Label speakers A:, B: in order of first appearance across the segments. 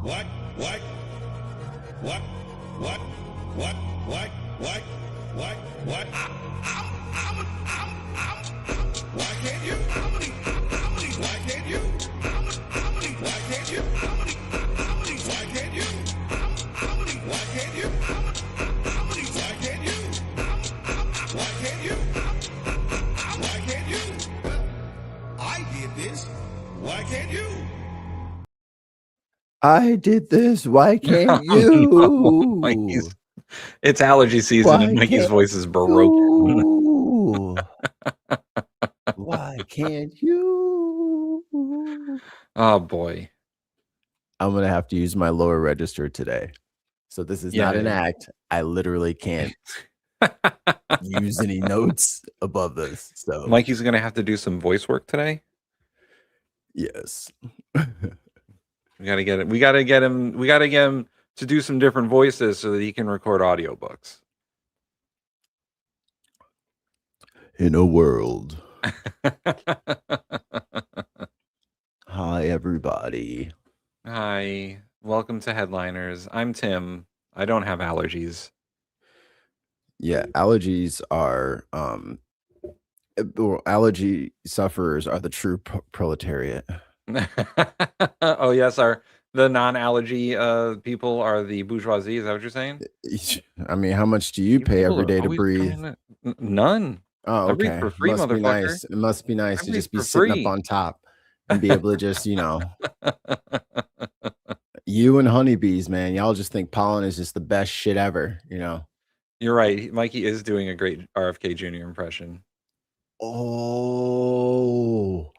A: What? What? What? What? What? What? What? What? What? Why can't you? Why can't you? Why can't you? Why can't you? Why can't you? Why can't you? Why can't you? Why can't you? I did this. Why can't you?
B: I did this. Why can't you?
C: Mikey's, it's allergy season and Mikey's voice is broken.
B: Why can't you?
C: Oh boy.
B: I'm going to have to use my lower register today. So this is not an act. I literally can't use any notes above this. So
C: Mikey's going to have to do some voice work today.
B: Yes.
C: We got to get it. We got to get him to do some different voices so that he can record audiobooks.
B: In a world. Hi, everybody.
C: Hi. Welcome to Headliners. I'm Tim. I don't have allergies.
B: Yeah, allergies are allergy sufferers are the true proletariat.
C: Oh yes, the non-allergy people are the bourgeoisie. Is that what you're saying?
B: I mean, how much do you pay every day to breathe?
C: None.
B: Oh, okay.
C: I breathe for free,
B: must
C: motherfucker.
B: Be nice. It must be nice to just be sitting up on top and be able to just, you and honeybees, man. Y'all just think pollen is just the best shit ever,
C: You're right. Mikey is doing a great RFK Jr. impression.
B: Oh,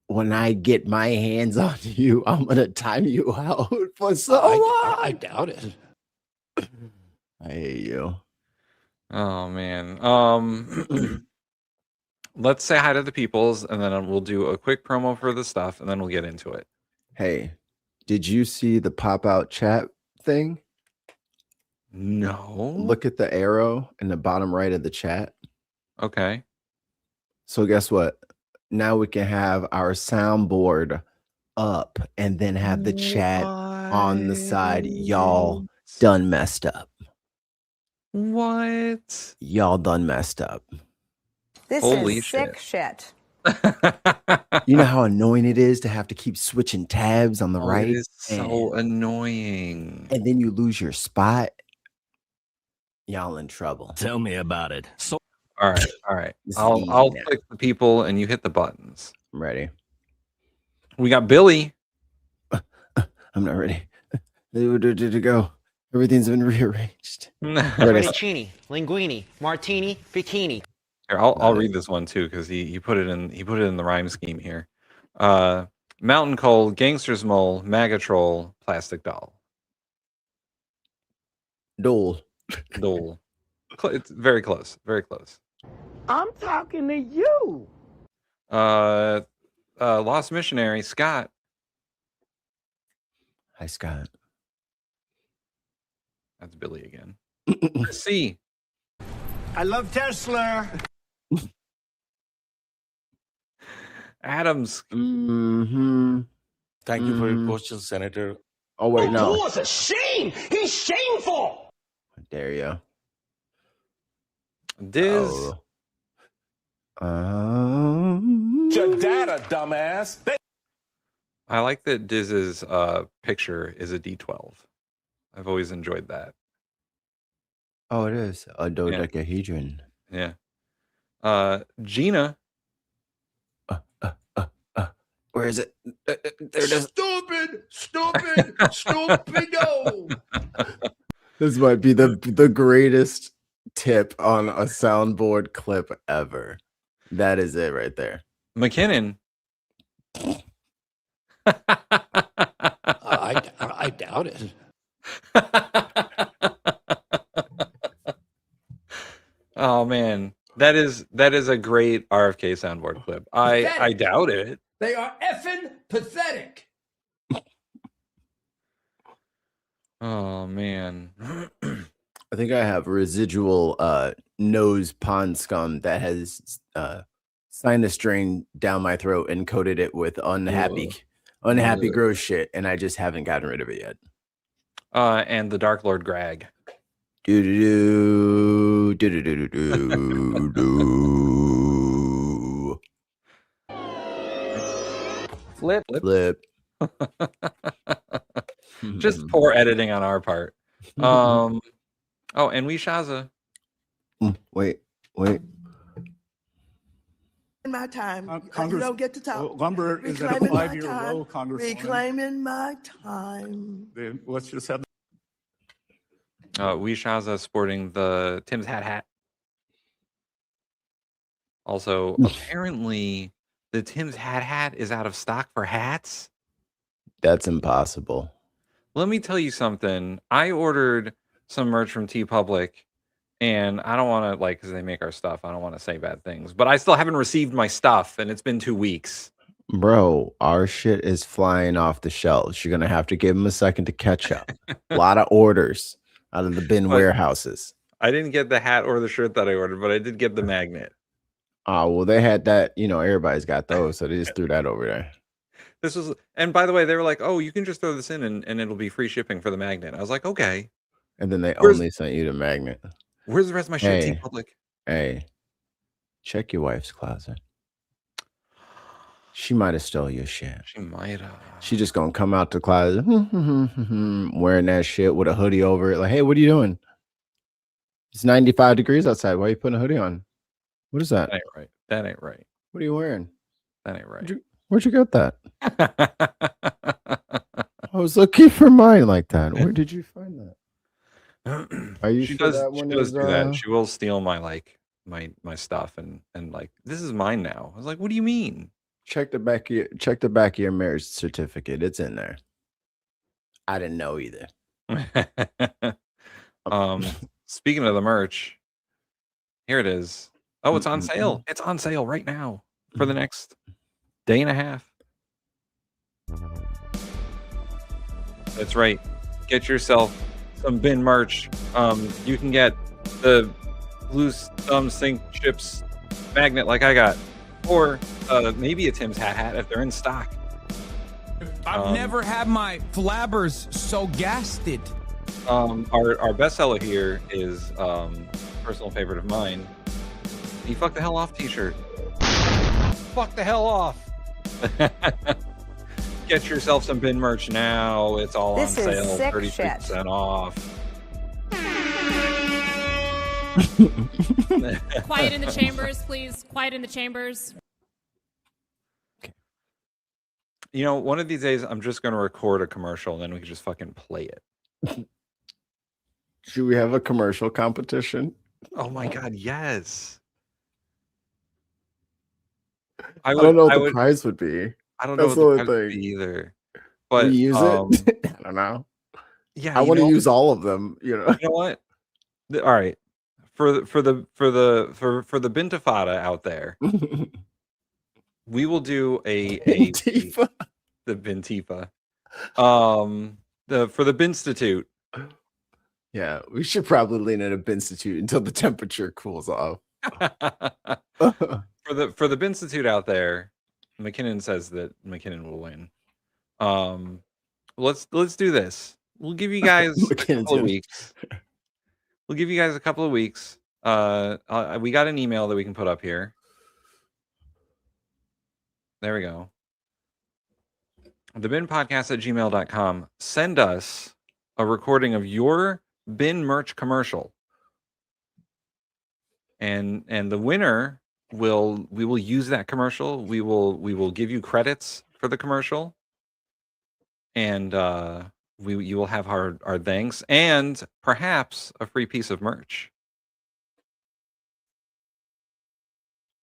B: when I get my hands on you, I'm gonna time you out for so long.
A: I doubt it.
B: I hate you.
C: Oh man. Let's say hi to the peoples, and then we'll do a quick promo for the stuff, and then we'll get into it.
B: Hey, did you see the pop-out chat thing?
C: No.
B: Look at the arrow in the bottom right of the chat.
C: Okay.
B: So guess what? Now we can have our soundboard up and then have the chat on the side. Y'all done messed up.
C: What?
B: Y'all done messed up.
D: This
C: Holy
D: is sick shit.
B: You know how annoying it is to have to keep switching tabs on the right?
C: It is so annoying.
B: And then you lose your spot. Y'all in trouble.
A: Tell me about it. So
C: All right. I'll click the people and you hit the buttons.
B: I'm ready.
C: We got Billy.
B: I'm not ready. To go. Everything's been rearranged.
E: Fettuccine, linguine, martini, bikini.
C: Here, I'll read this one too because he put it in the rhyme scheme here. Mountain Cold, Gangster's Mole, Maga Troll, Plastic Doll.
B: Dole.
C: It's very close. Very close.
F: I'm talking to you.
C: Lost Missionary, Scott.
B: Hi, Scott.
C: That's Billy again. C.
F: I love Tesla.
C: Adams.
B: Mm-hmm.
A: thank you for your question, Senator.
B: Oh, wait, no.
F: It's a shame. He's shameful.
B: How dare you?
C: Diz.
A: Your data, dumbass.
C: I like that Diz's picture is a D12. I've always enjoyed that.
B: Oh, it is a dodecahedron.
C: Yeah. Gina.
B: Where is it? There it is.
F: Stupid, stupido.
B: This might be the greatest tip on a soundboard clip ever. That is it right there.
C: McKinnon.
A: I doubt it.
C: Oh man, that is a great RFK soundboard clip. I doubt it.
F: They are effing pathetic.
C: Oh man.
B: I think I have residual nose pond scum that has sinus drain down my throat and coated it with unhappy Unhappy gross shit, and I just haven't gotten rid of it yet.
C: And the Dark Lord Grag.
B: Do do do do do do do.
E: Flip.
B: Flip.
C: Just poor editing on our part. Oh, and we Shaza.
B: Wait.
G: In my time, you
H: Congress-
G: don't get to talk.
H: Lumber is at a
G: Reclaiming my
H: 5-year
G: time.
H: low, Congresswoman.
G: Reclaiming my time.
H: Then let's just have
C: We Shaza sporting the Tim's hat. Also, apparently, the Tim's hat is out of stock for hats.
B: That's impossible.
C: Let me tell you something. I ordered some merch from TeePublic, and I don't want to, like, because they make our stuff, I don't want to say bad things, but I still haven't received my stuff, and it's been 2 weeks.
B: Bro, our shit is flying off the shelves. You're gonna have to give them a second to catch up. A lot of orders out of the bin warehouses.
C: I didn't get the hat or the shirt that I ordered, but I did get the magnet.
B: Oh, well, they had that, everybody's got those, so they just threw that over there.
C: This was, and by the way, they were like, "Oh, you can just throw this in, and it'll be free shipping for the magnet." I was like, "Okay."
B: And then they only sent you the magnet.
C: Where's the rest of my shit?
B: Hey.
C: TeePublic.
B: Hey, check your wife's closet. She might have stole your shit.
C: She might have.
B: She just gonna come out the closet wearing that shit with a hoodie over it. Like, hey, what are you doing? It's 95 degrees outside. Why are you putting a hoodie on? What is that?
C: That ain't right. That ain't right.
B: What are you wearing?
C: That ain't right.
B: Where'd you get that? I was looking for mine like that. Where did you find that? Are you
C: She
B: sure
C: does,
B: that one
C: she does
B: is,
C: do that. She will steal my my stuff and like, this is mine now. I was like, what do you mean?
B: check the back of your marriage certificate. It's in there. I didn't know either.
C: Speaking of the merch, here it is. Oh, it's on sale. It's on sale right now for the next day and a half. That's right. Get yourself some bin merch. You can get the loose thumb sink chips magnet like I got, or maybe a Tim's hat if they're in stock.
I: I've never had my flabbers so gasted.
C: Our bestseller here is personal favorite of mine. The "Fuck the Hell Off" t-shirt. Fuck the hell off. Get yourself some bin merch now. It's all
D: This
C: on
D: is
C: sale,
D: sick
C: 33% off.
J: Quiet in the chambers, please. Quiet in the chambers.
C: You know, one of these days I'm just going to record a commercial and then we can just fucking play it.
B: Should we have a commercial competition?
C: Oh my God, yes.
B: I don't know what the prize would be.
C: I don't know
B: That's
C: what
B: the
C: the prize
B: only
C: would be
B: thing.
C: either. But
B: We use it? I don't know.
C: Yeah,
B: I
C: you
B: want to
C: know-
B: use all of them,
C: You know what? All right. For the Bintifada out there, we will do a
B: Bintifa.
C: the Bintifa. For the Binstitute.
B: Yeah, we should probably lean at a Binstitute until the temperature cools off.
C: For the Binstitute out there, McKinnon says that McKinnon will win. Let's do this. We'll give you guys a couple of weeks. We'll give you guys a couple of weeks. We got an email that we can put up here. There we go. thebinpodcast@gmail.com. Send us a recording of your bin merch commercial. And the winner we will use that commercial. We will give you credits for the commercial. And you will have our thanks and perhaps a free piece of merch.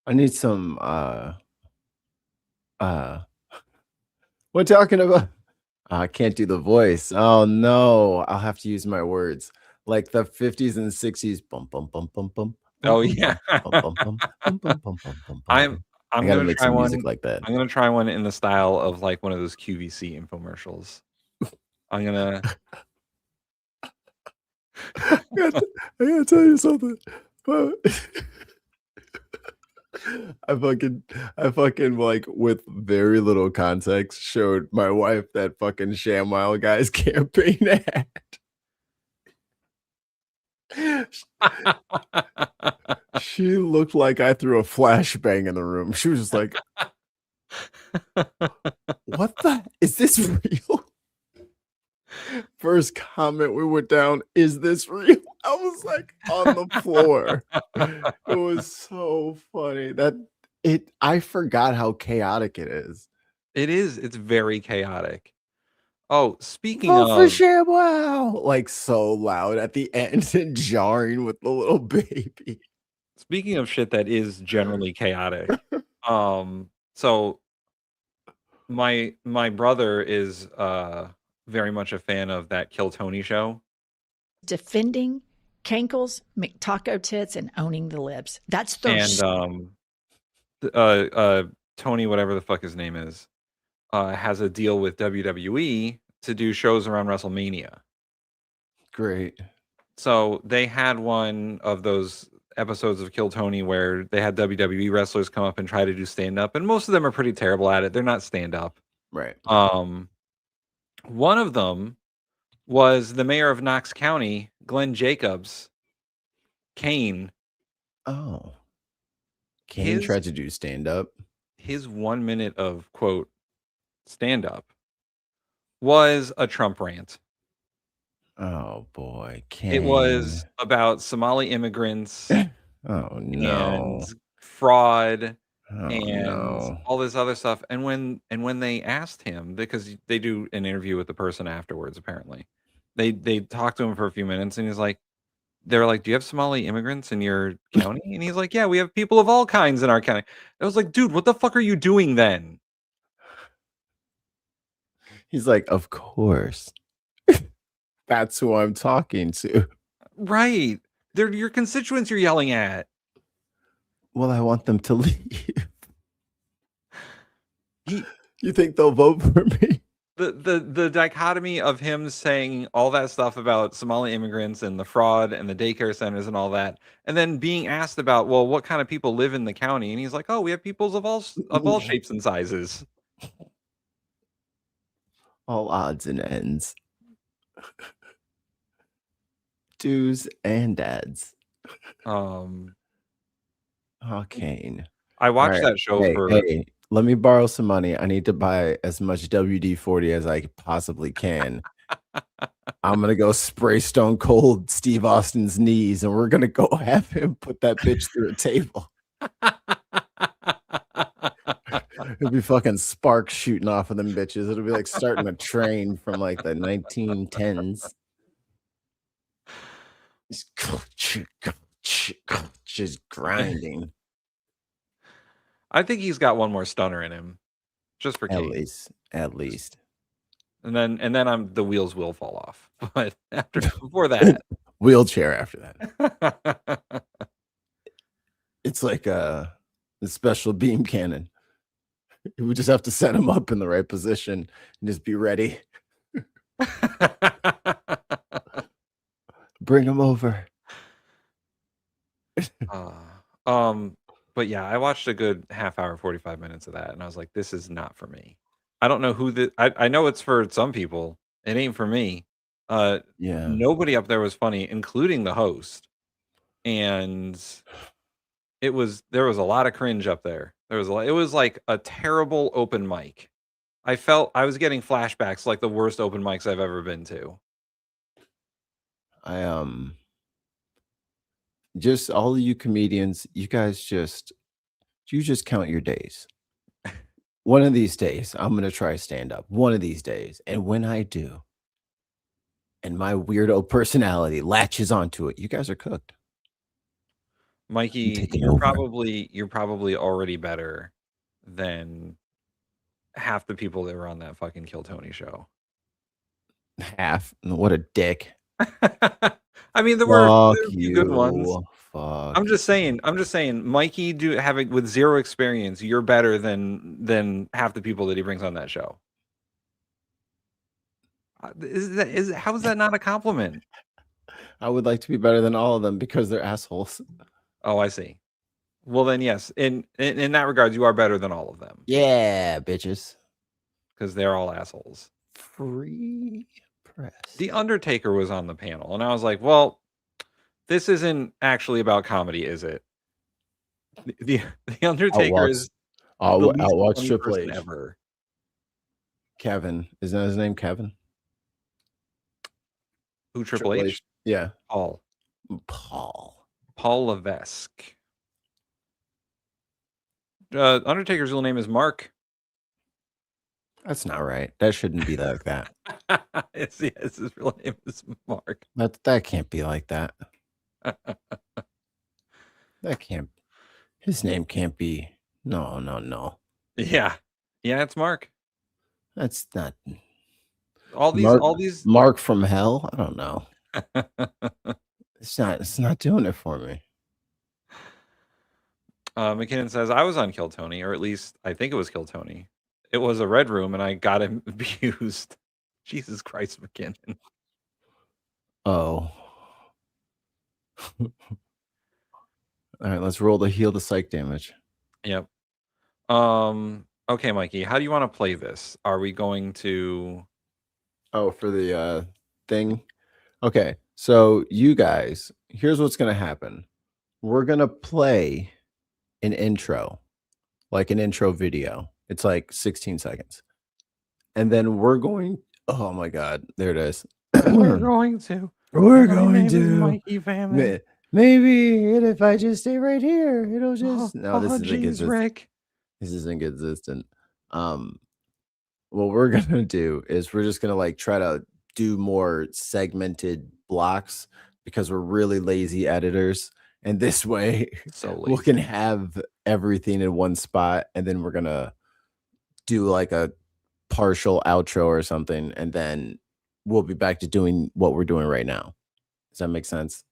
B: I need some what talking about? I can't do the voice. Oh no, I'll have to use my words. Like the 50s and 60s. Bum bum bum bum bum.
C: Oh yeah. I'm gonna
B: make
C: try
B: some
C: one
B: music like that.
C: I'm gonna try one in the style of like one of those QVC infomercials. I'm gonna
B: I gotta tell you something. But I fucking like with very little context showed my wife that fucking ShamWow guy's campaign ad. She looked like I threw a flashbang in the room. She was just like, what the? Is this real? First comment we went down, is this real? I was like on the floor. It was so funny I forgot how chaotic it is.
C: It is. It's very chaotic. Oh, speaking
B: Vote for
C: of
B: ShamWow, like so loud at the end and jarring with the little baby.
C: speaking of shit that is generally chaotic, so my brother is very much a fan of that Kill Tony show.
K: Defending cankles, McTaco tits, and owning the libs. That's the
C: Tony, whatever the fuck his name is, has a deal with WWE to do shows around WrestleMania.
B: Great.
C: So they had one of those episodes of Kill Tony where they had WWE wrestlers come up and try to do stand-up, and most of them are pretty terrible at it. They're not stand-up.
B: Right.
C: One of them was the mayor of Knox County, Glenn Jacobs, Kane.
B: Oh. Kane tried to do stand-up.
C: His 1 minute of, quote, stand-up was a Trump rant.
B: Oh, boy. Kane.
C: It was about Somali immigrants.
B: Oh, no.
C: And fraud.
B: Oh,
C: And
B: no.
C: all this other stuff. And when they asked him, because they do an interview with the person afterwards, apparently, they talked to him for a few minutes, and he's like, they're like, do you have Somali immigrants in your county? And he's like, yeah, we have people of all kinds in our county. I was like, dude, what the fuck are you doing then?
B: He's like, of course. That's who I'm talking to.
C: Right. They're your constituents you're yelling at.
B: Well, I want them to leave. You think they'll vote for me?
C: The dichotomy of him saying all that stuff about Somali immigrants and the fraud and the daycare centers and all that, and then being asked about, well, what kind of people live in the county, and he's like, oh, we have peoples of all shapes and sizes,
B: all odds and ends, dues and dads. Kane.
C: I watched that show for.
B: Hey, let me borrow some money. I need to buy as much WD-40 as I possibly can. I'm gonna go spray Stone Cold Steve Austin's knees, and we're gonna go have him put that bitch through a table. It'll be fucking sparks shooting off of them bitches. It'll be like starting a train from like the 1910s. Just grinding.
C: I think he's got one more stunner in him, just for
B: at least.
C: And then the wheels will fall off. But before that,
B: wheelchair after that. It's like the special beam cannon. We just have to set him up in the right position and just be ready. Bring him over.
C: But yeah, I watched a good half hour, 45 minutes of that, and I was like, this is not for me. I don't know who I know it's for some people. It ain't for me.
B: Yeah.
C: Nobody up there was funny, including the host. And there was a lot of cringe up there. It was like a terrible open mic. I was getting flashbacks like the worst open mics I've ever been to.
B: Just all of you comedians, you guys just count your days. One of these days, I'm going to try stand up. One of these days. And when I do, and my weirdo personality latches onto it, you guys are cooked.
C: Mikey, you're probably already better than half the people that were on that fucking Kill Tony show.
B: Half? What a dick.
C: I mean, there were a few good ones.
B: Fuck.
C: I'm just saying, Mikey having with zero experience, you're better than half the people that he brings on that show. How is that not a compliment?
B: I would like to be better than all of them because they're assholes.
C: Oh, I see. Well, then yes. In that regard, you are better than all of them
B: Yeah, bitches.
C: because they're all assholes.
B: Free press.
C: The Undertaker was on the panel, and I was like, well, this isn't actually about comedy, is it? The Undertaker is the least
B: Outwalks
C: funny
B: Triple
C: person
B: H.
C: ever.
B: Kevin. Isn't that his name, Kevin?
C: Who, Triple H?
B: Yeah.
C: Paul Levesque. Undertaker's real name is Mark.
B: That's not right. That shouldn't be like that.
C: Yes, his real name is Mark.
B: That can't be like that. That can't. His name can't be. No.
C: Yeah, it's Mark.
B: That's not.
C: All these
B: Mark from hell. I don't know. It's not doing it for me.
C: McKinnon says, I was on Kill Tony, or at least I think it was Kill Tony. It was a red room, and I got him abused. Jesus Christ, McKinnon.
B: Oh. All right, let's roll the heal the psych damage.
C: Yep. Okay, Mikey, how do you want to play this? Are we going to...
B: Oh, for the thing? Okay, so you guys, here's what's going to happen. We're going to play an intro, like an intro video. It's like 16 seconds. And then we're going... Oh, my God. There it is.
C: We're going to... Mikey Family.
B: Maybe if I just stay right here, it'll just... No, this isn't
C: geez,
B: consistent.
C: Rick.
B: This isn't consistent. What we're gonna do is we're just gonna like try to do more segmented blocks because we're really lazy editors, and this way we can have everything in one spot, and then we're gonna do like a partial outro or something, and then we'll be back to doing what we're doing right now. Does that make sense?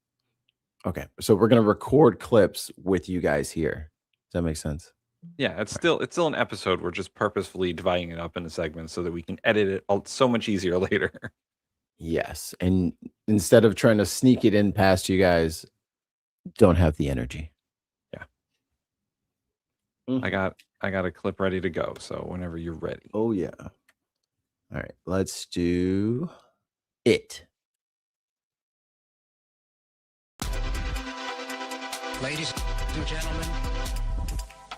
B: Okay, so we're gonna record clips with you guys here. Does that make sense?
C: Yeah, it's still an episode. We're just purposefully dividing it up into segments so that we can edit it so much easier later.
B: Yes, and instead of trying to sneak it in past you guys, don't have the energy.
C: Yeah. I got a clip ready to go, so whenever you're ready.
B: Oh yeah. All right, let's do it.
E: Ladies and gentlemen,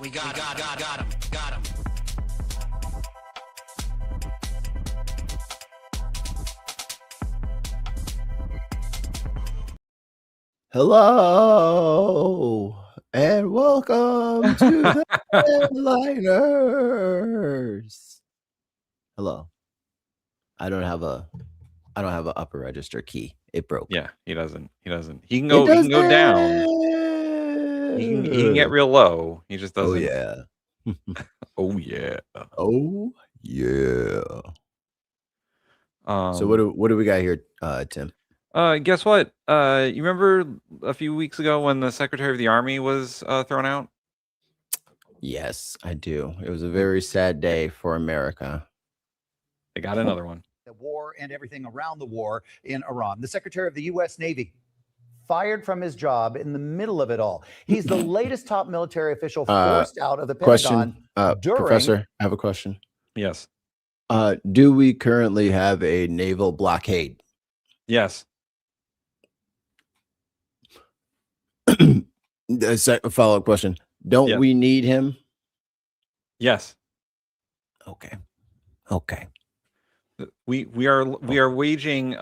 E: we got him.
B: Hello and welcome to the Headliners. Hello. I don't have a upper register key. It broke.
C: Yeah, he doesn't. He can go down. He can get real low. He just doesn't.
B: Oh yeah.
C: Oh yeah.
B: Oh yeah. So what do we got here, Tim?
C: Guess what? You remember a few weeks ago when the Secretary of the Army was thrown out?
B: Yes, I do. It was a very sad day for America.
C: They got another one.
L: The war and everything around the war in Iran. The Secretary of the U.S. Navy fired from his job in the middle of it all. He's the latest top military official forced out of the Pentagon.
B: Professor, I have a question.
C: Yes.
B: Do we currently have a naval blockade?
C: Yes.
B: A follow-up question. Don't we need him?
C: Yes.
B: Okay.
C: We are waging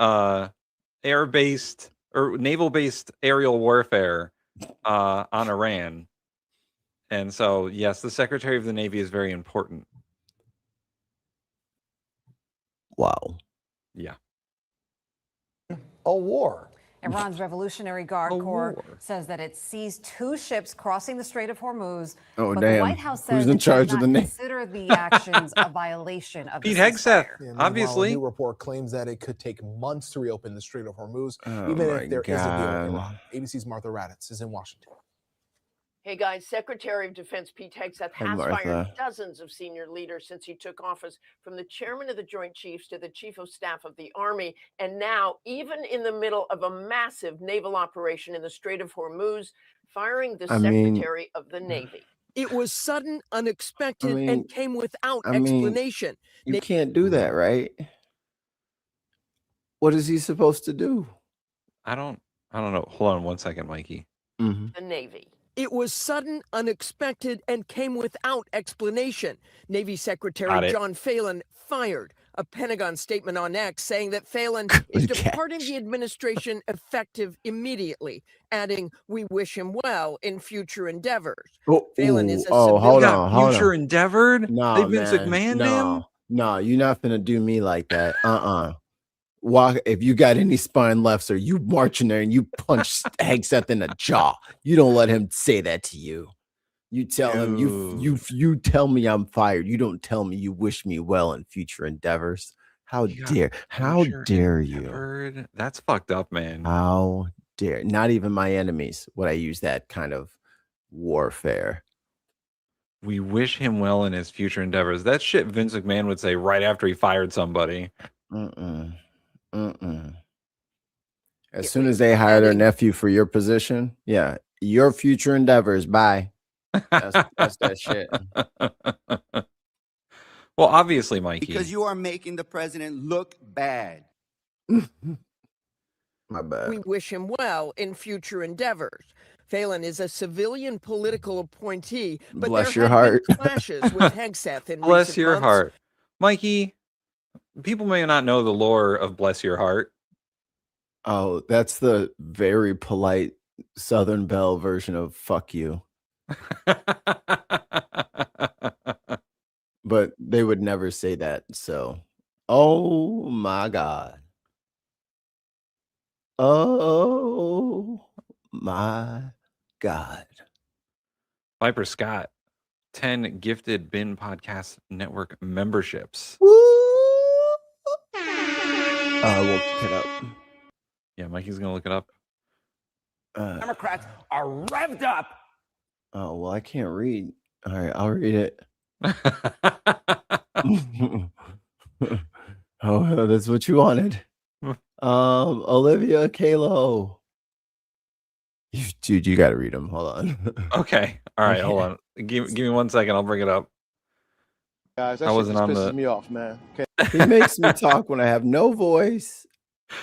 C: air-based or naval-based aerial warfare on Iran. And so, yes, the Secretary of the Navy is very important.
B: Wow.
C: Yeah.
L: A war.
D: Iran's Revolutionary Guard Corps says that it seized 2 ships crossing the Strait of Hormuz.
B: Oh,
D: but
B: damn.
D: The White House says
B: Who's in charge of the Navy?
D: Consider the actions a violation of
C: Pete
D: the
C: Hegseth,
D: ceasefire.
C: obviously.
M: A new report claims that it could take months to reopen the Strait of Hormuz,
B: Oh
M: even
B: my
M: if there is a deal with
B: God.
M: Iran. ABC's Martha Raddatz is in Washington.
N: Hey guys, Secretary of Defense Pete Hegseth
B: Hi,
N: has fired
B: Martha.
N: dozens of senior leaders since he took office, from the chairman of the Joint Chiefs to the Chief of Staff of the Army. And now, even in the middle of a massive naval operation in the Strait of Hormuz, firing the Secretary of the Navy.
F: It was sudden, unexpected, and came without
B: I mean,
F: explanation.
B: you can't do that, right? What is he supposed to do?
C: I don't know. Hold on one second, Mikey.
N: The Navy.
F: It was sudden, unexpected, and came without explanation. Navy
C: Got
F: Secretary
C: it.
F: John Phelan fired. A Pentagon statement on X saying that Phelan is departing the administration effective immediately, adding, "We wish him well in future endeavors." Phelan is a civilian.
B: Hold on.
C: Future endeavored?
B: No,
C: They've been
B: man.
C: McMahon him?
B: No, you're not gonna do me like that. Walk, if you got any spine left, sir, you march in there and you punch Hegseth in the jaw. You don't let him say that to you. You tell him you tell me I'm fired. You don't tell me you wish me well in future endeavors. How dare you?
C: That's fucked up, man.
B: How dare? Not even my enemies would I use that kind of warfare.
C: We wish him well in his future endeavors. That shit Vince McMahon would say right after he fired somebody.
B: As soon as they hire their nephew for your position, yeah, your future endeavors. Bye. That's that shit.
C: Well, obviously, Mikey.
O: Because you are making the president look bad.
B: My bad.
F: We wish him well in future endeavors. Phelan is a civilian political appointee, but
B: Bless
F: there
B: your
F: have
B: heart.
F: been clashes with Hegseth in
C: Bless
F: recent
C: your
F: months.
C: heart. Mikey, people may not know the lore of Bless Your Heart.
B: Oh, that's the very polite Southern Belle version of fuck you. But they would never say that. So, oh my God. Oh my God.
C: Viper Scott, 10 gifted Bin Podcast Network memberships.
B: We'll look it up.
C: Yeah, Mikey's going to look it up.
F: Democrats are revved up.
B: Oh, well, I can't read. All right, I'll read it. Oh, that's what you wanted. Olivia Kalo. Dude, you got to read them. Hold on.
C: Okay. All right, hold on. Give me 1 second. I'll bring it up.
P: Guys, that
C: I
P: shit
C: wasn't
P: just
C: on
P: pisses
C: the-
P: me off, man. Okay.
B: He makes me talk when I have no voice.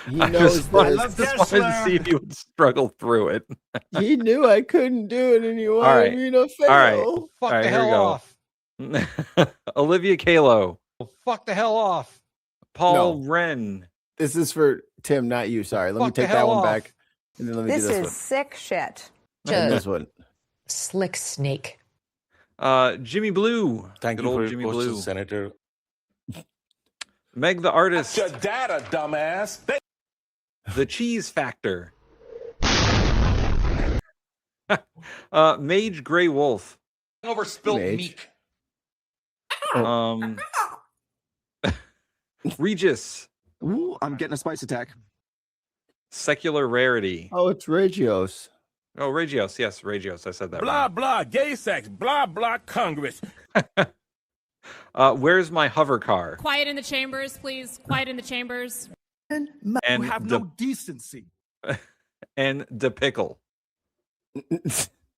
B: He
C: I
B: knows
C: just wanted
B: this.
C: to see if you would struggle through it.
B: He knew I couldn't do it, and he wanted
C: All right.
B: me to fail.
C: All right.
I: Fuck
C: All right,
I: the
C: here we
I: hell
C: go.
I: off.
C: Olivia Kalo.
I: Fuck the hell off.
C: Paul
B: No.
C: Wren.
B: This is for Tim, not you. Sorry. Let me
I: Fuck the
B: take that
I: hell
B: one
I: off.
B: back. And then let me
D: This
B: do this
D: is
B: one.
D: sick shit.
B: And this one.
Q: Slick snake.
C: Jimmy Blue.
H: Thank
C: Good
H: you
C: old
H: for
C: Jimmy
H: your question,
C: Blue.
H: Senator.
C: Meg the Artist.
H: Your data, dumbass.
C: The Cheese Factor. Mage Grey Wolf.
I: Over spilt
B: Mage.
I: meek.
C: Regis.
O: Ooh, I'm getting a spice attack.
C: Secular Rarity.
B: Oh, it's Regios.
C: Oh, Regios. Yes, Regios. I said that.
A: Blah,
C: wrong.
A: blah, gay sex, blah, blah, Congress.
C: Where's my hover car?
J: Quiet in the chambers, please. Quiet in the chambers.
C: And
O: You have no decency.
C: and the pickle.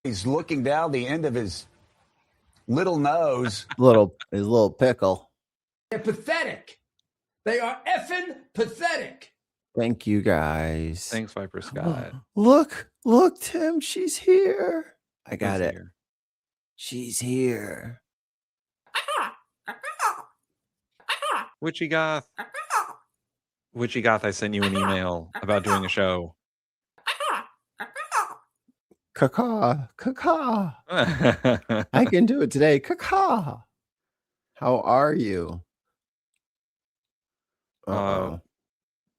O: He's looking down the end of his little nose.
B: His little pickle.
F: They're pathetic. They are effing pathetic.
B: Thank you, guys.
C: Thanks, Viper Scott.
B: Look, Tim, she's here. I got
C: Who's
B: it.
C: here?
B: She's here.
C: Witchy Goth. Witchy Goth, I sent you an email about doing a show.
B: Caca. I can do it today. Caca. How are you?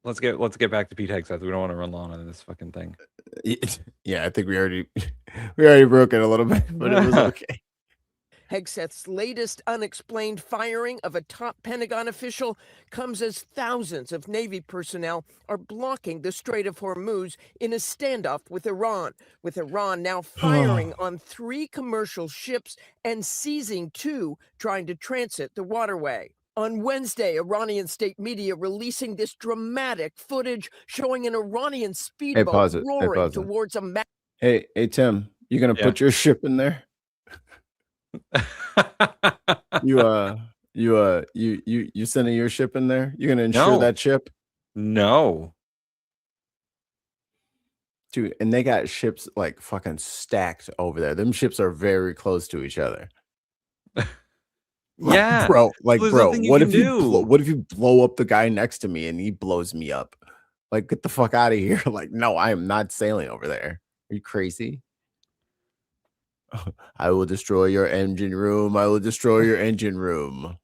C: Let's get back to Pete Hegseth. We don't want to run long on this fucking thing.
B: Yeah, I think we already broke it a little bit, but it was okay.
F: Hegseth's latest unexplained firing of a top Pentagon official comes as thousands of Navy personnel are blocking the Strait of Hormuz in a standoff with Iran now firing on 3 commercial ships and seizing 2 trying to transit the waterway. On Wednesday, Iranian state media releasing this dramatic footage showing an Iranian speedboat
B: pause it.
F: roaring towards a
B: Hey, Tim, you gonna put your ship in there? You sending your ship in there? You're gonna insure that ship?
C: No.
B: Dude, and they got ships like fucking stacked over there. Them ships are very close to each other.
C: Yeah,
B: bro. Like, bro, what if
C: you
B: you blow up the guy next to me and he blows me up? Like, get the fuck out of here. Like, no, I am not sailing over there. Are you crazy? I will destroy your engine room. I will destroy your engine room.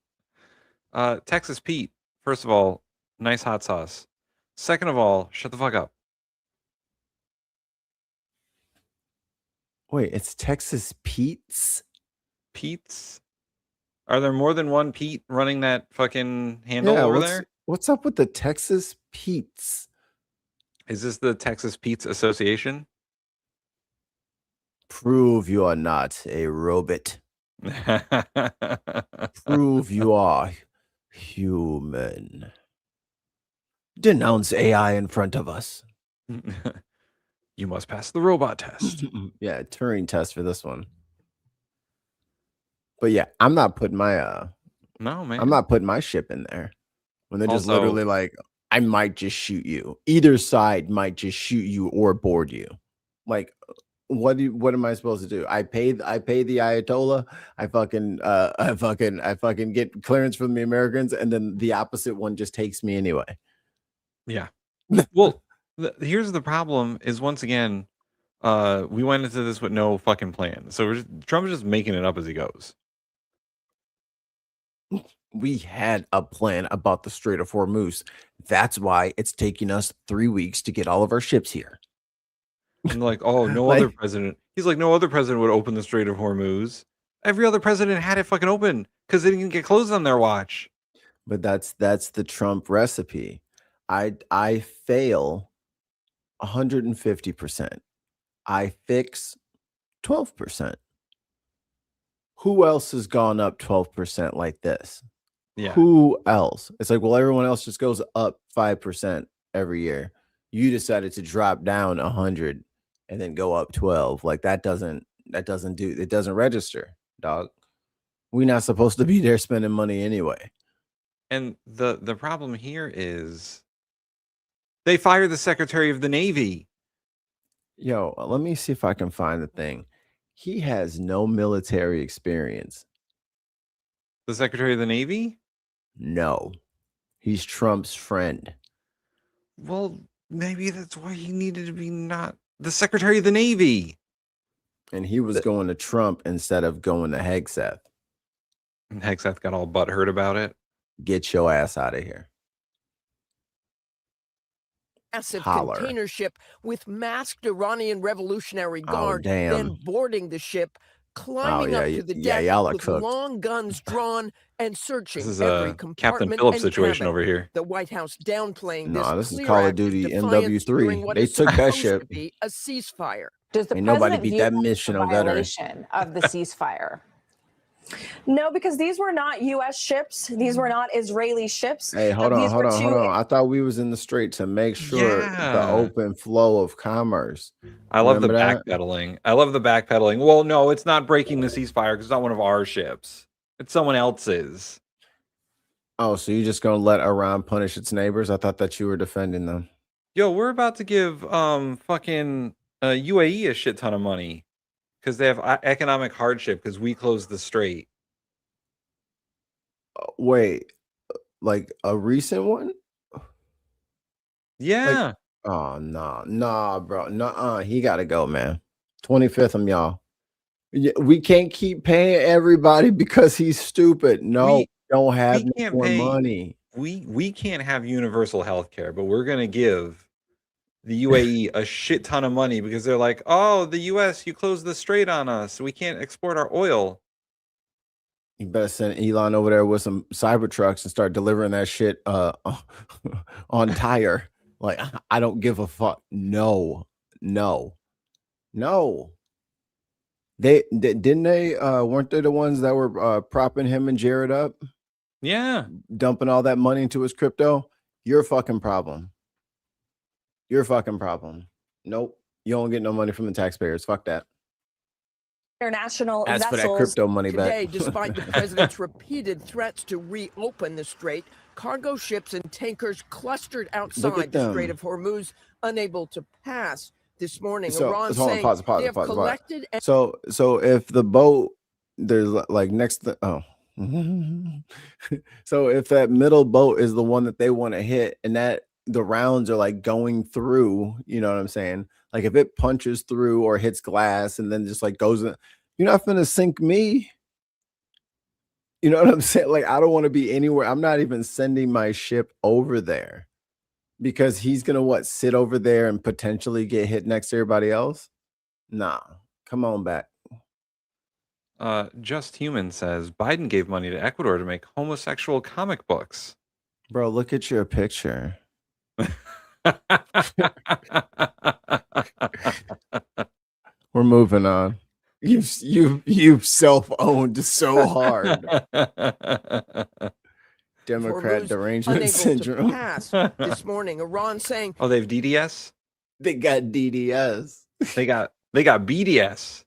C: Texas Pete, first of all, nice hot sauce. Second of all, shut the fuck up.
B: Wait, it's Texas Pete's?
C: Pete's? Are there more than one Pete running that fucking handle over there?
B: What's up with the Texas Pete's?
C: Is this the Texas Pete's Association?
B: Prove you are not a robot. Prove you are human. Denounce AI in front of us.
C: You must pass the robot test.
B: Yeah, Turing test for this one. But yeah, I'm not putting my
C: no, man.
B: I'm not putting my ship in there. When they're just
C: Also,
B: literally like, I might just shoot you. Either side might just shoot you or board you. Like, what am I supposed to do? I pay the Ayatollah. I fucking get clearance from the Americans, and then the opposite one just takes me anyway.
C: Yeah. Well, here's the problem is, once again, we went into this with no fucking plan. So Trump's just making it up as he goes.
B: We had a plan about the Strait of Hormuz. That's why it's taking us 3 weeks to get all of our ships here.
C: And like, oh, no other president. He's like, no other president would open the Strait of Hormuz. Every other president had it fucking open because they didn't get closed on their watch.
B: But that's the Trump recipe. I fail 150%. I fix 12%. Who else has gone up 12% like this?
C: Yeah.
B: Who else? It's like, well, everyone else just goes up 5% every year. You decided to drop down 100 and then go up 12. Like, it doesn't register, dog. We're not supposed to be there spending money anyway.
C: And the problem here is they fired the Secretary of the Navy.
B: Yo, let me see if I can find the thing. He has no military experience.
C: The Secretary of the Navy?
B: No. He's Trump's friend.
C: Well, maybe that's why he needed to be not the Secretary of the Navy.
B: And he was going to Trump instead of going to Hegseth.
C: And Hegseth got all butthurt about it.
B: Get your ass out of here.
F: Massive container ship with masked Iranian Revolutionary Guard, then boarding the ship, climbing up to the deck with long guns drawn and searching
C: This is
F: every
C: a
F: compartment
C: Captain Phillips
F: and
C: situation
F: cabin.
C: over here.
F: The White House downplaying
B: No,
F: this.
B: this is
F: clear
B: Call of
F: act of
B: Duty
F: defiance during
B: MW3.
F: what
B: They
F: is
B: took that
F: supposed
B: ship.
F: to be a ceasefire.
D: Does the
B: Ain't nobody
D: president
B: beat
D: view
B: that
D: this as
B: mission
D: a
B: on veteran.
D: violation of the ceasefire?
R: No, because these were not U.S. ships. These were not Israeli ships.
B: Hey, hold on. I thought we was in the strait to make sure the open flow of commerce.
C: I love the
B: Remember that?
C: backpedaling. I love the backpedaling. Well, no, it's not breaking the ceasefire because it's not one of our ships. It's someone else's.
B: Oh, so you're just gonna let Iran punish its neighbors? I thought that you were defending them.
C: Yo, we're about to give fucking UAE a shit ton of money because they have economic hardship because we closed the strait.
B: Wait, like a recent one?
C: Yeah.
B: Like, oh nah, bro. Nah, he gotta go, man. 25th of y'all. We can't keep paying everybody because he's stupid. No, we don't have more money.
C: We can't have universal health care, but we're gonna give the UAE a shit ton of money because they're like, oh, the US, you closed the strait on us. We can't export our oil.
B: You better send Elon over there with some cyber trucks and start delivering that shit on tire. Like, I don't give a fuck. No. Didn't they weren't they the ones that were propping him and Jared up?
C: Yeah.
B: Dumping all that money into his crypto? You're a fucking problem. Nope. You don't get no money from the taxpayers. Fuck that.
R: International
B: As for that
R: vessels.
B: crypto money
F: Today,
B: back.
F: despite the president's repeated threats to reopen the strait, cargo ships and tankers clustered outside the Strait of Hormuz, unable to pass. This morning, Iran saying they have collected.
B: So if the boat there's like next to so if that middle boat is the one that they want to hit, and that the rounds are like going through, you know what I'm saying? Like if it punches through or hits glass and then just like goes in, you're not gonna sink me. You know what I'm saying? Like, I don't want to be anywhere. I'm not even sending my ship over there because he's gonna sit over there and potentially get hit next to everybody else. Nah, come on back.
C: Just Human says Biden gave money to Ecuador to make homosexual comic books.
B: Bro, look at your picture. We're moving on. You've self-owned so hard. Democrat derangement syndrome.
F: This morning, Iran saying,
C: oh, they have DDS?
B: They got DDS.
C: They got BDS.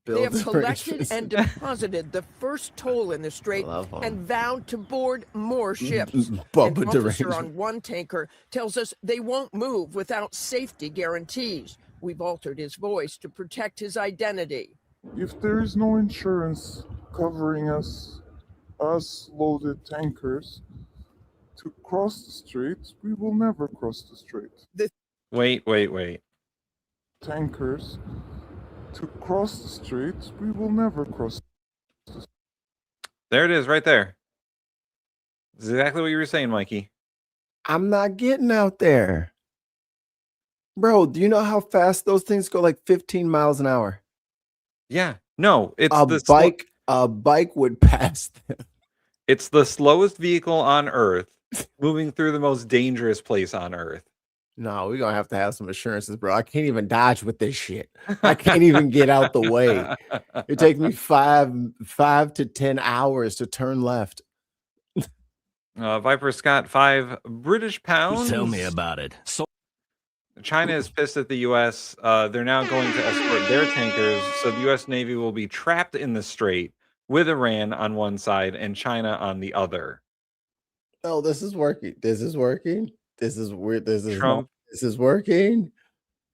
F: They have collected and deposited the first toll in the strait and vowed to board more ships. An officer on one tanker tells us they won't move without safety guarantees. We've altered his voice to protect his identity.
S: If there is no insurance covering us loaded tankers to cross the strait, we will never cross the strait.
C: Wait.
S: Tankers to cross the strait, we will never cross the strait.
C: There it is, right there. This is exactly what you were saying, Mikey.
B: I'm not getting out there. Bro, do you know how fast those things go? Like 15 miles an hour.
C: Yeah. No, it's
B: a bike would pass them.
C: It's the slowest vehicle on Earth moving through the most dangerous place on Earth.
B: No, we're gonna have to have some assurances, bro. I can't even dodge with this shit. I can't even get out the way. It takes me 5 to 10 hours to turn left.
C: Viper Scott, 5 British pounds.
T: Tell me about it. So
C: China is pissed at the U.S. They're now going to escort their tankers, so the U.S. Navy will be trapped in the strait with Iran on one side and China on the other.
B: Oh, this is working. This is working. This is weird. This is
C: Trump.
B: This is working.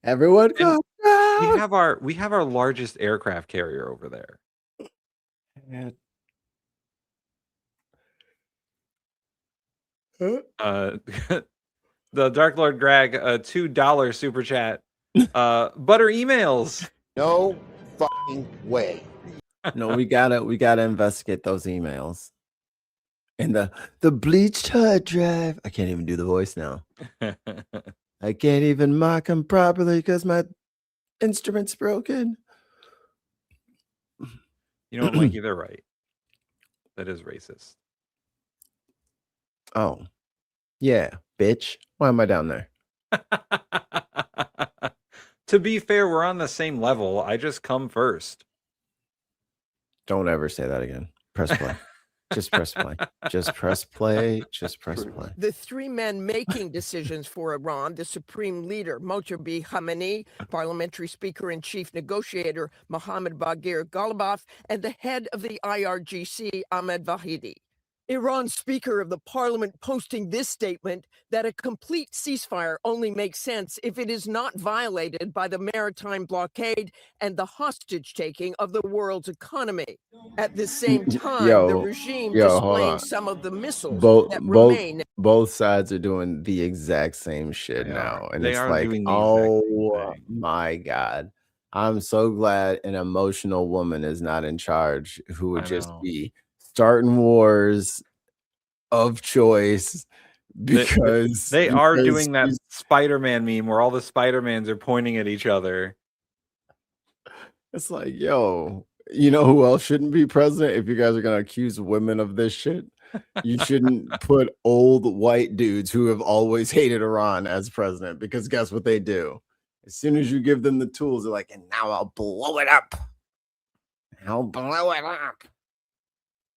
B: Everyone go.
C: We have our largest aircraft carrier over there.
B: Yeah.
C: The Dark Lord Greg, $2 super chat. Butter emails.
U: No fucking way.
B: No, we gotta investigate those emails. And the bleached hard drive. I can't even do the voice now. I can't even mock him properly because my instrument's broken.
C: You know what, Mikey? They're right. That is racist.
B: Oh, yeah, bitch. Why am I down there?
C: To be fair, we're on the same level. I just come first.
B: Don't ever say that again. Press play. Just press play. Just press play. Just press play.
F: The three men making decisions for Iran, the supreme leader, Mojtaba Khamenei, parliamentary speaker and chief negotiator, Mohammad Baghir Ghalibaf, and the head of the IRGC, Ahmed Vahidi. Iran's Speaker of the Parliament posting this statement that a complete ceasefire only makes sense if it is not violated by the maritime blockade and the hostage-taking of the world's economy. At the same time, the regime displaying some of the missiles that remain.
B: Both sides are doing the exact same shit now. And it's like, oh my God. I'm so glad an emotional woman is not in charge who would just be starting wars of choice because
C: they are doing that Spider-Man meme where all the Spider-Mans are pointing at each other.
B: It's like, yo, You know who else shouldn't be president? If you guys are gonna accuse women of this shit, you shouldn't put old white dudes who have always hated Iran as president, because guess what they do? As soon as you give them the tools, they're like, and now I'll blow it up. I'll blow it up.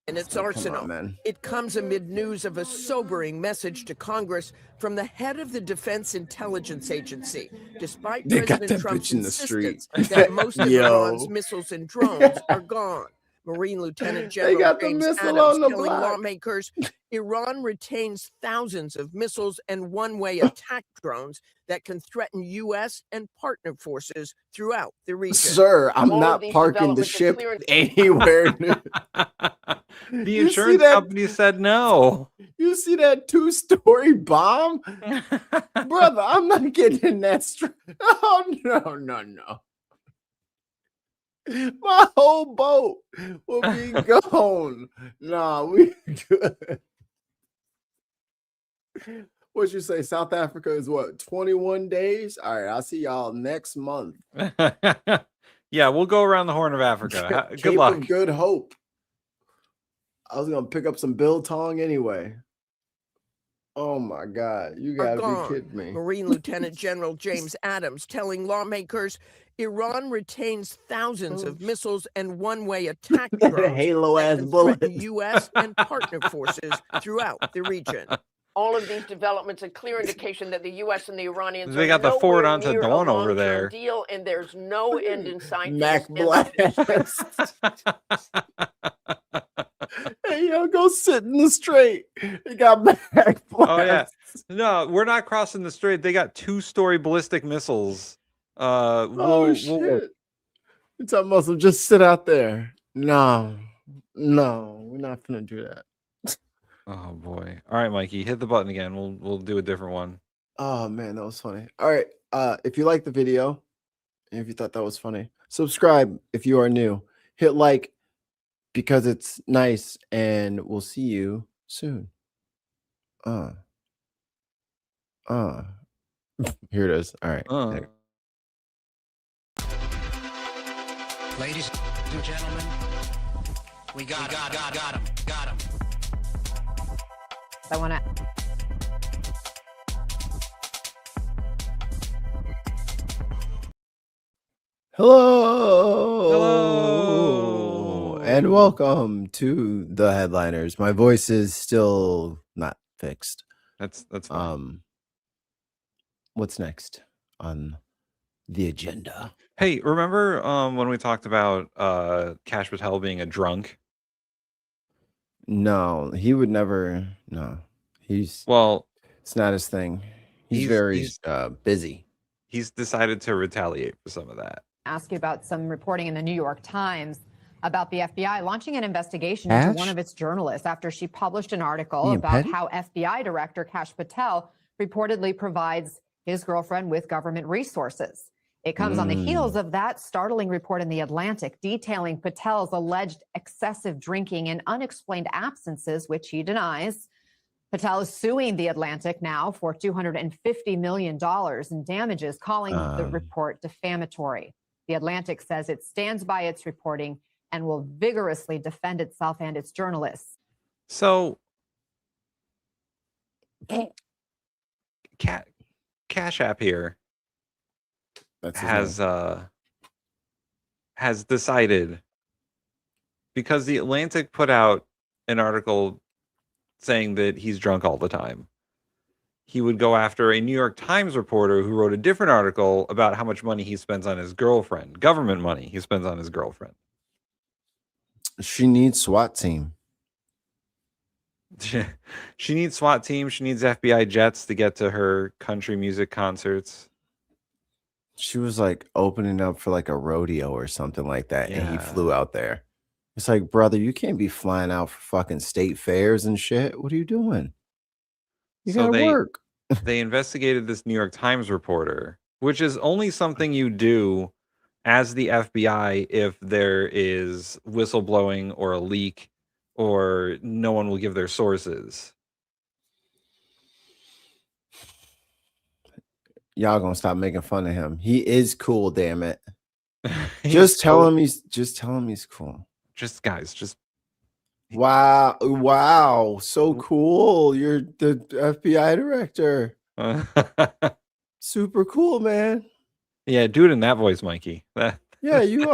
F: And its
B: Like,
F: arsenal.
B: come on, man.
F: It comes amid news of a sobering message to Congress from the head of the Defense Intelligence Agency, despite
B: They got
F: President
B: that
F: Trump's
B: bitch in the street.
F: insistence that most of
B: Yo.
F: Iran's missiles and drones are gone. Marine Lieutenant
B: They
F: General
B: got the
F: James
B: missile
F: Adams
B: on the
F: telling
B: block.
F: lawmakers Iran retains thousands of missiles and one-way attack drones that can threaten U.S. and partner forces throughout the region.
B: Sir, I'm
N: All of
B: not
N: these
B: parking the
N: developments are
B: ship
N: clear and-
B: anywhere.
C: The
B: You see
C: insurance
B: that?
C: company said no.
B: You see that 2-story bomb? Brother, I'm not getting in that straight. Oh, no. My whole boat will be gone. Nah, we good. What you say? South Africa is what? 21 days? All right, I'll see y'all next month.
C: Yeah, we'll go around the Horn of Africa. Good
B: Cape
C: luck.
B: of Good Hope. I was gonna pick up some biltong anyway. Oh my God, you
F: Are
B: gotta
F: gone.
B: be kidding me.
F: Marine Lieutenant General James Adams telling lawmakers Iran retains thousands of missiles and one-way attack drones
B: Halo-ass
F: that
B: bullet.
F: threaten U.S. and partner forces throughout the region.
N: All of these developments a clear indication that the U.S. and the Iranians
C: They
N: are
C: got the
N: nowhere
C: forward onto
N: near a
C: Dawn over
N: long-term
C: there.
N: deal, and there's no end in sight. to
B: Mac
N: this devastating
B: Blast. Hey, yo, go sit in the straight. You got Mac Blast.
C: Oh yeah. No, we're not crossing the strait. They got 2-story ballistic missiles.
B: Oh shit. You talking about some just sit out there. No, we're not gonna do that.
C: Oh boy. All right, Mikey, hit the button again. We'll do a different one.
B: Oh man, that was funny. All right. If you liked the video, and if you thought that was funny, subscribe if you are new. Hit like because it's nice, and we'll see you soon. Here it is. All right.
E: Ladies and gentlemen, we got him.
D: I want to.
B: Hello, and welcome to the headliners. My voice is still not fixed.
C: That's fine.
B: What's next on the agenda?
C: Hey, remember when we talked about Kash Patel being a drunk?
B: No, he would never. No, it's not his thing. He's very busy.
C: He's decided to retaliate for some of that.
D: Ask you about some reporting in the New York Times about the FBI launching an investigation into one of its journalists after she published an article about how FBI Director Kash Patel reportedly provides his girlfriend with government resources. It comes on the heels of that startling report in The Atlantic detailing Patel's alleged excessive drinking and unexplained absences, which he denies. Patel is suing The Atlantic now for $250 million in damages, calling the report defamatory. The Atlantic says it stands by its reporting and will vigorously defend itself and its journalists.
C: So, Cash App here has decided, because The Atlantic put out an article saying that he's drunk all the time, he would go after a New York Times reporter who wrote a different article about how much money he spends on his girlfriend, government money he spends on his girlfriend.
B: She needs SWAT team.
C: She needs SWAT team. She needs FBI jets to get to her country music concerts.
B: She was like opening up for like a rodeo or something like that, and he flew out there. It's like, brother, you can't be flying out for fucking state fairs and shit. What are you doing? You gotta work.
C: They investigated this New York Times reporter, which is only something you do as the FBI if there is whistleblowing or a leak or no one will give their sources.
B: Y'all gonna stop making fun of him. He is cool, damn it. Just tell him he's cool.
C: Just guys, just
B: wow, so cool. You're the FBI director. Super cool, man.
C: Yeah, do it in that voice, Mikey.
B: Yeah, you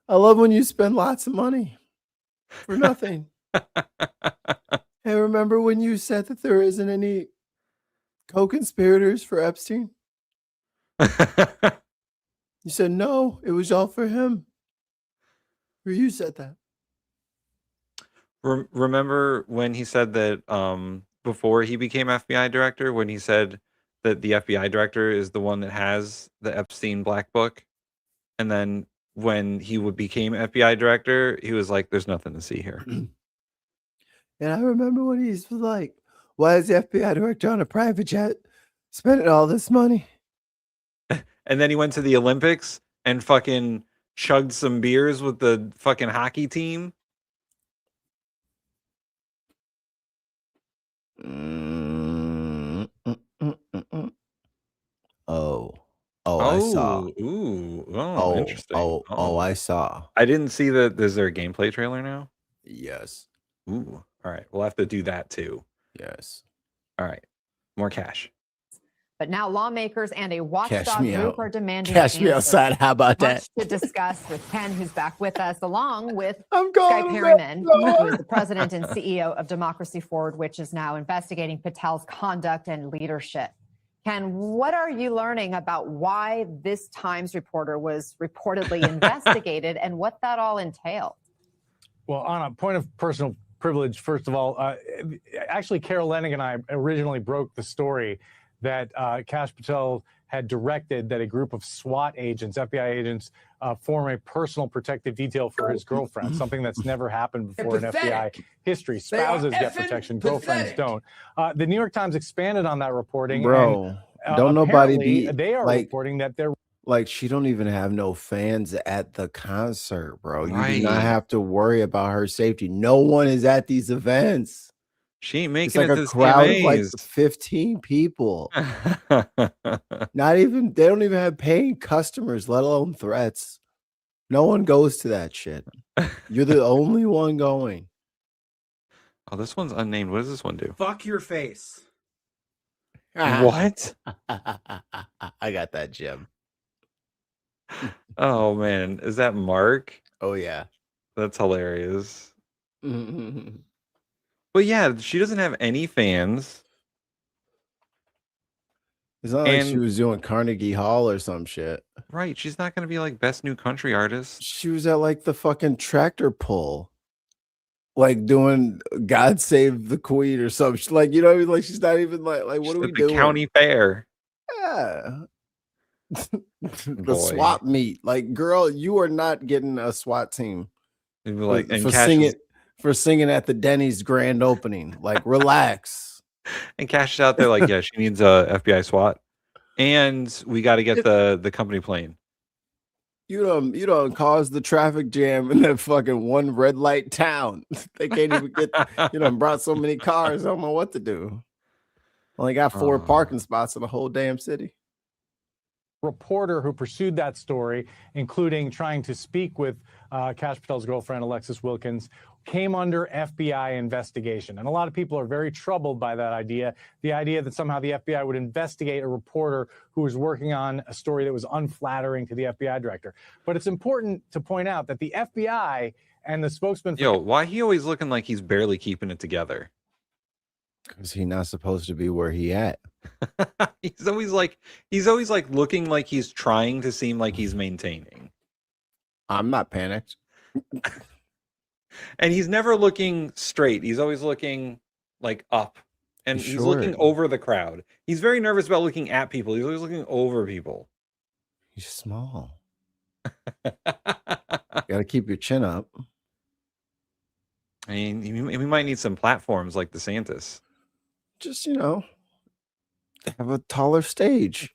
B: I love when you spend lots of money for nothing. Hey, remember when you said that there isn't any co-conspirators for Epstein? You said no, it was all for him. Or you said that.
C: Remember when he said that before he became FBI director, when he said that the FBI director is the one that has the Epstein Black Book, and then when he became FBI director, he was like, "There's nothing to see here."
B: And I remember when he's like, "Why is the FBI director on a private jet spending all this money?"
C: And then he went to the Olympics and fucking chugged some beers with the fucking hockey team.
B: I saw.
C: Interesting.
B: I saw.
C: I didn't see that. Is there a gameplay trailer now?
B: Yes.
C: Ooh. All right. We'll have to do that too.
B: Yes.
C: All right. More cash.
D: But now lawmakers and a watchdog group are demanding
B: cash me outside. How about
D: much
B: that?
D: to discuss with Ken, who's back with us, along with
B: I'm
D: Sky
B: going
D: Perryman, who is the president and CEO of Democracy Forward, which is now investigating Patel's conduct and leadership. Ken, what are you learning about why this Times reporter was reportedly investigated and what that all entailed?
T: Well, on a point of personal privilege, first of all, actually, Carol Lennig and I originally broke the story that Kash Patel had directed that a group of SWAT agents, FBI agents, form a personal protective detail for his girlfriend, something that's never happened before in FBI history. Spouses get protection, girlfriends don't. The New York Times expanded on that reporting.
B: Bro,
T: and,
B: don't nobody be
T: they are
B: like,
T: reporting that they're
B: like she don't even have no fans at the concert, bro. You
C: Right.
B: do not have to worry about her safety. No one is at these events.
C: She ain't
B: It's
C: making
B: like
C: it
B: a
C: to
B: crowd of like
C: CMAs.
B: 15 people. Not even, they don't even have paying customers, let alone threats. No one goes to that shit. You're the only one going.
C: Oh, this one's unnamed. What does this one do?
V: Fuck your face.
C: What?
B: I got that, Jim.
C: Oh man, is that Mark?
B: Oh yeah.
C: That's hilarious. But yeah, she doesn't have any fans.
B: It's not like she was doing Carnegie Hall or some shit.
C: Right, she's not going to be like best new country artist.
B: She was at like the fucking tractor pull, like doing God Save the Queen or something. Like, you know what I mean? Like she's not even like what
C: She's
B: are we
C: at the
B: doing?
C: county fair.
B: Yeah. The
C: Boy.
B: SWAT meet. Like, girl, you are not getting a SWAT team.
C: It'd be like, and
B: for
C: Cash
B: singing
C: is,
B: for singing at the Denny's grand opening. Like, relax.
C: and Cash is out there like, yeah, she needs a FBI SWAT, and we got to get the company plane.
B: You don't cause the traffic jam in that fucking one red light town. They can't even get, brought so many cars. I don't know what to do. Only got 4 parking spots in the whole damn city.
T: Reporter who pursued that story, including trying to speak with Kash Patel's girlfriend, Alexis Wilkins, came under FBI investigation. And a lot of people are very troubled by that idea, the idea that somehow the FBI would investigate a reporter who was working on a story that was unflattering to the FBI director. But it's important to point out that the FBI and the spokesman...
C: Why he always looking like he's barely keeping it together?
B: Because he's not supposed to be where he at.
C: He's always like looking like he's trying to seem like he's maintaining.
B: I'm not panicked.
C: And he's never looking straight. He's always looking like up. And he's
B: Sure.
C: looking over the crowd. He's very nervous about looking at people. He's always looking over people.
B: He's small. Gotta keep your chin up.
C: I mean, we might need some platforms like DeSantis.
B: Just, have a taller stage.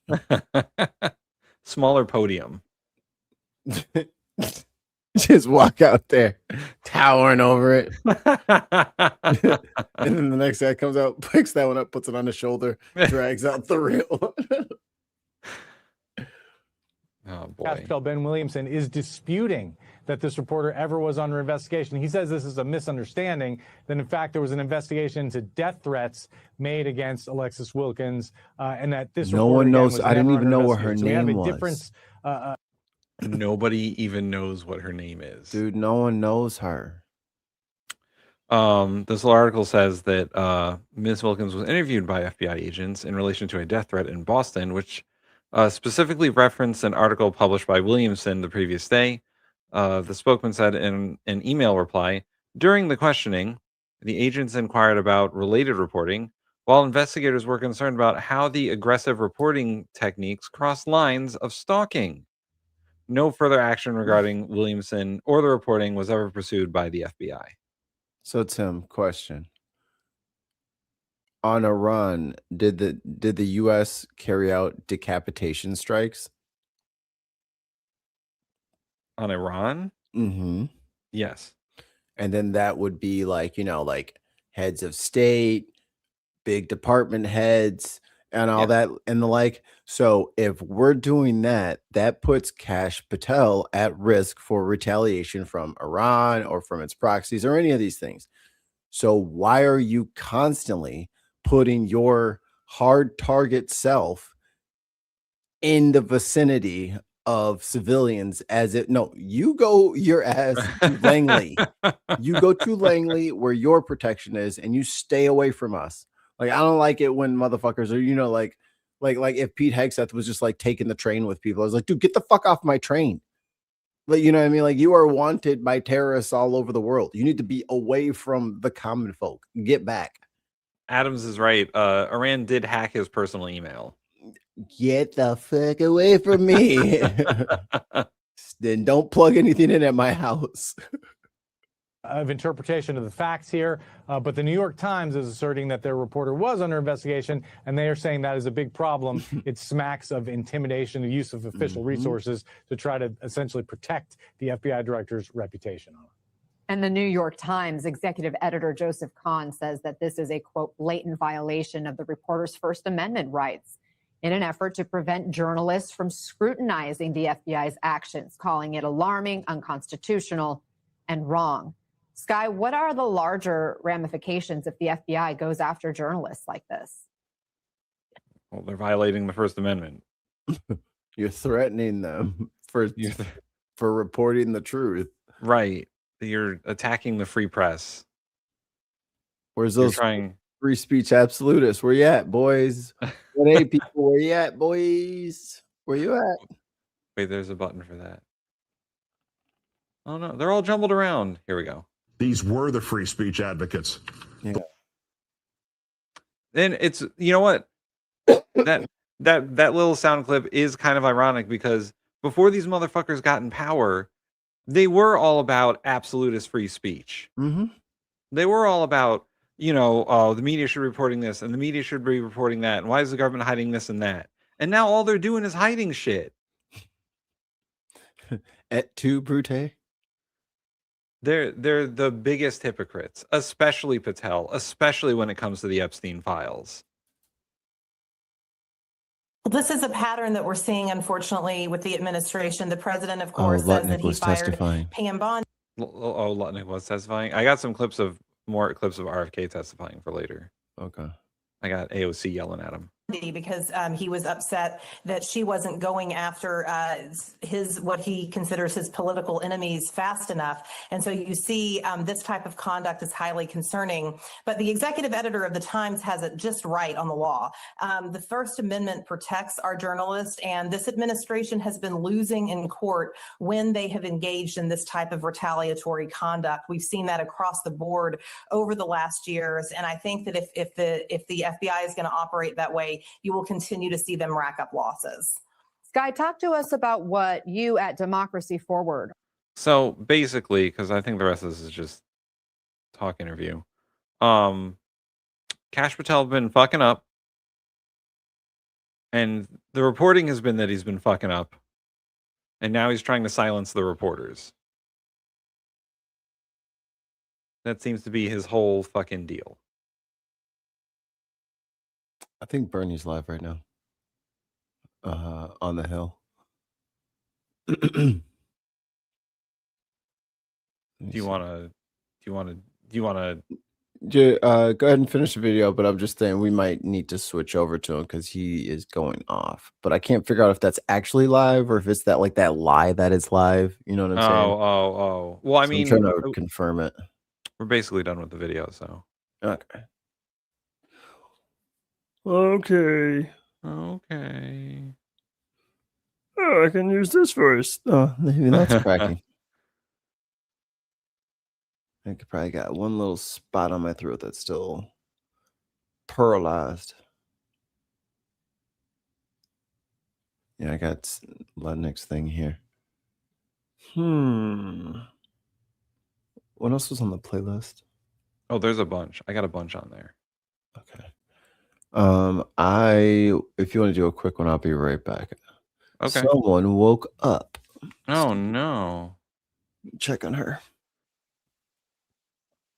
C: Smaller podium.
B: Just walk out there, towering over it. And then the next guy comes out, picks that one up, puts it on his shoulder, drags out the real one.
C: Oh boy.
T: Cash Patel Ben Williamson is disputing that this reporter ever was under investigation. He says this is a misunderstanding, that in fact there was an investigation into death threats made against Alexis Wilkins, and that this
B: No
T: reporter
B: one
T: again
B: knows.
T: was
B: I didn't
T: never
B: even
T: under
B: know what her
T: investigation. So we have
B: name
T: a
B: was.
T: difference,
C: Nobody even knows what her name is.
B: Dude, no one knows her.
C: This article says that Ms. Wilkins was interviewed by FBI agents in relation to a death threat in Boston, which specifically referenced an article published by Williamson the previous day. The spokesman said in an email reply, during the questioning, the agents inquired about related reporting, while investigators were concerned about how the aggressive reporting techniques crossed lines of stalking. No further action regarding Williamson or the reporting was ever pursued by the FBI.
B: So Tim, question. On Iran, did the US carry out decapitation strikes?
C: On Iran?
B: Mm-hmm.
C: Yes.
B: And then that would be like, like heads of state, big department heads, and all that and the like. So if we're doing that, that puts Cash Patel at risk for retaliation from Iran or from its proxies or any of these things. So why are you constantly putting your hard target self in the vicinity of civilians? You go your ass to Langley. You go to Langley where your protection is, and you stay away from us. Like, I don't like it when motherfuckers are, like if Pete Hegseth was just like taking the train with people. I was like, dude, get the fuck off my train. Like, you know what I mean? Like, you are wanted by terrorists all over the world. You need to be away from the common folk. Get back.
C: Adams is right. Iran did hack his personal email.
B: Get the fuck away from me. Then don't plug anything in at my house.
T: of interpretation of the facts here, but the New York Times is asserting that their reporter was under investigation, and they are saying that is a big problem. It smacks of intimidation, the use of official resources to try to essentially protect the FBI director's reputation.
D: And the New York Times executive editor Joseph Kahn says that this is a, quote, blatant violation of the reporter's First Amendment rights in an effort to prevent journalists from scrutinizing the FBI's actions, calling it alarming, unconstitutional, and wrong. Sky, what are the larger ramifications if the FBI goes after journalists like this?
C: Well, they're violating the First Amendment.
B: You're threatening them for reporting the truth.
C: Right. You're attacking the free press.
B: Where's those free speech absolutists? Where you at, boys? What A people? Where you at, boys? Where you at?
C: Wait, there's a button for that. Oh no, they're all jumbled around. Here we go.
G: These were the free speech advocates.
B: Yeah.
C: Then it's, you know what? that little sound clip is kind of ironic because before these motherfuckers got in power, they were all about absolutist free speech.
B: Mm-hmm.
C: They were all about, the media should be reporting this and the media should be reporting that. And why is the government hiding this and that? And now all they're doing is hiding shit.
B: Et tu, Brute?
C: They're the biggest hypocrites, especially Patel, especially when it comes to the Epstein files.
V: Well, this is a pattern that we're seeing, unfortunately, with the administration. The president, of course, says that he fired Pam Bondi.
C: Oh, Lutnick was testifying. I got some more clips of RFK testifying for later.
B: Okay.
C: I got AOC yelling at him.
V: Because he was upset that she wasn't going after what he considers his political enemies fast enough. And so you see this type of conduct is highly concerning. But the executive editor of the Times has it just right on the law. The First Amendment protects our journalists, and this administration has been losing in court when they have engaged in this type of retaliatory conduct. We've seen that across the board over the last years. And I think that if the FBI is going to operate that way, you will continue to see them rack up losses.
D: Sky, talk to us about what you at Democracy Forward.
C: So basically, because I think the rest of this is just talk interview. Cash Patel been fucking up. And the reporting has been that he's been fucking up. And now he's trying to silence the reporters. That seems to be his whole fucking deal.
B: I think Bernie's live right now. On the Hill.
C: Do you want to?
B: Go ahead and finish the video, but I'm just saying we might need to switch over to him because he is going off. But I can't figure out if that's actually live or if it's that lie that is live. You know what I'm saying?
C: Oh. Well, I
B: So
C: mean,
B: I'm trying to confirm it.
C: We're basically done with the video, so.
B: Okay. Okay. Oh, I can use this first. Oh, maybe that's cracking. I could probably got one little spot on my throat that's still paralyzed. Yeah, I got Latinx thing here. What else was on the playlist?
C: Oh, there's a bunch. I got a bunch on there.
B: Okay. If you want to do a quick one, I'll be right back.
C: Okay.
B: Someone woke up.
C: Oh no.
B: Check on her.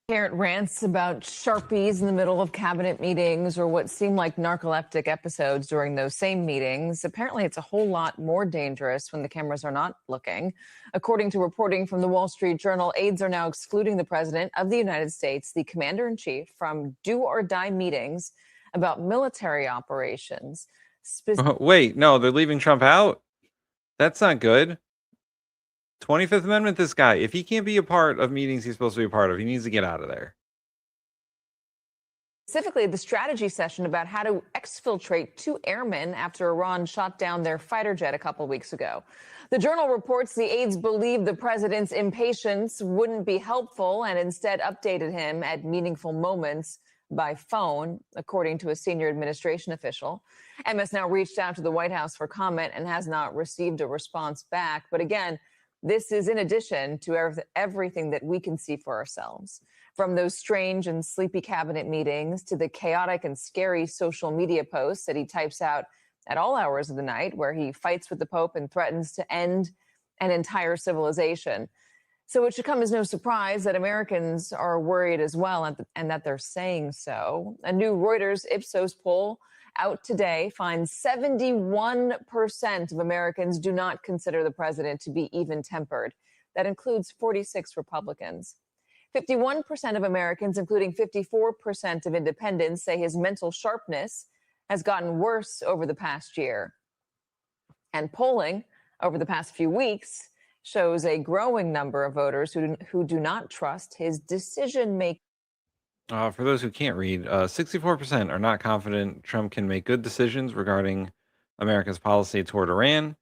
K: Parent rants about Sharpies in the middle of cabinet meetings or what seemed like narcoleptic episodes during those same meetings. Apparently, it's a whole lot more dangerous when the cameras are not looking. According to reporting from the Wall Street Journal, aides are now excluding the president of the United States, the commander-in-chief, from do-or-die meetings about military operations.
C: Wait, no, they're leaving Trump out? That's not good. 25th Amendment, this guy. If he can't be a part of meetings he's supposed to be a part of, he needs to get out of there.
K: Specifically, the strategy session about how to exfiltrate 2 airmen after Iran shot down their fighter jet a couple weeks ago. The Journal reports the aides believed the president's impatience wouldn't be helpful and instead updated him at meaningful moments by phone, according to a senior administration official. MS now reached out to the White House for comment and has not received a response back. But again, this is in addition to everything that we can see for ourselves, from those strange and sleepy cabinet meetings to the chaotic and scary social media posts that he types out at all hours of the night, where he fights with the Pope and threatens to end an entire civilization. So it should come as no surprise that Americans are worried as well, and that they're saying so. A new Reuters Ipsos poll out today finds 71% of Americans do not consider the president to be even-tempered. That includes 46 Republicans. 51% of Americans, including 54% of independents, say his mental sharpness has gotten worse over the past year. And polling over the past few weeks shows a growing number of voters who do not trust his decision-making.
C: For those who can't read, 64% are not confident Trump can make good decisions regarding America's policy toward Iran.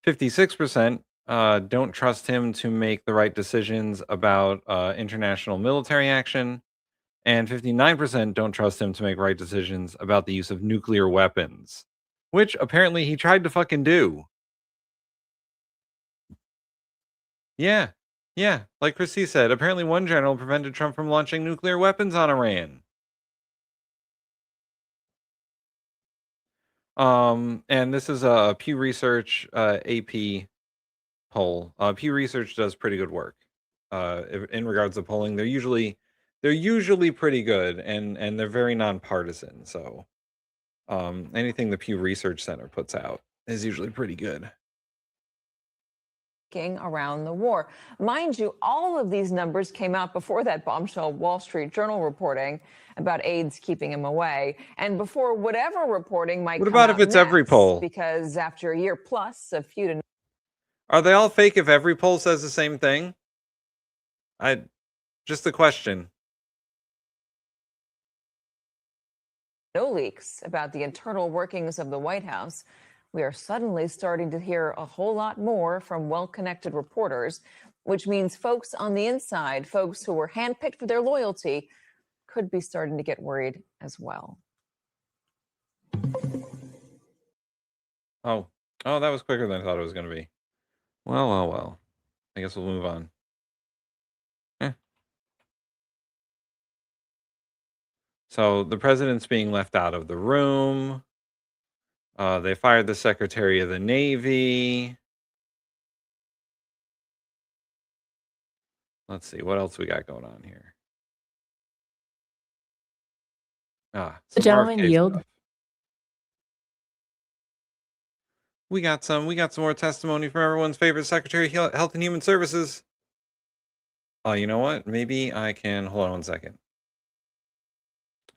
C: 56% don't trust him to make the right decisions about international military action. And 59% don't trust him to make right decisions about the use of nuclear weapons, which apparently he tried to fucking do. Yeah, like Christy said, apparently one general prevented Trump from launching nuclear weapons on Iran. And this is a Pew Research AP poll. Pew Research does pretty good work in regards to polling. They're usually pretty good, and they're very nonpartisan. So anything the Pew Research Center puts out is usually pretty good.
K: Around the war. Mind you, all of these numbers came out before that bombshell Wall Street Journal reporting about aides keeping him away, and before whatever reporting might come out.
C: What about if it's every poll?
K: Because after a year plus of feud,
C: Are they all fake if every poll says the same thing? Just a question.
K: no leaks about the internal workings of the White House, we are suddenly starting to hear a whole lot more from well-connected reporters, which means folks on the inside, folks who were handpicked for their loyalty, could be starting to get worried as well.
C: Oh, that was quicker than I thought it was going to be. Well. I guess we'll move on. So the president's being left out of the room. They fired the Secretary of the Navy. Let's see, what else we got going on here?
L: The gentleman yield.
C: We got some more testimony from everyone's favorite Secretary of Health and Human Services. Oh, you know what? Maybe I can hold on one second.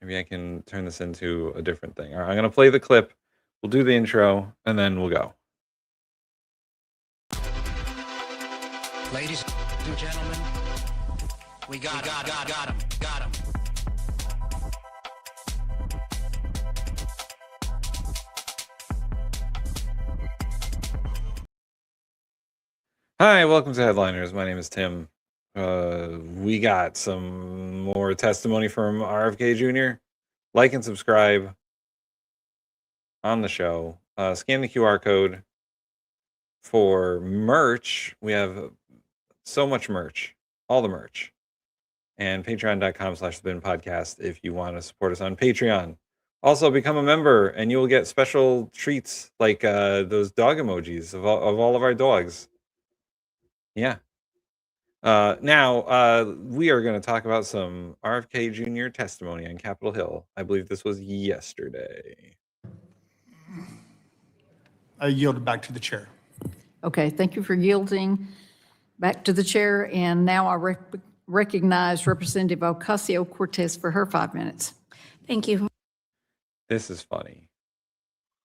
C: Maybe I can turn this into a different thing. All right, I'm gonna play the clip. We'll do the intro and then we'll go.
E: Ladies and gentlemen, we got him.
C: Hi, welcome to Headliners. My name is Tim. We got some more testimony from RFK Jr. Like and subscribe on the show. Scan the QR code for merch. We have so much merch, all the merch. And patreon.com/The Bin Podcast if you want to support us on Patreon. Also, become a member and you will get special treats like those dog emojis of all of our dogs. Yeah. Now, we are going to talk about some RFK Jr. testimony on Capitol Hill. I believe this was yesterday.
L: I yield it back to the chair.
M: Okay, thank you for yielding back to the chair. And now I recognize Representative Ocasio-Cortez for her 5 minutes.
R: Thank you.
C: This is funny.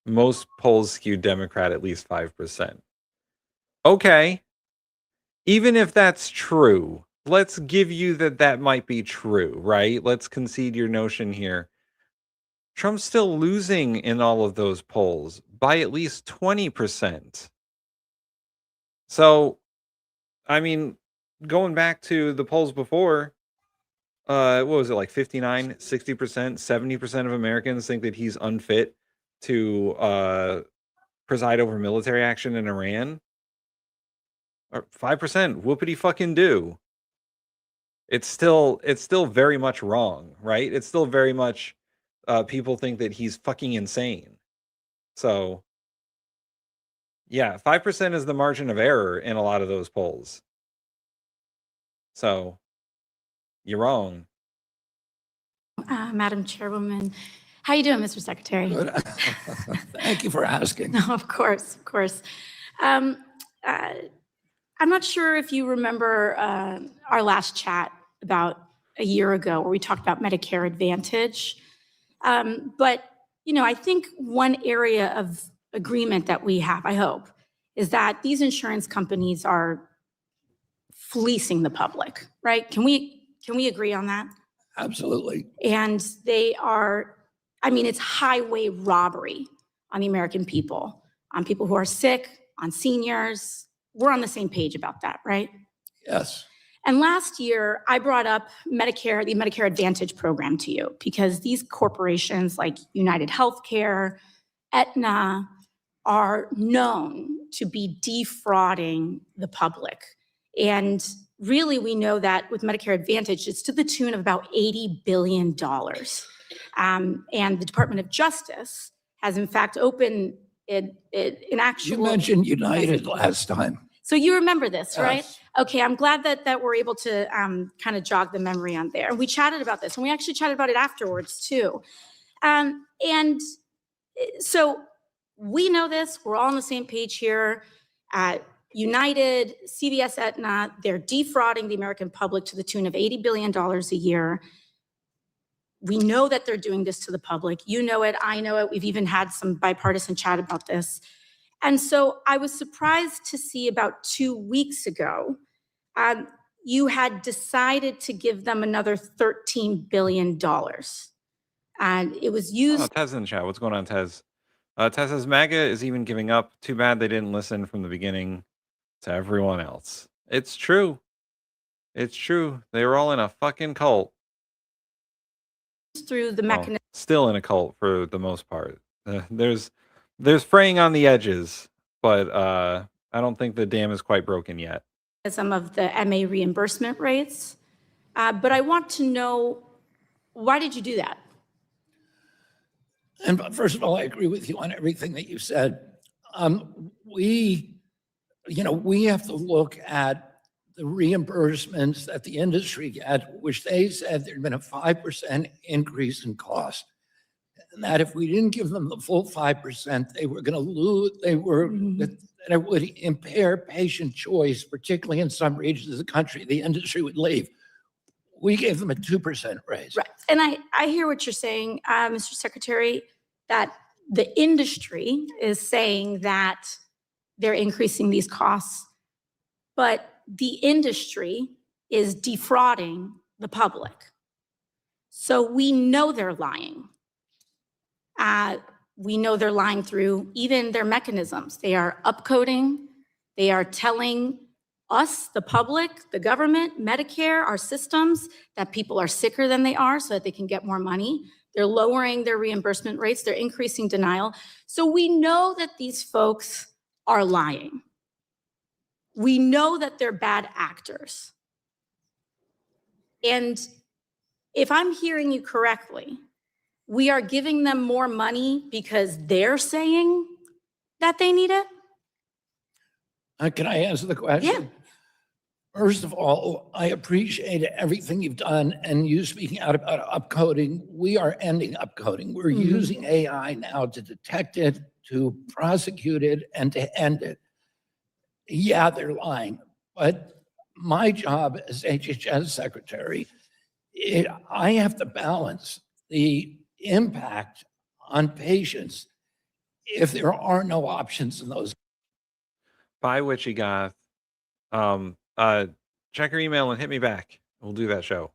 C: Most polls skew Democrat at least 5%. Okay. Even if that's true, let's give you that might be true, right? Let's concede your notion here. Trump's still losing in all of those polls by at least 20%. So, I mean, going back to the polls before, what was it, like 59, 60%, 70% of Americans think that he's unfit to preside over military action in Iran? Or 5%, whoopity fucking do. It's still very much wrong, right? It's still very much people think that he's fucking insane. So yeah, 5% is the margin of error in a lot of those polls. So you're wrong.
R: Madam Chairwoman, how you doing, Mr. Secretary?
W: Good. Thank you for asking.
R: No, of course. I'm not sure if you remember our last chat about a year ago where we talked about Medicare Advantage. But, you know, I think one area of agreement that we have, I hope, is that these insurance companies are fleecing the public, right? Can we agree on that?
W: Absolutely.
R: And they are, I mean, it's highway robbery on the American people, on people who are sick, on seniors. We're on the same page about that, right?
W: Yes.
R: And last year, I brought up Medicare, the Medicare Advantage program to you because these corporations like United Healthcare, Aetna, are known to be defrauding the public. And really, we know that with Medicare Advantage, it's to the tune of about $80 billion. And the Department of Justice has, in fact, opened an actual...
W: You mentioned United last time.
R: So you remember this,
W: Yes.
R: right? Okay, I'm glad that we're able to kind of jog the memory on there. And we chatted about this, and we actually chatted about it afterwards too. And so we know this, we're all on the same page here. United, CVS, Aetna, they're defrauding the American public to the tune of $80 billion a year. We know that they're doing this to the public. You know it, I know it. We've even had some bipartisan chat about this. And so I was surprised to see about 2 weeks ago, you had decided to give them another $13 billion. And it was used.
C: Oh, Tez in the chat. What's going on, Tez? Tez says MAGA is even giving up. Too bad they didn't listen from the beginning to everyone else. It's true. It's true. They were all in a fucking cult.
R: Through the
C: Well,
R: mechanism.
C: still in a cult for the most part. There's fraying on the edges, but I don't think the dam is quite broken yet.
R: Some of the MA reimbursement rates. But I want to know, why did you do that?
W: And first of all, I agree with you on everything that you said. We have to look at the reimbursements that the industry get, which they said there'd been a 5% increase in cost. and that if we didn't give them the full 5%, they were going to lose, that it would impair patient choice, particularly in some regions of the country, the industry would leave. We gave them a 2% raise.
R: Right. And I hear what you're saying, Mr. Secretary, that the industry is saying that they're increasing these costs, but the industry is defrauding the public. So we know they're lying. We know they're lying through even their mechanisms. They are upcoding. They are telling us, the public, the government, Medicare, our systems, that people are sicker than they are so that they can get more money. They're lowering their reimbursement rates. They're increasing denial. So we know that these folks are lying. We know that they're bad actors. And if I'm hearing you correctly, we are giving them more money because they're saying that they need it?
W: Can I answer the question?
R: Yeah.
W: First of all, I appreciate everything you've done and you speaking out about upcoding. We are ending upcoding. We're using AI now to detect it, to prosecute it, and to end it. Yeah, they're lying, but my job as HHS secretary, I have to balance the impact on patients if there are no options in those.
C: Bye, Witchy Goth. Check your email and hit me back. We'll do that show.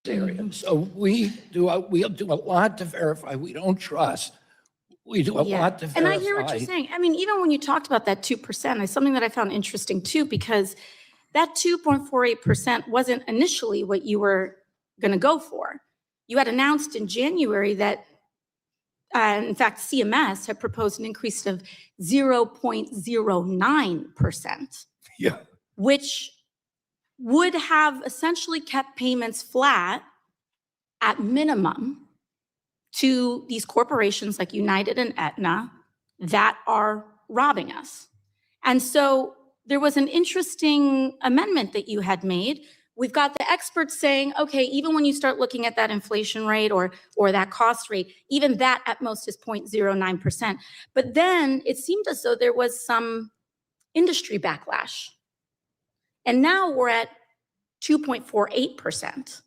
W: So we do a lot to verify. We don't trust. We do a lot to verify.
R: And I hear what you're saying. I mean, even when you talked about that 2%, it's something that I found interesting too, because that 2.48% wasn't initially what you were going to go for. You had announced in January that, in fact, CMS had proposed an increase of 0.09%.
W: Yeah.
R: Which would have essentially kept payments flat at minimum to these corporations like United and Aetna that are robbing us. And so there was an interesting amendment that you had made. We've got the experts saying, okay, even when you start looking at that inflation rate or that cost rate, even that at most is 0.09%. But then it seemed as though there was some industry backlash. And now we're at 2.48%.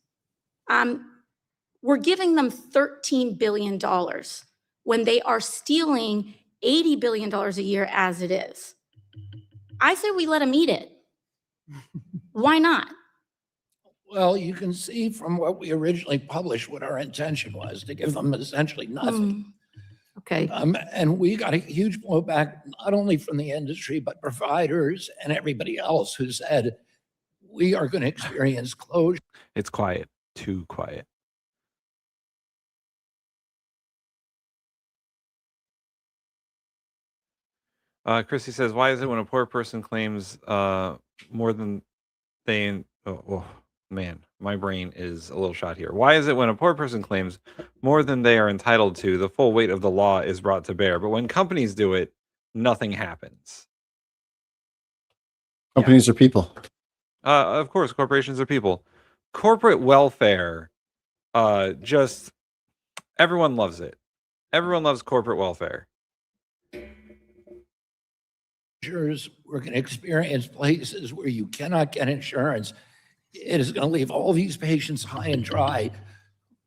R: We're giving them $13 billion when they are stealing $80 billion a year as it is. I say we let them eat it. Why not?
W: Well, you can see from what we originally published what our intention was, to give them essentially nothing.
M: Okay.
W: And we got a huge blowback, not only from the industry, but providers and everybody else who said, we are going to experience closure.
C: It's quiet, too quiet. Chrissy says, why is it when a poor person claims more than they... Oh, man, my brain is a little shot here. Why is it when a poor person claims more than they are entitled to, the full weight of the law is brought to bear, but when companies do it, nothing happens?
B: Companies are people.
C: Of course, corporations are people. Corporate welfare, just everyone loves it. Everyone loves corporate welfare.
W: We're going to experience places where you cannot get insurance. It is going to leave all these patients high and dry.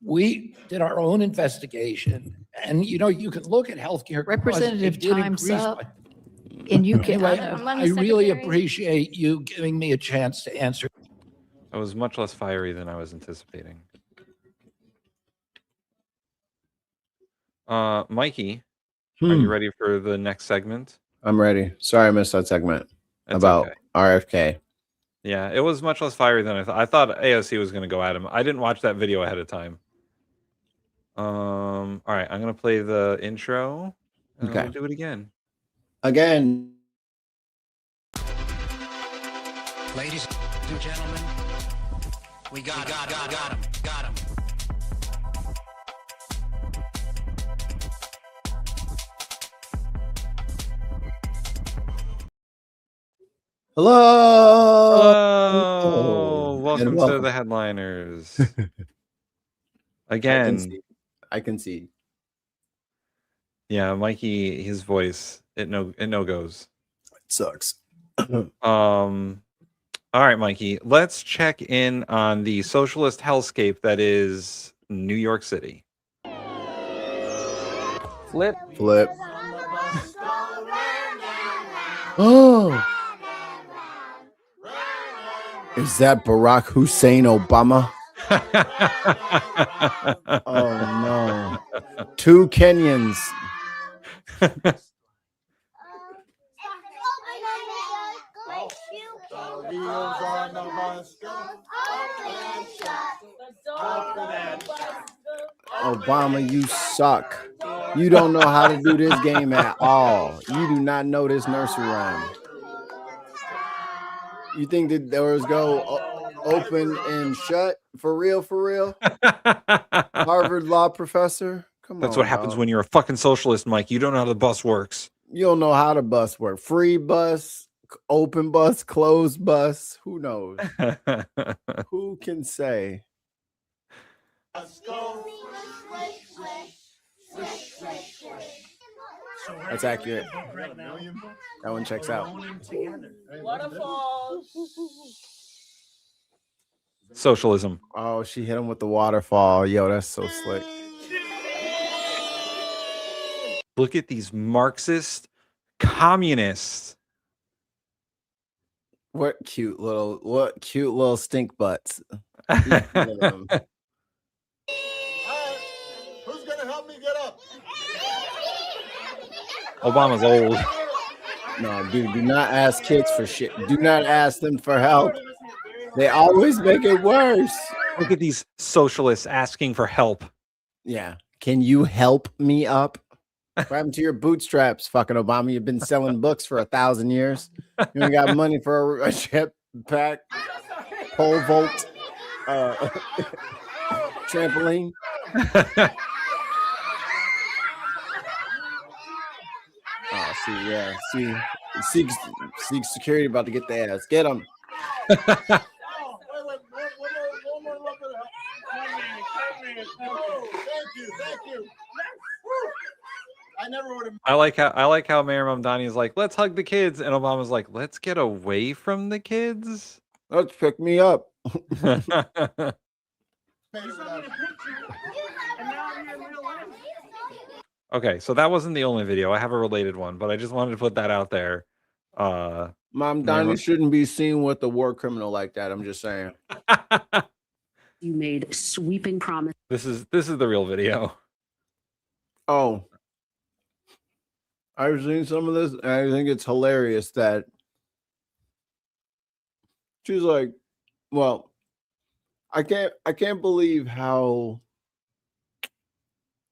W: We did our own investigation, and you can look at healthcare.
M: Representative, time's up. And you can.
W: I really appreciate you giving me a chance to answer.
C: I was much less fiery than I was anticipating. Mikey, are you ready for the next segment?
B: I'm ready. Sorry I missed that segment.
C: That's
B: about
C: okay.
B: RFK.
C: Yeah, it was much less fiery than I thought. I thought AOC was going to go at him. I didn't watch that video ahead of time. All right, I'm going to play the intro. And
B: Okay.
C: We'll do it again.
B: Again.
E: Ladies and gentlemen, we got him.
B: Hello.
C: Hello. Welcome to the headliners. Again,
B: I can see.
C: Yeah, Mikey, his voice, it no goes.
B: It sucks.
C: All right, Mikey, let's check in on the socialist hellscape that is New York City.
B: Flip. Oh. Is that Barack Hussein Obama? Oh no. 2 Kenyans. Obama, you suck. You don't know how to do this game at all. You do not know this nursery rhyme. You think the doors go open and shut? For real? Harvard law professor? Come on.
C: That's what happens when you're a fucking socialist, Mike. You don't know how the bus works.
B: You don't know how the bus works. Free bus, open bus, closed bus. Who knows? Who can say? That's accurate. That one checks out.
C: Socialism.
B: Oh, she hit him with the waterfall. Yo, that's so slick.
C: Look at these Marxist communists.
B: What cute little stink butts.
U: Who's gonna help me get up?
C: Obama's old.
B: No, dude, do not ask kids for shit. Do not ask them for help. They always make it worse.
C: Look at these socialists asking for help.
B: Yeah. Can you help me up? What happened to your bootstraps, fucking Obama? You've been selling books for 1,000 years. You ain't got money for a jetpack, pole vault, trampoline. Oh, see, yeah, see, Seek security about to get their ass. Get them.
U: Thank you. I never would have.
C: I like how Mayor Mamdani is like, let's hug the kids, and Obama's like, let's get away from the kids.
B: Let's pick me up.
C: Okay, so that wasn't the only video. I have a related one, but I just wanted to put that out there.
B: Mamdani shouldn't be seen with a war criminal like that. I'm just saying.
H: You made sweeping promise.
C: This is the real video.
B: Oh, I've seen some of this, and I think it's hilarious that she's like, well, I can't believe how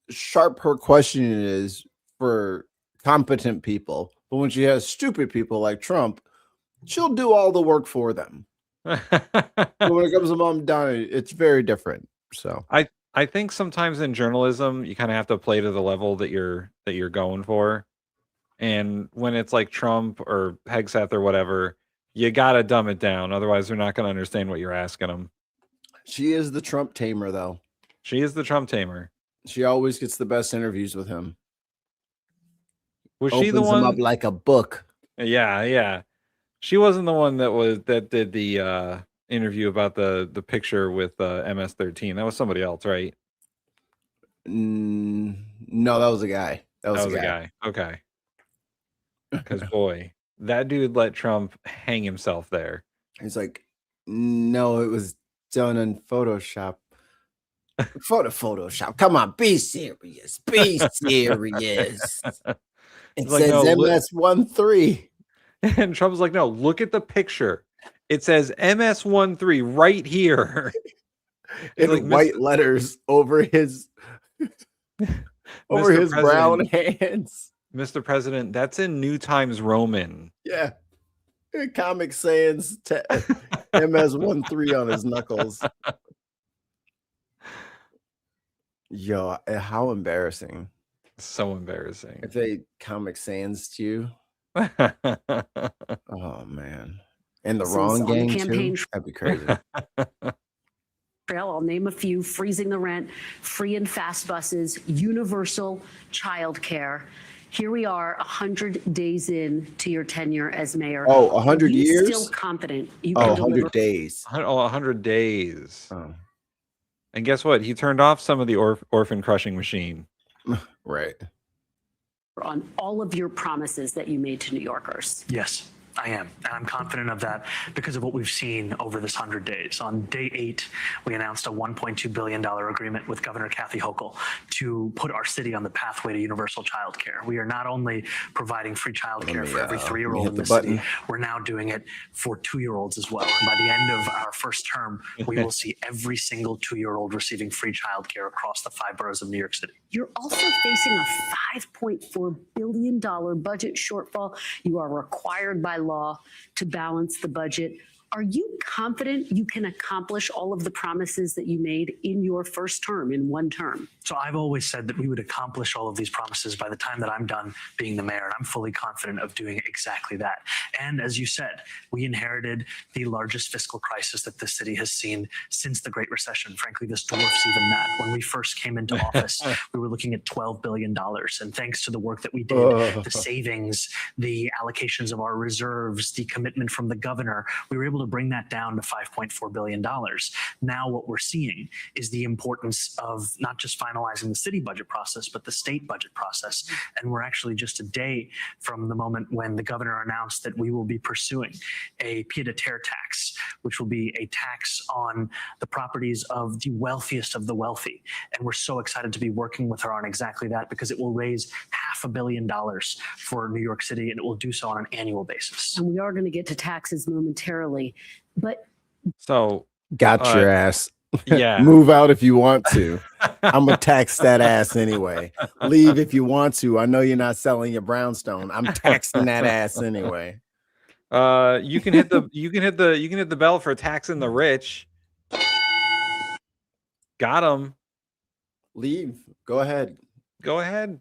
B: sharp her questioning is for competent people, but when she has stupid people like Trump, she'll do all the work for them. But when it comes to Mamdani, it's very different. So
C: I think sometimes in journalism you kind of have to play to the level that you're going for. And when it's like Trump or Hegseth or whatever, you gotta dumb it down. Otherwise, they're not gonna understand what you're asking them.
B: She is the Trump tamer, though.
C: She is the Trump tamer.
B: She always gets the best interviews with him.
C: Was she the one
B: him up like a book?
C: Yeah. She wasn't the one that did the interview about the picture with MS-13. That was somebody else, right?
B: No, that was a guy. That was a guy.
C: Okay. Because boy, that dude let Trump hang himself there.
B: He's like, no, it was done in Photoshop. Photoshop. Come on, be serious. Be serious. It
C: like,
B: says
C: no,
B: MS-13.
C: And Trump's like, no, look at the picture. It says MS-13 right here.
B: In
C: like,
B: white letters over his brown hands.
C: Mr. President, that's in New Times Roman.
B: Yeah. Comic Sans MS-13 on his knuckles. Yo, how embarrassing.
C: So embarrassing.
B: If they Comic Sans to you. Oh, man. And the wrong gang, too? That'd be crazy.
H: I'll name a few: freezing the rent, free and fast buses, universal childcare. Here we are 100 days in to your tenure as mayor.
B: Oh, 100
H: Are you
B: years?
H: still confident you
B: Oh,
H: can
B: 100
H: deliver
B: days.
C: Oh, 100 days.
B: Oh.
C: And guess what? He turned off some of the orphan crushing machine.
B: Right.
H: on all of your promises that you made to New Yorkers?
I: Yes, I am. And I'm confident of that because of what we've seen over this 100 days. On day 8, we announced a $1.2 billion agreement with Governor Kathy Hochul to put our city on the pathway to universal child care. We are not only providing free child care for every 3-year-old in the city, we're now doing it for 2-year-olds as well. And by the end of our first term, we will see every single 2-year-old receiving free child care across the 5 boroughs of New York City.
H: You're also facing a $5.4 billion budget shortfall. You are required by law to balance the budget. Are you confident you can accomplish all of the promises that you made in your first term, in one term?
I: So I've always said that we would accomplish all of these promises by the time that I'm done being the mayor, and I'm fully confident of doing exactly that. And as you said, we inherited the largest fiscal crisis that the city has seen since the Great Recession. Frankly, this dwarfs even that. When we first came into office, we were looking at $12 billion. And thanks to the work that we did, the savings, the allocations of our reserves, the commitment from the governor, we were able to bring that down to $5.4 billion. Now what we're seeing is the importance of not just finalizing the city budget process, but the state budget process. And we're actually just a day from the moment when the governor announced that we will be pursuing a pied-à-terre tax, which will be a tax on the properties of the wealthiest of the wealthy. And we're so excited to be working with her on exactly that because it will raise $500 million for New York City, and it will do so on an annual basis.
H: And we are going to get to taxes momentarily, but
C: so
B: got your ass.
C: Yeah.
B: Move out if you want to. I'm gonna tax that ass anyway. Leave if you want to. I know you're not selling your brownstone. I'm taxing that ass anyway.
C: You can hit the bell for taxing the rich. Got him.
B: Leave. Go ahead.
C: Go ahead.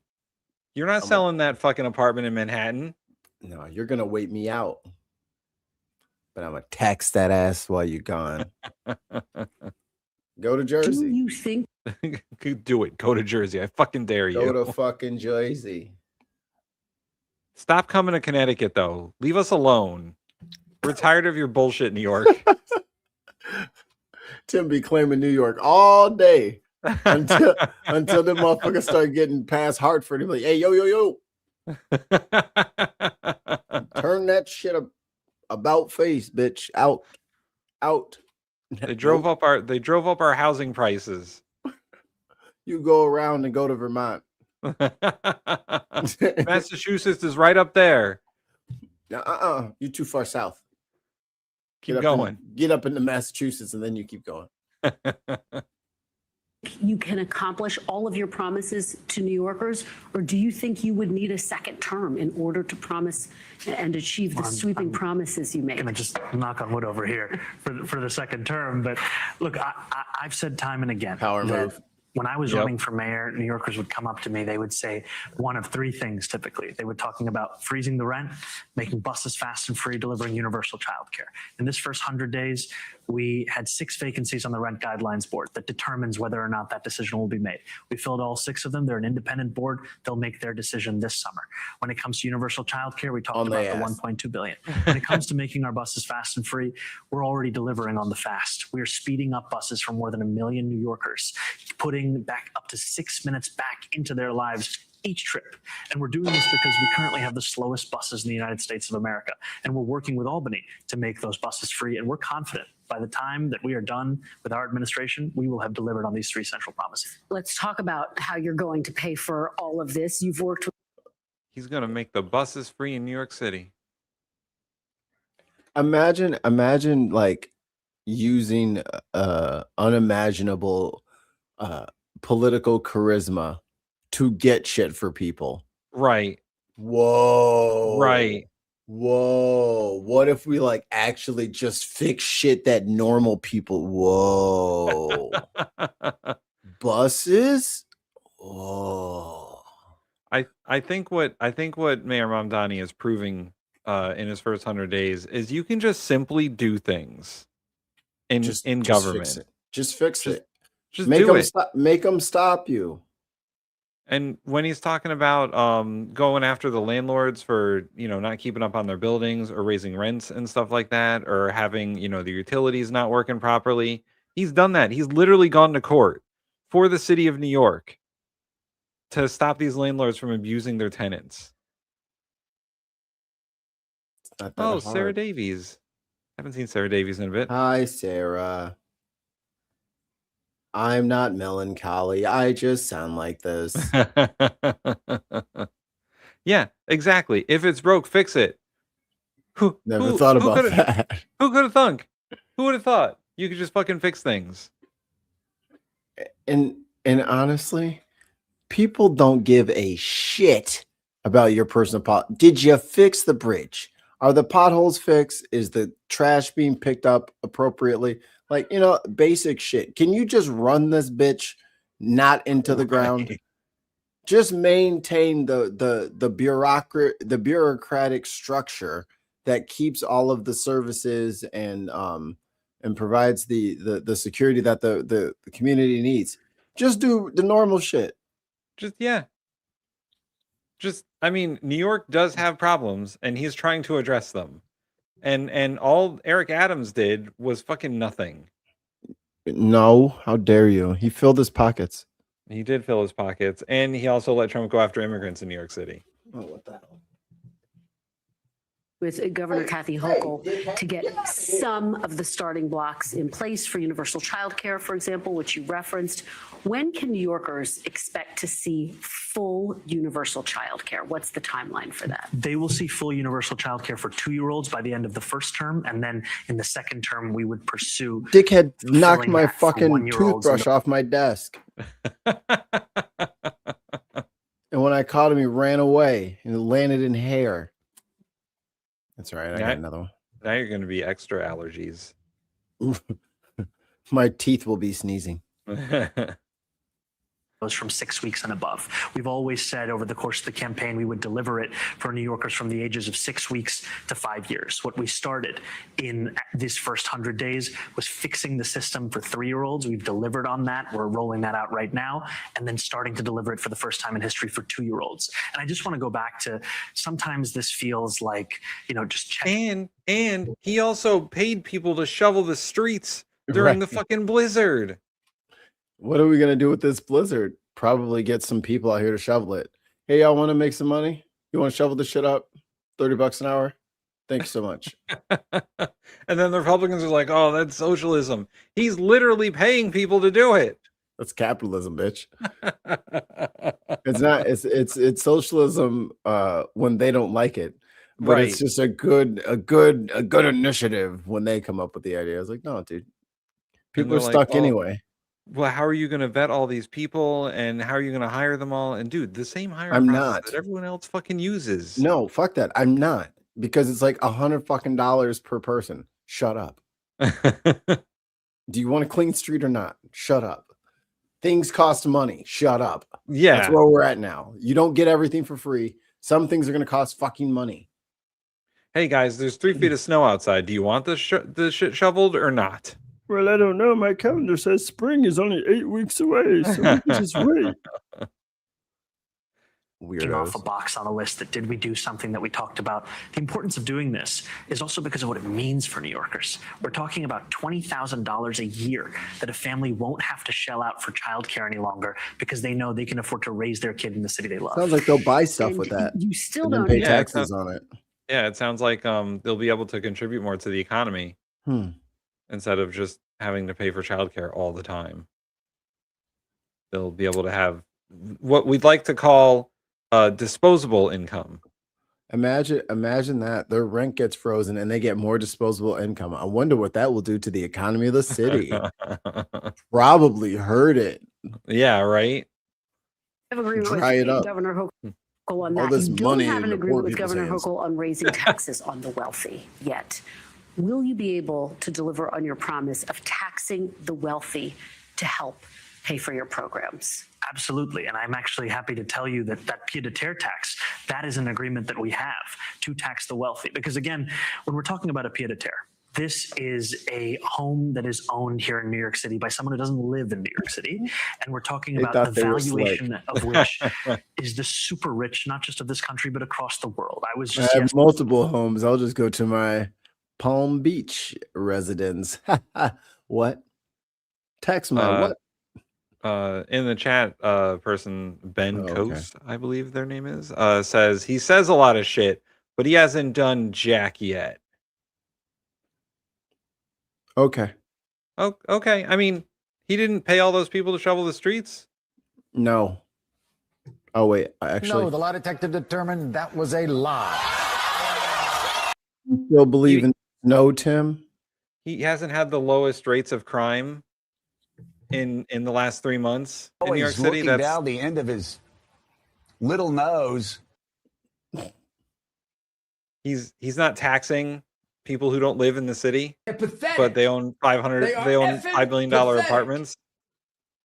C: You're not selling that fucking apartment in Manhattan.
B: No, you're gonna wait me out. But I'm gonna tax that ass while you're gone. Go to Jersey.
H: Do you think?
C: Do it. Go to Jersey. I fucking dare you.
B: Go to fucking Jersey.
C: Stop coming to Connecticut, though. Leave us alone. We're tired of your bullshit, New York.
B: Tim be claiming New York all day until the motherfuckers start getting past Hartford. He'll be like, hey, yo. Turn that shit about face, bitch. Out.
C: They drove up our housing prices.
B: You go around and go to Vermont.
C: Massachusetts is right up there.
B: You're too far south.
C: Keep going.
B: Get up into Massachusetts and then you keep going.
H: You can accomplish all of your promises to New Yorkers, or do you think you would need a second term in order to promise and achieve the sweeping promises you made?
I: I'm going to just knock on wood over here for the second term. But look, I've said time and again
B: Power
I: that
B: move.
I: when I was running for mayor, New Yorkers would come up to me. They would say one of 3 things typically. They were talking about freezing the rent, making buses fast and free, delivering universal childcare. In this first 100 days, we had 6 vacancies on the rent guidelines board that determines whether or not that decision will be made. We filled all 6 of them. They're an independent board. They'll make their decision this summer. When it comes to universal childcare, we talked about the $1.2 billion. When it comes to making our buses fast and free, we're already delivering on the fast. We are speeding up buses for more than 1 million New Yorkers, putting back up to 6 minutes back into their lives each trip. And we're doing this because we currently have the slowest buses in the United States of America. And we're working with Albany to make those buses free. And we're confident by the time that we are done with our administration, we will have delivered on these 3 central promises.
H: Let's talk about how you're going to pay for all of this. You've worked with.
C: He's going to make the buses free in New York City.
B: Imagine like using unimaginable political charisma to get shit for people.
C: Right.
B: Whoa.
C: Right.
B: Whoa. What if we like actually just fix shit that normal people? Whoa. Buses? Whoa.
C: I think what Mayor Mamdani is proving in his first 100 days is you can just simply do things in government.
B: Just fix it.
C: Just
B: Make
C: do
B: them
C: it.
B: stop. Make them stop you.
C: And when he's talking about going after the landlords for, not keeping up on their buildings or raising rents and stuff like that, or having, the utilities not working properly, he's done that. He's literally gone to court for the city of New York to stop these landlords from abusing their tenants.
B: Not that
C: Oh,
B: hard.
C: Sarah Davies. Haven't seen Sarah Davies in a bit.
B: Hi, Sarah. I'm not melancholy. I just sound like this.
C: Yeah, exactly. If it's broke, fix it.
B: Never thought about that.
C: Who could have thunk? Who would have thought you could just fucking fix things?
B: And honestly, people don't give a shit about your personal pot. Did you fix the bridge? Are the potholes fixed? Is the trash being picked up appropriately? Like, basic shit. Can you just run this bitch not into the ground? Just maintain the bureaucratic structure that keeps all of the services and provides the security that the community needs. Just do the normal shit.
C: New York does have problems, and he's trying to address them. And all Eric Adams did was fucking nothing.
B: No, how dare you? He filled his pockets.
C: He did fill his pockets, and he also let Trump go after immigrants in New York City.
B: Oh, what the hell?
H: With Governor Kathy Hochul to get some of the starting blocks in place for universal child care, for example, which you referenced. When can New Yorkers expect to see full universal child care? What's the timeline for that?
I: They will see full universal child care for 2-year-olds by the end of the first term. And then in the second term, we would pursue.
B: Dickhead knocked my
I: that for
B: fucking
I: 1-year-olds
B: toothbrush off my desk. And when I caught him, he ran away and it landed in hair. That's all right. I got another one.
C: Now you're going to be extra allergies.
B: My teeth will be sneezing.
I: From 6 weeks and above. We've always said over the course of the campaign, we would deliver it for New Yorkers from the ages of 6 weeks to 5 years. What we started in this first 100 days was fixing the system for 3-year-olds. We've delivered on that. We're rolling that out right now, and then starting to deliver it for the first time in history for 2-year-olds. And I just want to go back to, sometimes this feels like, just check.
C: And he also paid people to shovel the streets during the fucking blizzard.
B: What are we going to do with this blizzard? Probably get some people out here to shovel it. Hey, y'all want to make some money? You want to shovel this shit up? $30 an hour? Thanks so much.
C: And then the Republicans are like, oh, that's socialism. He's literally paying people to do it.
B: That's capitalism, bitch. It's not, it's socialism when they don't like it. But it's just a good initiative when they come up with the idea. I was like, no, dude. People are stuck anyway.
C: Well, how are you going to vet all these people, and how are you going to hire them all? And dude, the same hiring process that everyone else fucking uses.
B: No, fuck that. I'm not, because it's like $100 fucking per person. Shut up. Do you want a clean street or not? Shut up. Things cost money. Shut up.
C: Yeah,
B: that's where we're at now. You don't get everything for free. Some things are going to cost fucking money.
C: Hey guys, there's 3 feet of snow outside. Do you want the shit shoveled or not?
A: Well, I don't know. My calendar says spring is only 8 weeks away, so we can just wait.
I: Weirdos. Off a box on a list that did we do something that we talked about. The importance of doing this is also because of what it means for New Yorkers. We're talking about $20,000 a year that a family won't have to shell out for childcare any longer because they know they can afford to raise their kid in the city they love.
B: Sounds like they'll buy stuff with that.
H: You still
B: and
H: don't
B: then pay taxes on it.
C: Yeah, it sounds like they'll be able to contribute more to the economy. Instead of just having to pay for childcare all the time. They'll be able to have what we'd like to call disposable income.
B: Imagine that their rent gets frozen and they get more disposable income. I wonder what that will do to the economy of the city. Probably hurt it.
C: Yeah, right.
H: I have agreement
B: Dry it
H: with
B: up.
H: Governor Hochul on
B: All
H: that.
B: this
H: You don't
B: money
H: have
B: in
H: an
B: the
H: agreement
B: poor
H: with
B: people's
H: Governor
B: hands.
H: Hochul on raising taxes on the wealthy yet. Will you be able to deliver on your promise of taxing the wealthy to help pay for your programs?
I: Absolutely. And I'm actually happy to tell you that that pied-à-terre tax, that is an agreement that we have to tax the wealthy. Because again, when we're talking about a pied-à-terre, This is a home that is owned here in New York City by someone who doesn't live in New York City. And we're talking about the valuation of which is the super rich, not just of this country, but across the world. I was just
B: I have multiple homes. I'll just go to my Palm Beach residence. What? Text my what?
C: In the chat, person Ben Coast, I believe their name is, says he says a lot of shit, but he hasn't done jack yet.
B: Okay.
C: Oh, okay. I mean, he didn't pay all those people to shovel the streets.
B: No. Oh wait, actually,
J: No, the lie detector determined that was a lie.
B: You still believe in no, Tim?
C: He hasn't had the lowest rates of crime in the last 3 months in New York City.
O: Looking down the end of his little nose.
C: He's not taxing people who don't live in the city,
J: Pathetic.
C: but they own $5 million apartments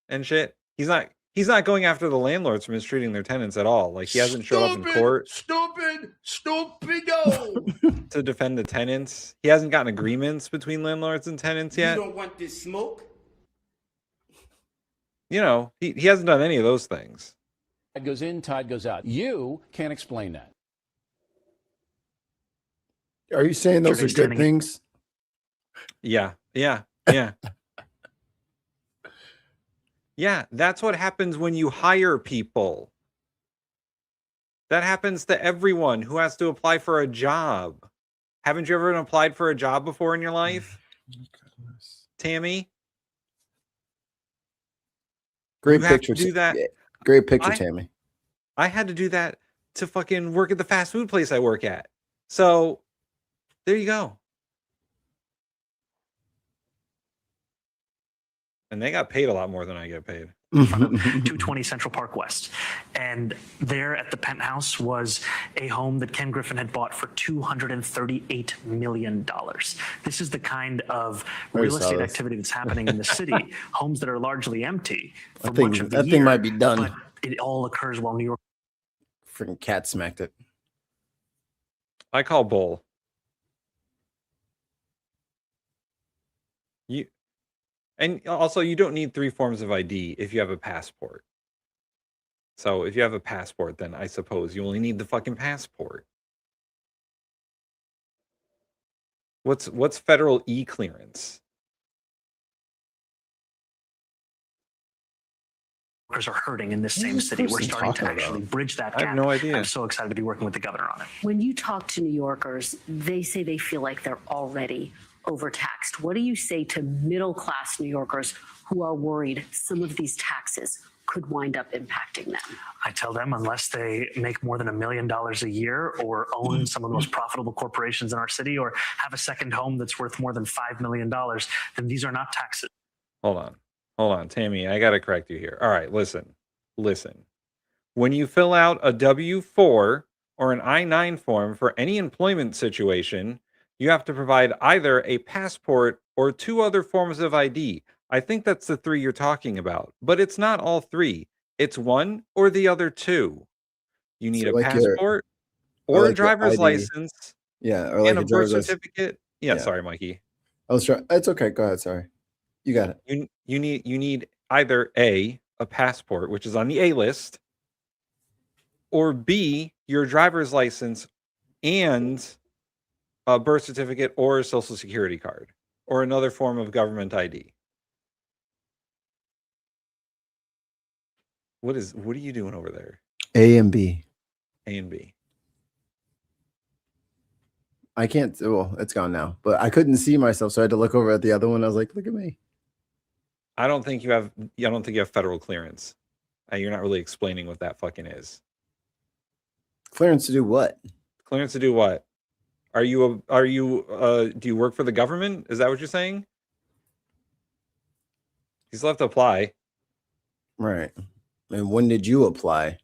C: and shit. He's not going after the landlords for mistreating their tenants at all. Like, he hasn't showed up in court
J: Stupido.
C: to defend the tenants. He hasn't gotten agreements between landlords and tenants yet.
J: You don't want this smoke?
C: You know, he hasn't done any of those things.
J: Tide goes in, tide goes out. You can't explain that.
B: Are you saying those are good things?
C: Yeah. Yeah. Yeah, that's what happens when you hire people. That happens to everyone who has to apply for a job. Haven't you ever applied for a job before in your life? Tammy?
B: Great
C: You have
B: picture.
C: to do that.
B: Great picture, Tammy.
C: I had to do that to fucking work at the fast food place I work at. So there you go. And they got paid a lot more than I get paid.
I: in front of 220 Central Park West. And there at the penthouse was a home that Ken Griffin had bought for $238 million. This is the kind of real estate activity that's happening in the city. Homes that are largely empty for much of the year.
B: That thing might be done.
I: But it all occurs while New York.
B: Freaking cat smacked it.
C: I call bull. And also, you don't need 3 forms of ID if you have a passport. So if you have a passport, then I suppose you only need the fucking passport. What's federal e-clearance?
I: Are hurting in this same city. We're starting to actually bridge that gap.
C: I have no idea.
I: I'm so excited to be working with the governor on it.
H: When you talk to New Yorkers, they say they feel like they're already overtaxed. What do you say to middle-class New Yorkers who are worried some of these taxes could wind up impacting them?
I: I tell them unless they make more than $1 million a year or own some of the most profitable corporations in our city or have a second home that's worth more than $5 million, then these are not taxes.
C: Hold on, Tammy, I got to correct you here. All right, listen. When you fill out a W-4 or an I-9 form for any employment situation, you have to provide either a passport or 2 other forms of ID. I think that's the 3 you're talking about, but it's not all 3. It's 1 or the other 2. You need a passport or a driver's license.
B: Yeah, or like
C: and a birth certificate. Yeah, sorry, Mikey.
B: I was trying. It's okay. Go ahead. Sorry. You got it.
C: You need either A, a passport, which is on the A list, or B, your driver's license and a birth certificate or a social security card or another form of government ID. What are you doing over there?
B: A and B.
C: A and B.
B: I can't. Well, it's gone now, but I couldn't see myself, so I had to look over at the other one. I was like, "Look at me."
C: I don't think you have federal clearance. You're not really explaining what that fucking is.
B: Clearance to do what?
C: Clearance to do what? Do you work for the government? Is that what you're saying? You still have to apply.
B: Right. And when did you apply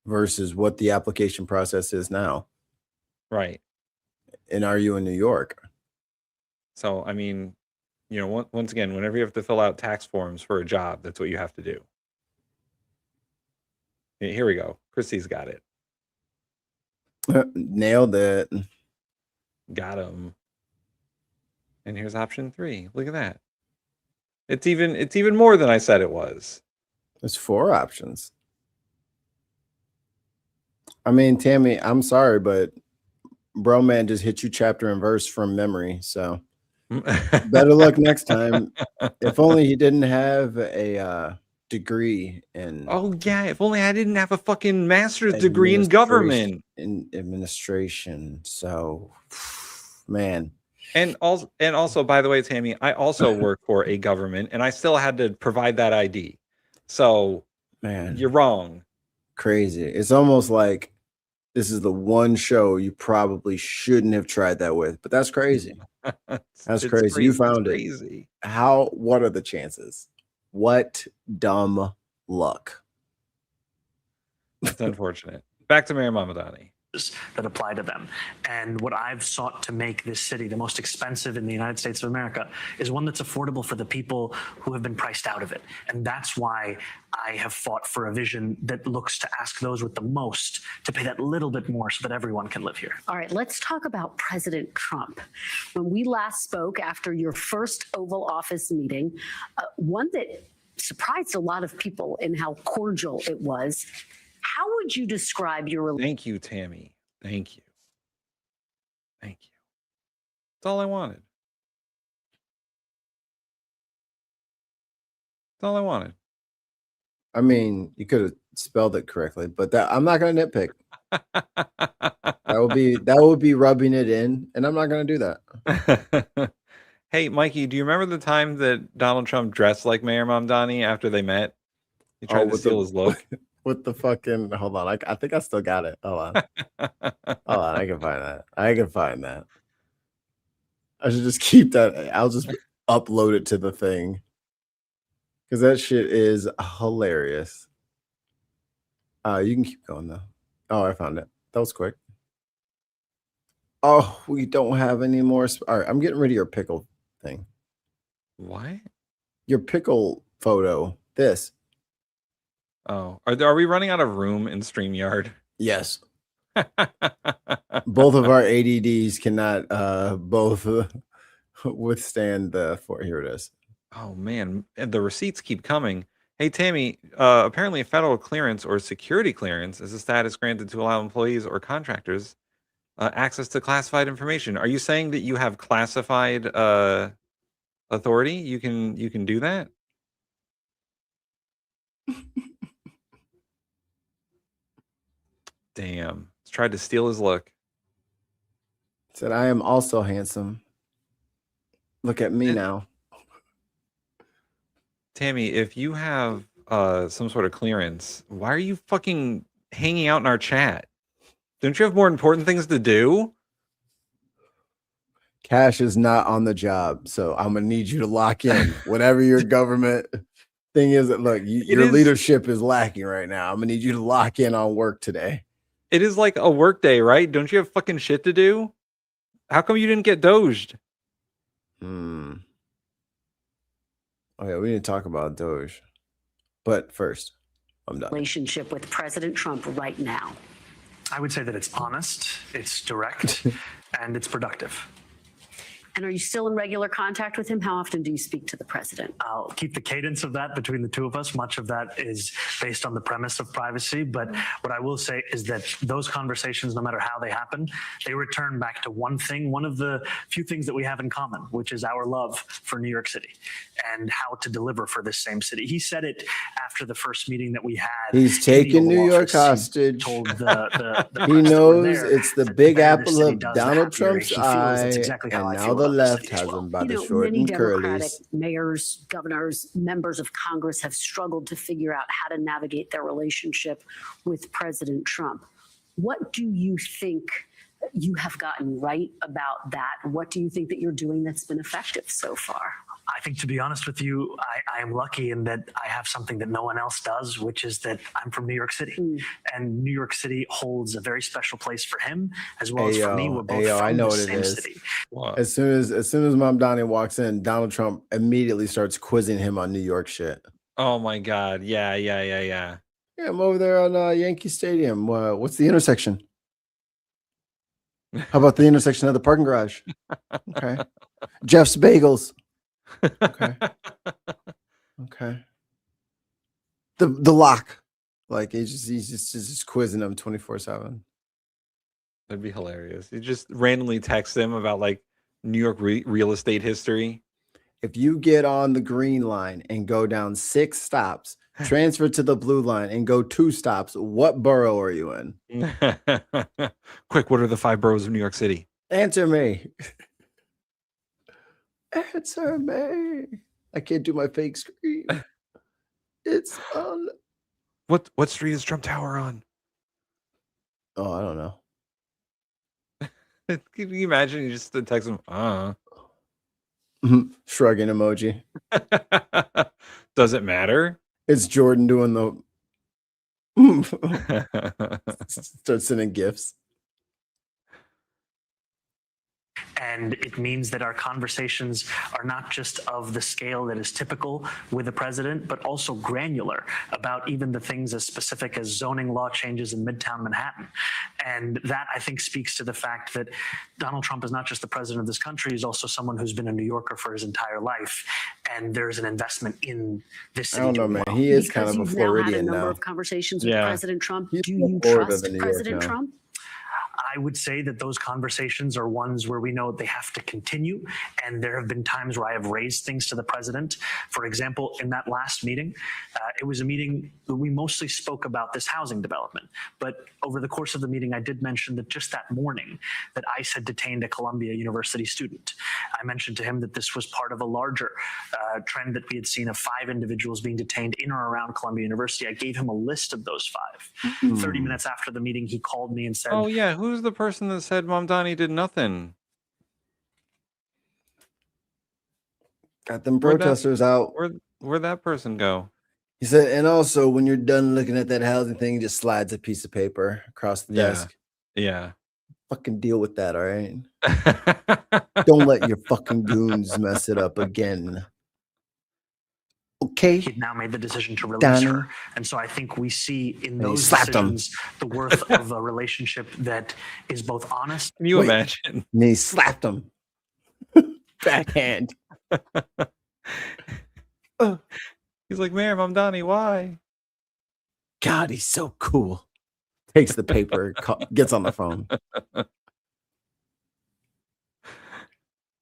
B: versus what the application process is now?
C: Right.
B: And are you in New York?
C: So, I mean, once again, whenever you have to fill out tax forms for a job, that's what you have to do. Here we go. Christy's got it.
B: Nailed it.
C: Got him. And here's option 3. Look at that. It's even more than I said it was.
B: There's 4 options. I mean, Tammy, I'm sorry, but bro man just hit you chapter and verse from memory. So better luck next time. If only he didn't have a degree in.
C: Oh yeah, if only I didn't have a fucking master's degree in government.
B: In administration. So man.
C: And also, by the way, Tammy, I also work for a government and I still had to provide that ID. So
B: man,
C: you're wrong.
B: Crazy. It's almost like this is the one show you probably shouldn't have tried that with, but that's crazy. That's crazy. You found it. What are the chances? What dumb luck.
C: It's unfortunate. Back to Mayor Mamdani.
I: That apply to them. And what I've sought to make this city the most expensive in the United States of America is one that's affordable for the people who have been priced out of it. And that's why I have fought for a vision that looks to ask those with the most to pay that little bit more so that everyone can live here.
H: All right, let's talk about President Trump. When we last spoke after your first Oval Office meeting, one that surprised a lot of people in how cordial it was. How would you describe your relationship?
C: Thank you, Tammy. Thank you. Thank you. That's all I wanted. That's all I wanted.
B: I mean, you could have spelled it correctly, but that I'm not going to nitpick. that would be rubbing it in, and I'm not going to do that.
C: Hey, Mikey, do you remember the time that Donald Trump dressed like Mayor Mamdani after they met? He tried to steal his look.
B: With the fucking hold on, I think I still got it. Hold on. I can find that. I should just keep that. I'll just upload it to the thing because that shit is hilarious. You can keep going though. Oh, I found it. That was quick. Oh, we don't have any more. All right, I'm getting rid of your pickle thing.
C: What?
B: Your pickle photo. This.
C: Oh, are we running out of room in StreamYard?
B: Yes. Both of our ADDs cannot both withstand the here it is.
C: Oh man, and the receipts keep coming. Hey Tammy, apparently a federal clearance or security clearance is a status granted to allow employees or contractors access to classified information. Are you saying that you have classified authority? You can do that? Damn. Tried to steal his look.
B: Said, I am also handsome. Look at me now.
C: Tammy, if you have some sort of clearance, why are you fucking hanging out in our chat? Don't you have more important things to do?
B: Cash is not on the job, so I'm going to need you to lock in. Whatever your government thing is, look, your leadership is lacking right now. I'm going to need you to lock in on work today.
C: It is like a work day, right? Don't you have fucking shit to do? How come you didn't get doged?
B: Oh yeah, we need to talk about Doge. But first, I'm done.
H: Relationship with President Trump right now.
I: I would say that it's honest, it's direct, and it's productive.
H: And are you still in regular contact with him? How often do you speak to the president?
I: I'll keep the cadence of that between the two of us. Much of that is based on the premise of privacy. But what I will say is that those conversations, no matter how they happen, they return back to one thing, one of the few things that we have in common, which is our love for New York City and how to deliver for this same city. He said it after the first meeting that we had.
B: He's taking New York hostage.
I: He
B: knows it's the big apple of Donald Trump's eye, and now the left has him by the short
H: many
B: and
H: Democratic
B: curlies.
H: mayors, governors, members of Congress have struggled to figure out how to navigate their relationship with President Trump. What do you think you have gotten right about that? What do you think that you're doing that's been effective so far?
I: I think, to be honest with you, I am lucky in that I have something that no one else does, which is that I'm from New York City. And New York City holds a very special place for him, as well as for me. We're both from
B: I know
I: the
B: what it
I: same
B: is.
I: city.
B: As soon as Mom Donnie walks in, Donald Trump immediately starts quizzing him on New York shit.
C: Oh my God. Yeah.
B: Yeah, I'm over there on Yankee Stadium. What's the intersection? How about the intersection of the parking garage? Okay. Jeff's Bagels. Okay. Okay. The lock. Like he's just quizzing him 24/7.
C: That'd be hilarious. You just randomly text him about like New York real estate history.
B: If you get on the green line and go down 6 stops, transfer to the blue line and go 2 stops, what borough are you in?
C: Quick, what are the 5 boroughs of New York City?
B: Answer me. Answer me. I can't do my fake screen. It's on.
C: What street is Trump Tower on?
B: Oh, I don't know.
C: Can you imagine? You just text him,
B: Shrugging emoji.
C: Does it matter?
B: It's Jordan doing the start sending gifts.
I: And it means that our conversations are not just of the scale that is typical with the president, but also granular about even the things as specific as zoning law changes in Midtown Manhattan. And that, I think, speaks to the fact that Donald Trump is not just the president of this country, he's also someone who's been a New Yorker for his entire life. And there's an investment in this city.
B: I don't know, man. He is kind of a
H: You've now had a
B: Floridian
H: number
B: now.
H: of conversations with President Trump.
B: He's
H: Do you
B: Florida
H: trust
B: than New York
H: President
B: now.
H: Trump?
I: I would say that those conversations are ones where we know they have to continue. And there have been times where I have raised things to the president. For example, in that last meeting, it was a meeting that we mostly spoke about this housing development. But over the course of the meeting, I did mention that just that morning that ICE had detained a Columbia University student. I mentioned to him that this was part of a larger trend that we had seen of 5 individuals being detained in or around Columbia University. I gave him a list of those 5. 30 minutes after the meeting, he called me and said,
C: Oh yeah, who's the person that said Mamdani did nothing?
B: Got them protesters out.
C: Where'd that person go?
B: He said, and also when you're done looking at that housing thing, just slides a piece of paper across the desk.
C: Yeah.
B: Fucking deal with that, all right? Don't let your fucking goons mess it up again. Okay.
I: He'd now made the decision to release her. And so I think we see in those decisions the worth of a relationship that is both honest.
C: Can you imagine?
B: And he slapped him. Backhand.
C: He's like, Mayor Mamdani, why?
B: God, he's so cool. Takes the paper, gets on the phone.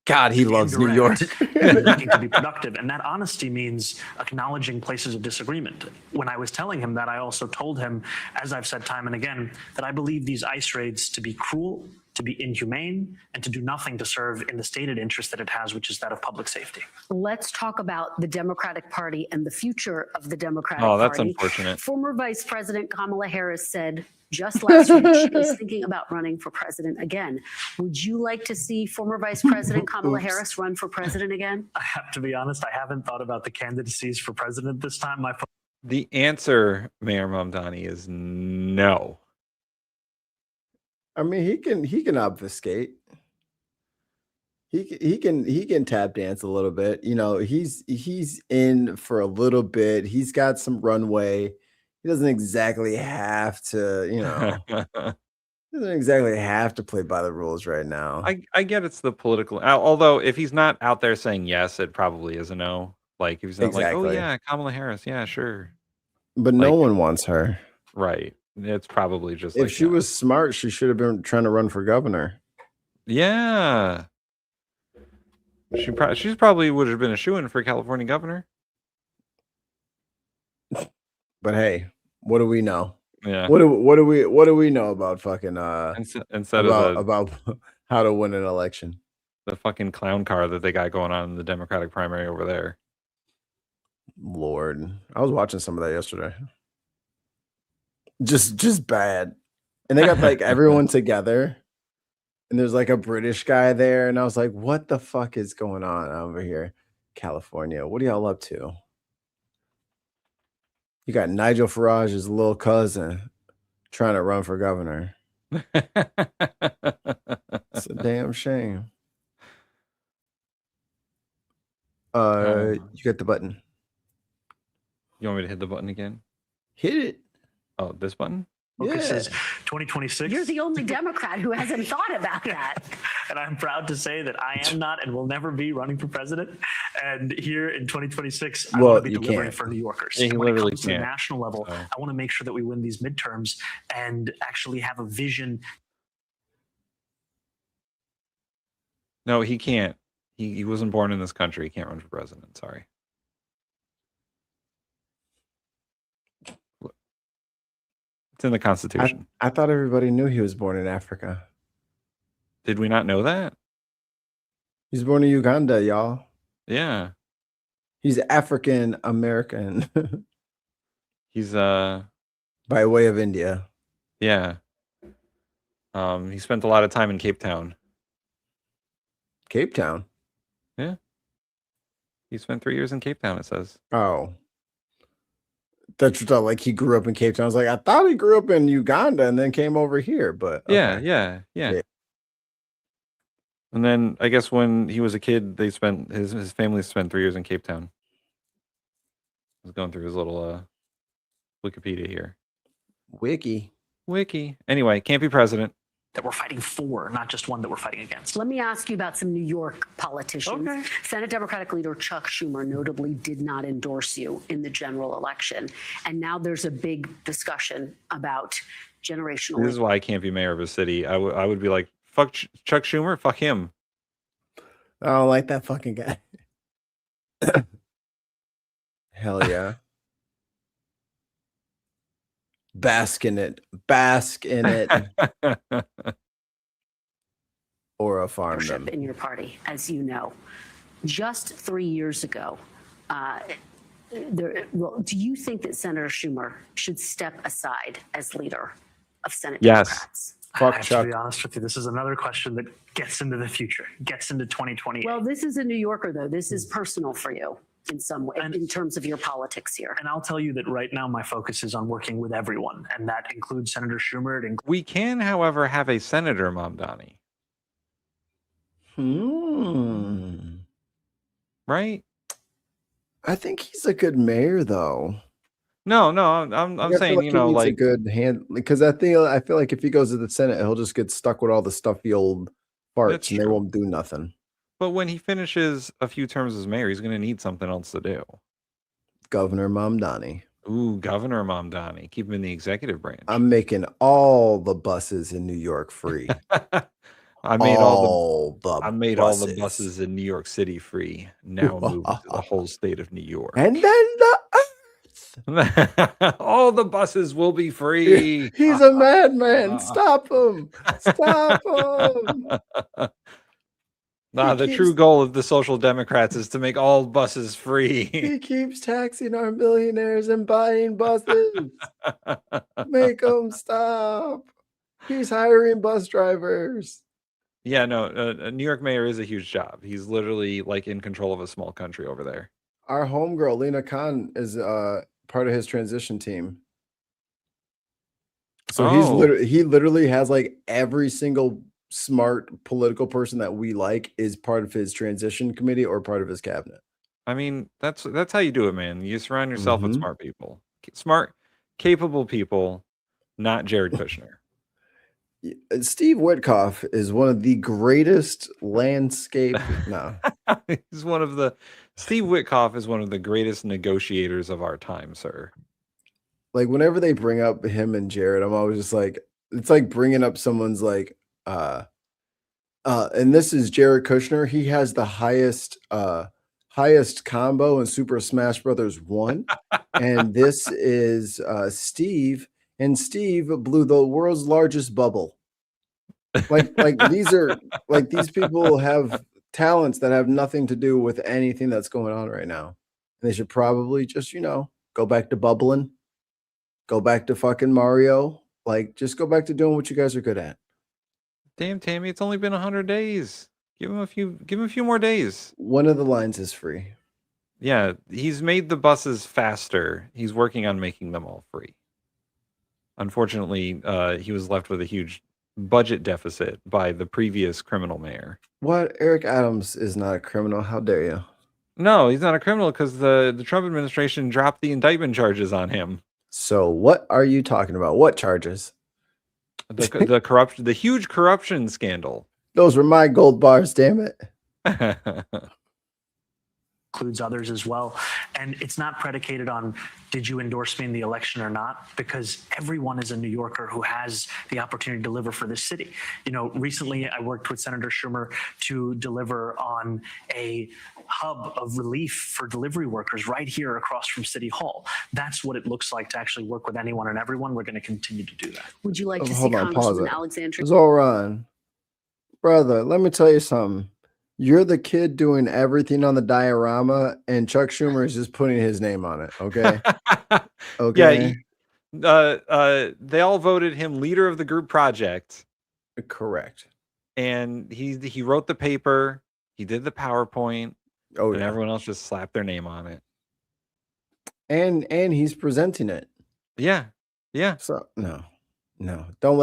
B: God, he loves New York.
I: And looking to be productive. And that honesty means acknowledging places of disagreement. When I was telling him that, I also told him, as I've said time and again, that I believe these ICE raids to be cruel, to be inhumane, and to do nothing to serve in the stated interest that it has, which is that of public safety.
H: Let's talk about the Democratic Party and the future of the Democratic
C: Oh, that's
H: Party.
C: unfortunate.
H: Former Vice President Kamala Harris said just last week she is thinking about running for president again. Would you like to see former Vice President Kamala Harris run for president again?
I: I have to be honest, I haven't thought about the candidacies for president this time.
C: The answer, Mayor Mamdani, is no.
B: I mean, he can obfuscate. He can tap dance a little bit. You know, he's in for a little bit. He's got some runway. He doesn't exactly have to, you know, doesn't exactly have to play by the rules right now.
C: I get it's the political. Although if he's not out there saying yes, it probably is a no. Like if he's not like, oh
B: Exactly.
C: yeah, Kamala Harris, yeah, sure.
B: But no one wants her.
C: Right. It's probably just
B: If
C: like
B: she was smart, she should have been trying to run for governor.
C: yeah. She's probably would have been a shoo-in for California governor.
B: But hey, what do we know?
C: Yeah.
B: What do we know about fucking
C: Instead of
B: about how to win an election?
C: the fucking clown car that they got going on in the Democratic primary over there.
B: Lord, I was watching some of that yesterday. Just bad. And they got like everyone together. And there's like a British guy there. And I was like, what the fuck is going on over here? California. What are y'all up to? You got Nigel Farage's little cousin trying to run for governor. It's a damn shame. You got the button.
C: You want me to hit the button again?
B: Hit it.
C: Oh, this button?
I: focus is 2026.
H: You're the only Democrat who hasn't thought about that.
I: And I'm proud to say that I am not and will never be running for president. And here in 2026, I want to be delivering for New Yorkers.
C: Yeah,
I: and when it comes to the
C: can't.
I: national level, I want to make sure that we win these midterms and actually have a vision.
C: No, he can't. He wasn't born in this country. He can't run for president. Sorry. It's in the Constitution.
B: I thought everybody knew he was born in Africa.
C: Did we not know that?
B: He's born in Uganda, y'all.
C: Yeah.
B: He's African American.
C: He's
B: by way of India.
C: Yeah. He spent a lot of time in Cape Town.
B: Cape Town?
C: Yeah. He spent 3 years in Cape Town, it says.
B: Oh. That's like he grew up in Cape Town. I was like, I thought he grew up in Uganda and then came over here, but okay.
C: Yeah. And then I guess when he was a kid, they spent his family spent 3 years in Cape Town. I was going through his little Wikipedia here.
B: Wiki.
C: Anyway, can't be president.
I: That we're fighting for, not just one that we're fighting against.
H: Let me ask you about some New York politicians. Okay. Senate Democratic leader Chuck Schumer notably did not endorse you in the general election. And now there's a big discussion about generational.
C: This is why I can't be mayor of a city. I would be like, fuck Chuck Schumer, fuck him.
B: I don't like that fucking guy. Hell yeah. Bask in it. Or a farm them.
H: In your party, as you know, just 3 years ago, do you think that Senator Schumer should step aside as leader of Senate Democrats?
I: I have to be honest with you. This is another question that gets into the future, gets into 2028.
H: Well, this is a New Yorker, though. This is personal for you in some way, in terms of your politics here.
I: And I'll tell you that right now my focus is on working with everyone, and that includes Senator Schumer.
C: We can, however, have a senator, Mamdani. Right?
B: I think he's a good mayor, though.
C: No, I'm saying, you know, like
B: a good hand, because I feel like if he goes to the Senate, he'll just get stuck with all the stuffy old farts, and they won't do nothing.
C: But when he finishes a few terms as mayor, he's going to need something else to do.
B: Governor Mamdani.
C: Ooh, Governor Mamdani. Keep him in the executive branch.
B: I'm making all the buses in New York free.
C: I made all the buses in New York City free. Now moving to the whole state of New York.
B: And then the
C: all the buses will be free.
B: He's a madman. Stop him. Stop him.
C: The true goal of the Social Democrats is to make all buses free.
B: He keeps taxing our millionaires and buying buses. Make them stop. He's hiring bus drivers.
C: Yeah, no, a New York mayor is a huge job. He's literally like in control of a small country over there.
B: Our homegirl, Lena Khan, is part of his transition team. So he literally has like every single smart political person that we like is part of his transition committee or part of his cabinet.
C: I mean, that's how you do it, man. You surround yourself with smart people, smart, capable people, not Jared Kushner.
B: Steve Witkoff is one of the greatest landscape.
C: Steve Witkoff is one of the greatest negotiators of our time, sir.
B: Like whenever they bring up him and Jared, I'm always just like, it's like bringing up someone's like, and this is Jared Kushner. He has the highest combo in Super Smash Brothers 1. And this is Steve, and Steve blew the world's largest bubble. Like these people have talents that have nothing to do with anything that's going on right now. And they should probably just, go back to bubbling, go back to fucking Mario, just go back to doing what you guys are good at.
C: Damn, Tammy, it's only been 100 days. Give him a few more days.
B: One of the lines is free.
C: Yeah, he's made the buses faster. He's working on making them all free. Unfortunately, he was left with a huge budget deficit by the previous criminal mayor.
B: What? Eric Adams is not a criminal. How dare you?
C: No, he's not a criminal because the Trump administration dropped the indictment charges on him.
B: So what are you talking about? What charges?
C: The corruption, the huge corruption scandal.
B: Those were my gold bars, damn it.
I: Includes others as well. And it's not predicated on, did you endorse me in the election or not? Because everyone is a New Yorker who has the opportunity to deliver for this city. You know, recently I worked with Senator Schumer to deliver on a hub of relief for delivery workers right here across from City Hall. That's what it looks like to actually work with anyone and everyone. We're going to continue to do that.
H: Would you like to see
B: Hold on, pause
H: Congressman
B: it.
H: Alexander?
B: Zoran, brother, let me tell you something. You're the kid doing everything on the diorama, and Chuck Schumer is just putting his name on it. Okay. Okay.
C: Yeah. They all voted him leader of the group project.
B: Correct.
C: And he wrote the paper. He did the PowerPoint.
B: Oh,
C: and
B: yeah.
C: everyone else just slapped their name on it.
B: And he's presenting it.
C: Yeah. Yeah.
B: So no. Don't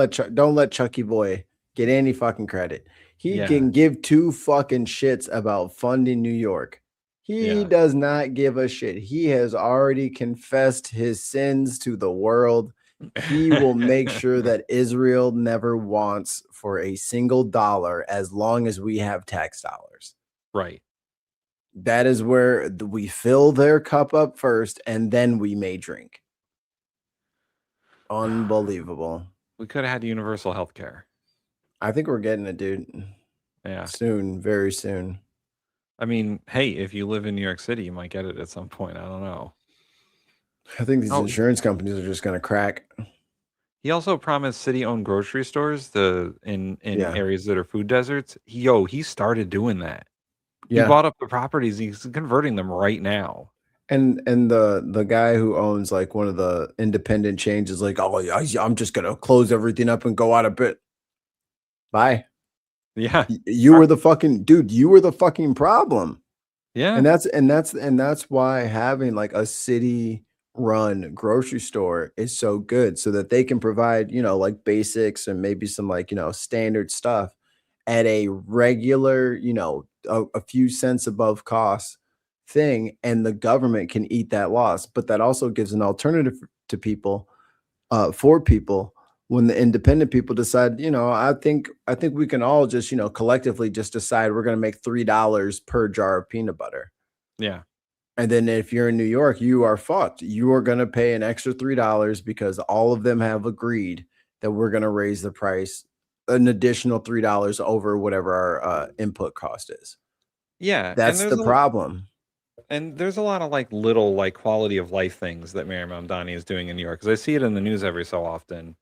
B: let Chucky Boy get any fucking credit. He can give two fucking shits about funding New York. He does not give a shit. He has already confessed his sins to the world. He will make sure that Israel never wants for a single dollar as long as we have tax dollars.
C: Right.
B: That is where we fill their cup up first, and then we may drink. Unbelievable.
C: We could have had universal health care.
B: I think we're getting it, dude.
C: Yeah.
B: Soon, very soon.
C: I mean, hey, if you live in New York City, you might get it at some point. I don't know.
B: I think these insurance companies are just going to crack.
C: He also promised city-owned grocery stores in areas that are food deserts. He started doing that. He bought up the properties. He's converting them right now.
B: And the guy who owns like one of the independent chains is like, oh, I'm just going to close everything up and go out a bit. Bye.
C: Yeah.
B: You were the fucking dude. You were the fucking problem.
C: Yeah.
B: And that's why having like a city run grocery store is so good, so that they can provide, like basics and maybe some like, standard stuff at a regular, a few cents above cost thing, and the government can eat that loss. But that also gives an alternative to people, for people, when the independent people decide, I think we can all just, collectively just decide we're going to make $3 per jar of peanut butter.
C: Yeah.
B: And then if you're in New York, you are fucked. You are going to pay an extra $3 because all of them have agreed that we're going to raise the price an additional $3 over whatever our input cost is.
C: Yeah.
B: That's the problem.
C: And there's a lot of like little like quality of life things that Mayor Mamdani is doing in New York, because I see it in the news every so often.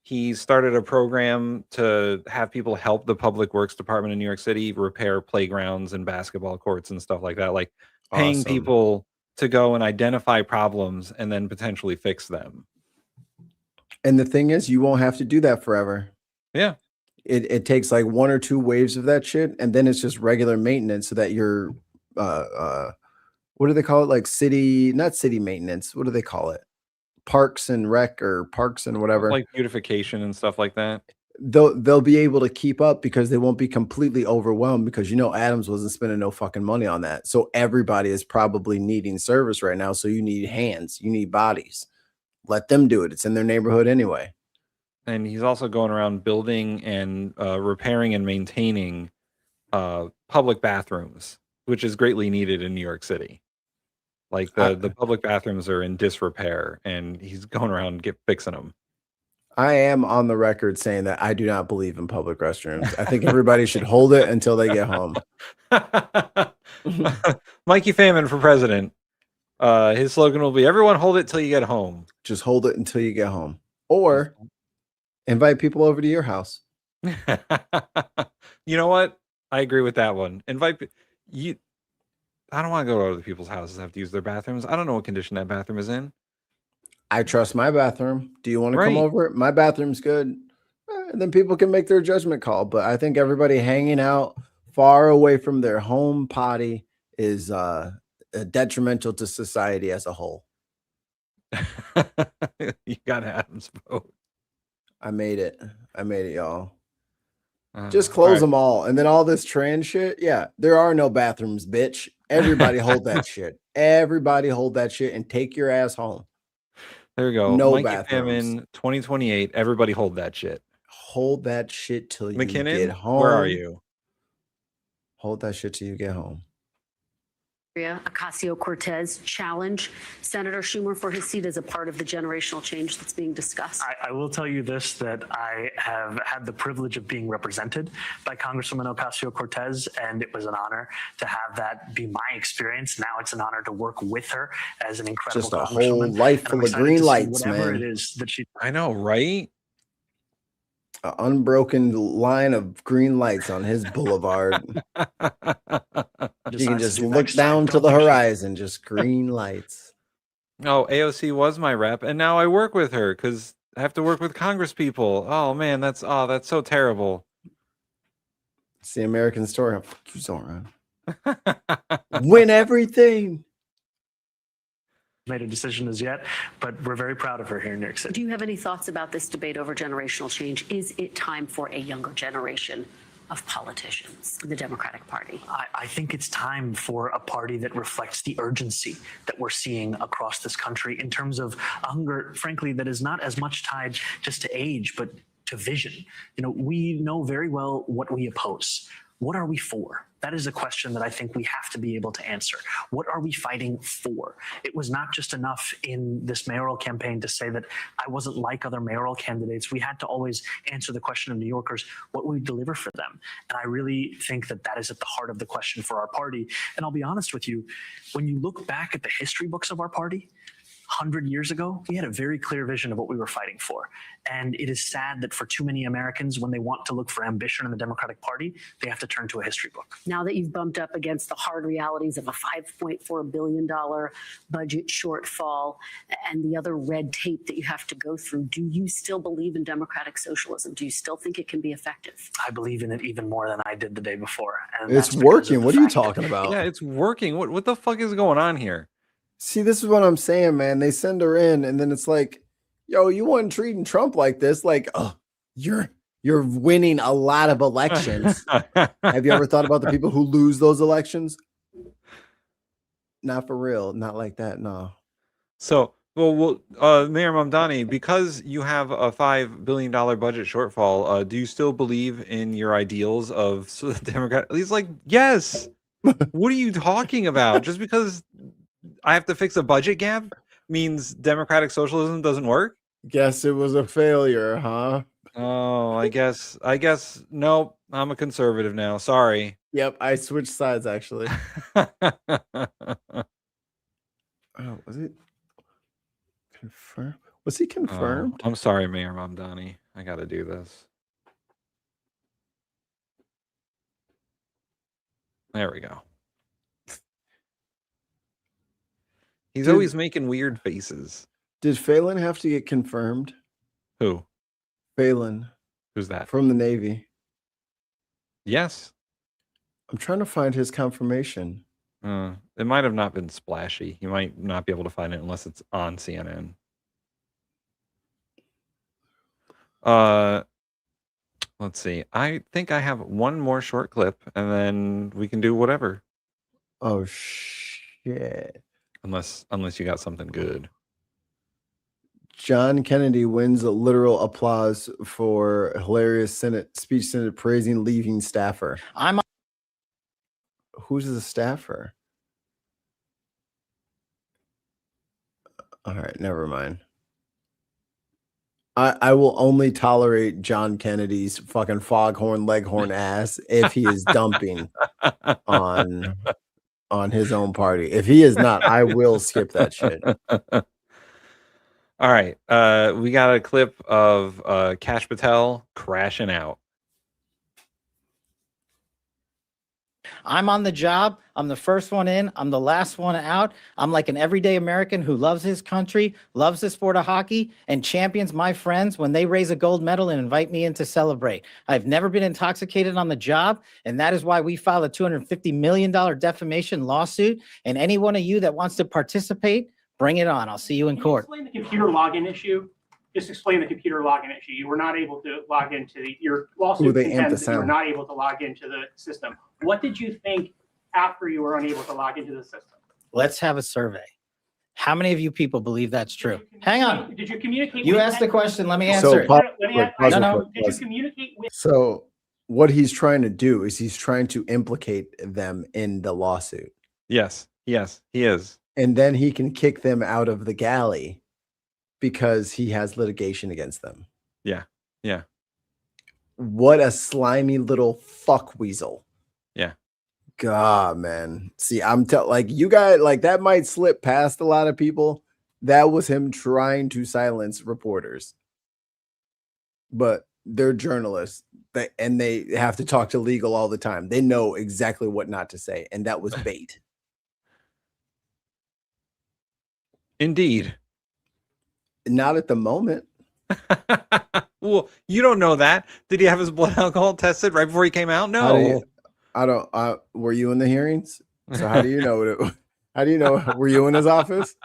C: He started a program to have people help the Public Works Department in New York City repair playgrounds and basketball courts and stuff like that, like paying
B: Awesome.
C: people to go and identify problems and then potentially fix them.
B: And the thing is, you won't have to do that forever.
C: Yeah.
B: It takes like 1 or 2 waves of that shit, and then it's just regular maintenance, so that you're what do they call it? Like not city maintenance. What do they call it? Parks and rec, or parks and whatever.
C: Like beautification and stuff like that.
B: They'll be able to keep up because they won't be completely overwhelmed, because Adams wasn't spending no fucking money on that. So everybody is probably needing service right now. So you need hands, you need bodies. Let them do it. It's in their neighborhood anyway.
C: And he's also going around building and repairing and maintaining public bathrooms, which is greatly needed in New York City. Like the public bathrooms are in disrepair, and he's going around fixing them.
B: I am on the record saying that I do not believe in public restrooms. I think everybody should hold it until they get home.
C: Mikey Famine for president. His slogan will be, everyone hold it till you get home.
B: Just hold it until you get home. Or invite people over to your house.
C: You know what? I agree with that one. I don't want to go to other people's houses and have to use their bathrooms. I don't know what condition that bathroom is in.
B: I trust my bathroom. Do you want to come
C: Right.
B: over? My bathroom's good. And then people can make their judgment call. But I think everybody hanging out far away from their home potty is detrimental to society as a whole.
C: You got Adam's vote.
B: I made it, y'all. Just close
C: all right.
B: them all. And then all this trans shit. Yeah, there are no bathrooms, bitch. Everybody hold that shit. Everybody hold that shit and take your ass home.
C: There we go.
B: No
C: Mikey Tim
B: bathrooms.
C: in 2028. Everybody hold that shit.
B: Hold that shit till you
C: McKinnon,
B: get home.
C: where are you?
B: Hold that shit till you get home.
H: Ocasio-Cortez challenge Senator Schumer for his seat as a part of the generational change that's being discussed.
I: I will tell you this, that I have had the privilege of being represented by Congresswoman Ocasio-Cortez, and it was an honor to have that be my experience. Now it's an honor to work with her as an incredible
B: Just a
I: congresswoman.
B: whole life
I: And I'm
B: full of
I: excited
B: green
I: to see
B: lights,
I: whatever
B: man.
I: it is that she.
C: I know, right?
B: An unbroken line of green lights on his boulevard. You can just look down to the horizon, just green lights.
C: Oh, AOC was my rep, and now I work with her because I have to work with Congress people. Oh man, that's so terrible.
B: It's the American story. Fuck you, Zoran. Win everything.
I: Made a decision as yet, but we're very proud of her here in New York City.
H: Do you have any thoughts about this debate over generational change? Is it time for a younger generation of politicians in the Democratic Party?
I: I think it's time for a party that reflects the urgency that we're seeing across this country in terms of hunger, frankly, that is not as much tied just to age, but to vision. You know, we know very well what we oppose. What are we for? That is a question that I think we have to be able to answer. What are we fighting for? It was not just enough in this mayoral campaign to say that I wasn't like other mayoral candidates. We had to always answer the question of New Yorkers, what will we deliver for them? And I really think that that is at the heart of the question for our party. And I'll be honest with you, when you look back at the history books of our party, 100 years ago, we had a very clear vision of what we were fighting for. And it is sad that for too many Americans, when they want to look for ambition in the Democratic Party, they have to turn to a history book.
H: Now that you've bumped up against the hard realities of a $5.4 billion budget shortfall and the other red tape that you have to go through, do you still believe in democratic socialism? Do you still think it can be effective?
I: I believe in it even more than I did the day before. And
B: It's
I: that's because of
B: working.
I: the
B: What are you
I: fact that-
B: talking about?
C: Yeah, it's working. What the fuck is going on here?
B: See, this is what I'm saying, man. They send her in, and then it's like, yo, you weren't treating Trump like this. Like, oh, you're winning a lot of elections. Have you ever thought about the people who lose those elections? Not for real. Not like that. No.
C: So, Mayor Mamdani, because you have a $5 billion budget shortfall, do you still believe in your ideals of the Democrat? He's like, yes. What are you talking about? Just because I have to fix a budget gap means democratic socialism doesn't work?
B: Guess it was a failure, huh?
C: Oh, I guess nope. I'm a conservative now. Sorry.
B: Yep, I switched sides actually. Oh, was it confirmed? Was he confirmed?
C: I'm sorry, Mayor Mamdani. I got to do this. There we go. He's always making weird faces.
B: Did Phelan have to get confirmed?
C: Who?
B: Phelan.
C: Who's that?
B: From the Navy.
C: Yes.
B: I'm trying to find his confirmation.
C: It might have not been splashy. You might not be able to find it unless it's on CNN. Let's see. I think I have one more short clip, and then we can do whatever.
B: Oh shit.
C: Unless you got something good.
B: John Kennedy wins a literal applause for hilarious Senate praising leaving staffer. Who's the staffer? All right, never mind. I will only tolerate John Kennedy's fucking foghorn leghorn ass if he is dumping on his own party. If he is not, I will skip that shit.
C: All right. We got a clip of Kash Patel crashing out.
P: I'm on the job. I'm the first one in. I'm the last one out. I'm like an everyday American who loves his country, loves the sport of hockey, and champions my friends when they raise a gold medal and invite me in to celebrate. I've never been intoxicated on the job, and that is why we filed a $250 million defamation lawsuit. And any one of you that wants to participate, bring it on. I'll see you in court.
Q: Explain the computer login issue. Just explain the computer login issue. You were not able to log into your lawsuit contends that you were not able to log into the system. What did you think after you were unable to log into the system?
P: Let's have a survey. How many of you people believe that's true? Hang on.
Q: Did you communicate?
P: You
Q: with
P: asked the question. Let me
B: So,
P: answer it.
B: pause
Q: Let me
B: quick,
Q: ask-
B: pause
Q: I-
B: real
P: no.
B: quick,
Q: Did you
B: pause.
Q: communicate with?
B: So what he's trying to do is he's trying to implicate them in the lawsuit.
C: Yes, he is.
B: And then he can kick them out of the galley because he has litigation against them.
C: Yeah.
B: What a slimy little fuck weasel.
C: Yeah.
B: God, man. See, like you guys, like that might slip past a lot of people. That was him trying to silence reporters. But they're journalists and they have to talk to legal all the time. They know exactly what not to say. And that was bait.
C: Indeed.
B: Not at the moment.
C: Well, you don't know that. Did he have his blood alcohol tested right before he came out? No.
B: Were you in the hearings? So how do you know how do you know? Were you in his office?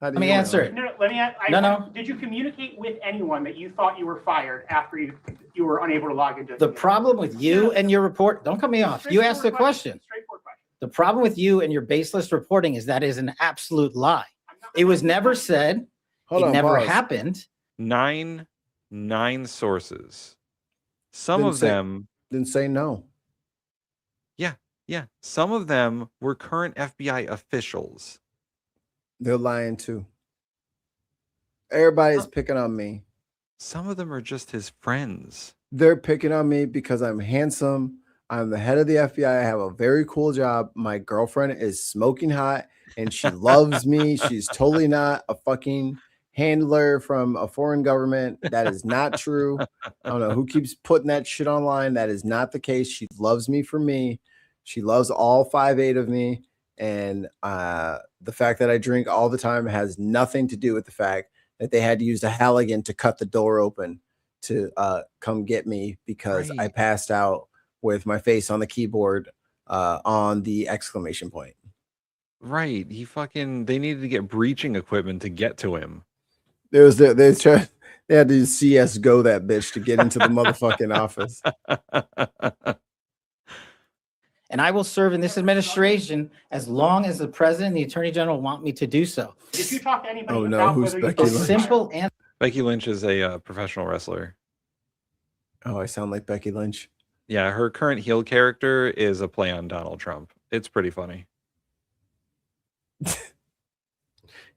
P: Let me answer it.
Q: No, let me ask.
P: No.
Q: Did you communicate with anyone that you thought you were fired after you were unable to log into?
P: The problem with you and your report, don't cut me off. You asked the question.
Q: Straightforward question.
P: The problem with you and your baseless reporting is that is an absolute lie. It was never said.
B: Hold on,
P: never
B: pause.
P: happened.
C: Nine sources. Some
B: Didn't
C: of
B: say-
C: them.
B: Didn't say no.
C: Yeah. Some of them were current FBI officials.
B: They're lying too. Everybody's picking on me.
C: Some of them are just his friends.
B: They're picking on me because I'm handsome. I'm the head of the FBI. I have a very cool job. My girlfriend is smoking hot and she loves me. She's totally not a fucking handler from a foreign government. That is not true. I don't know who keeps putting that shit online. That is not the case. She loves me for me. She loves all 5'8" of me. And the fact that I drink all the time has nothing to do with the fact that they had to use a Halligan to cut the door open to come get me because I passed out with my face on the keyboard on the exclamation point.
C: Right. They needed to get breaching equipment to get to him.
B: They had to CS:GO that bitch to get into the motherfucking office.
P: And I will serve in this administration as long as the president and the attorney general want me to do so.
Q: Did you talk to anybody?
B: Oh no,
Q: about
B: who's
Q: whether you
B: Becky
Q: thought-
B: Lynch?
P: Simple answer.
C: Becky Lynch is a professional wrestler.
B: Oh, I sound like Becky Lynch.
C: Yeah, her current heel character is a play on Donald Trump. It's pretty funny.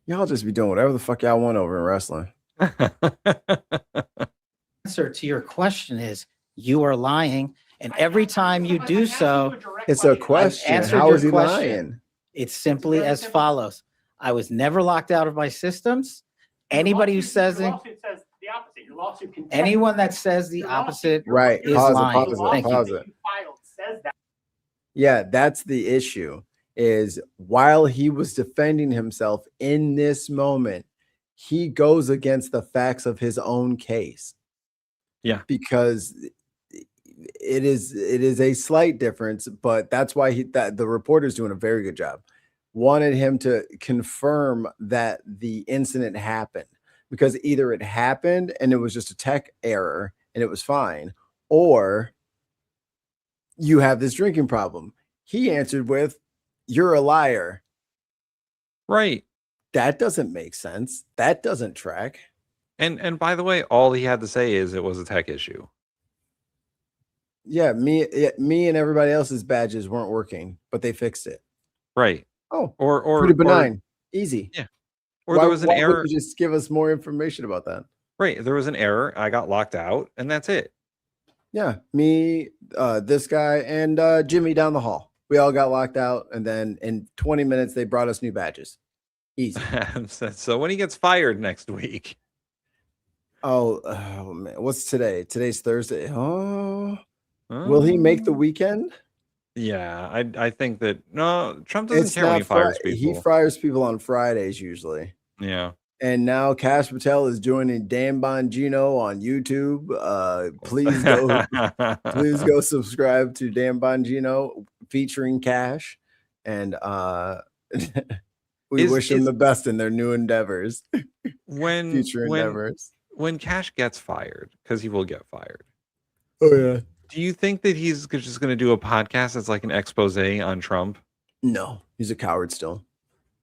B: Y'all just be doing whatever the fuck y'all want over in wrestling.
P: Answer to your question is you are lying. And every time you do so,
B: It's a question.
P: answered
B: How
P: your
B: is he
P: question.
B: lying?
P: It's simply as follows. I was never locked out of my systems. Anybody who says
Q: Your
P: it,
Q: lawsuit says the opposite. Your lawsuit contains-
P: anyone that says the opposite
B: Right.
P: is
B: Pause it,
P: lying.
B: pause it,
P: Thank you.
B: pause it.
Q: You filed says that.
B: Yeah, that's the issue. Is while he was defending himself in this moment, he goes against the facts of his own case.
C: Yeah.
B: Because it is a slight difference, but that's why the reporter's doing a very good job. Wanted him to confirm that the incident happened, because either it happened and it was just a tech error and it was fine, or you have this drinking problem. He answered with, "You're a liar."
C: Right.
B: That doesn't make sense. That doesn't track.
C: And by the way, all he had to say is it was a tech issue.
B: Yeah, me and everybody else's badges weren't working, but they fixed it.
C: Right.
B: Oh,
C: or
B: pretty benign. Easy.
C: Yeah. Or there was an
B: why wouldn't
C: error.
B: you just give us more information about that?
C: Right. There was an error. I got locked out, and that's it.
B: Yeah, me, this guy, and Jimmy down the hall. We all got locked out, and then in 20 minutes they brought us new badges. Easy.
C: So when he gets fired next week.
B: Oh man, what's today? Today's Thursday. Oh, will he make the weekend?
C: Yeah, I think that no, Trump doesn't
B: It's
C: care when he
B: not
C: fires
B: Fri-
C: people.
B: He fires people on Fridays usually.
C: Yeah.
B: And now Cash Patel is joining Dan Bongino on YouTube. Please go subscribe to Dan Bongino featuring Cash. And we wish them the best in their new endeavors. Future endeavors.
C: When Cash gets fired, because he will get fired.
B: Oh yeah.
C: Do you think that he's just going to do a podcast that's like an expose on Trump?
B: No, he's a coward still.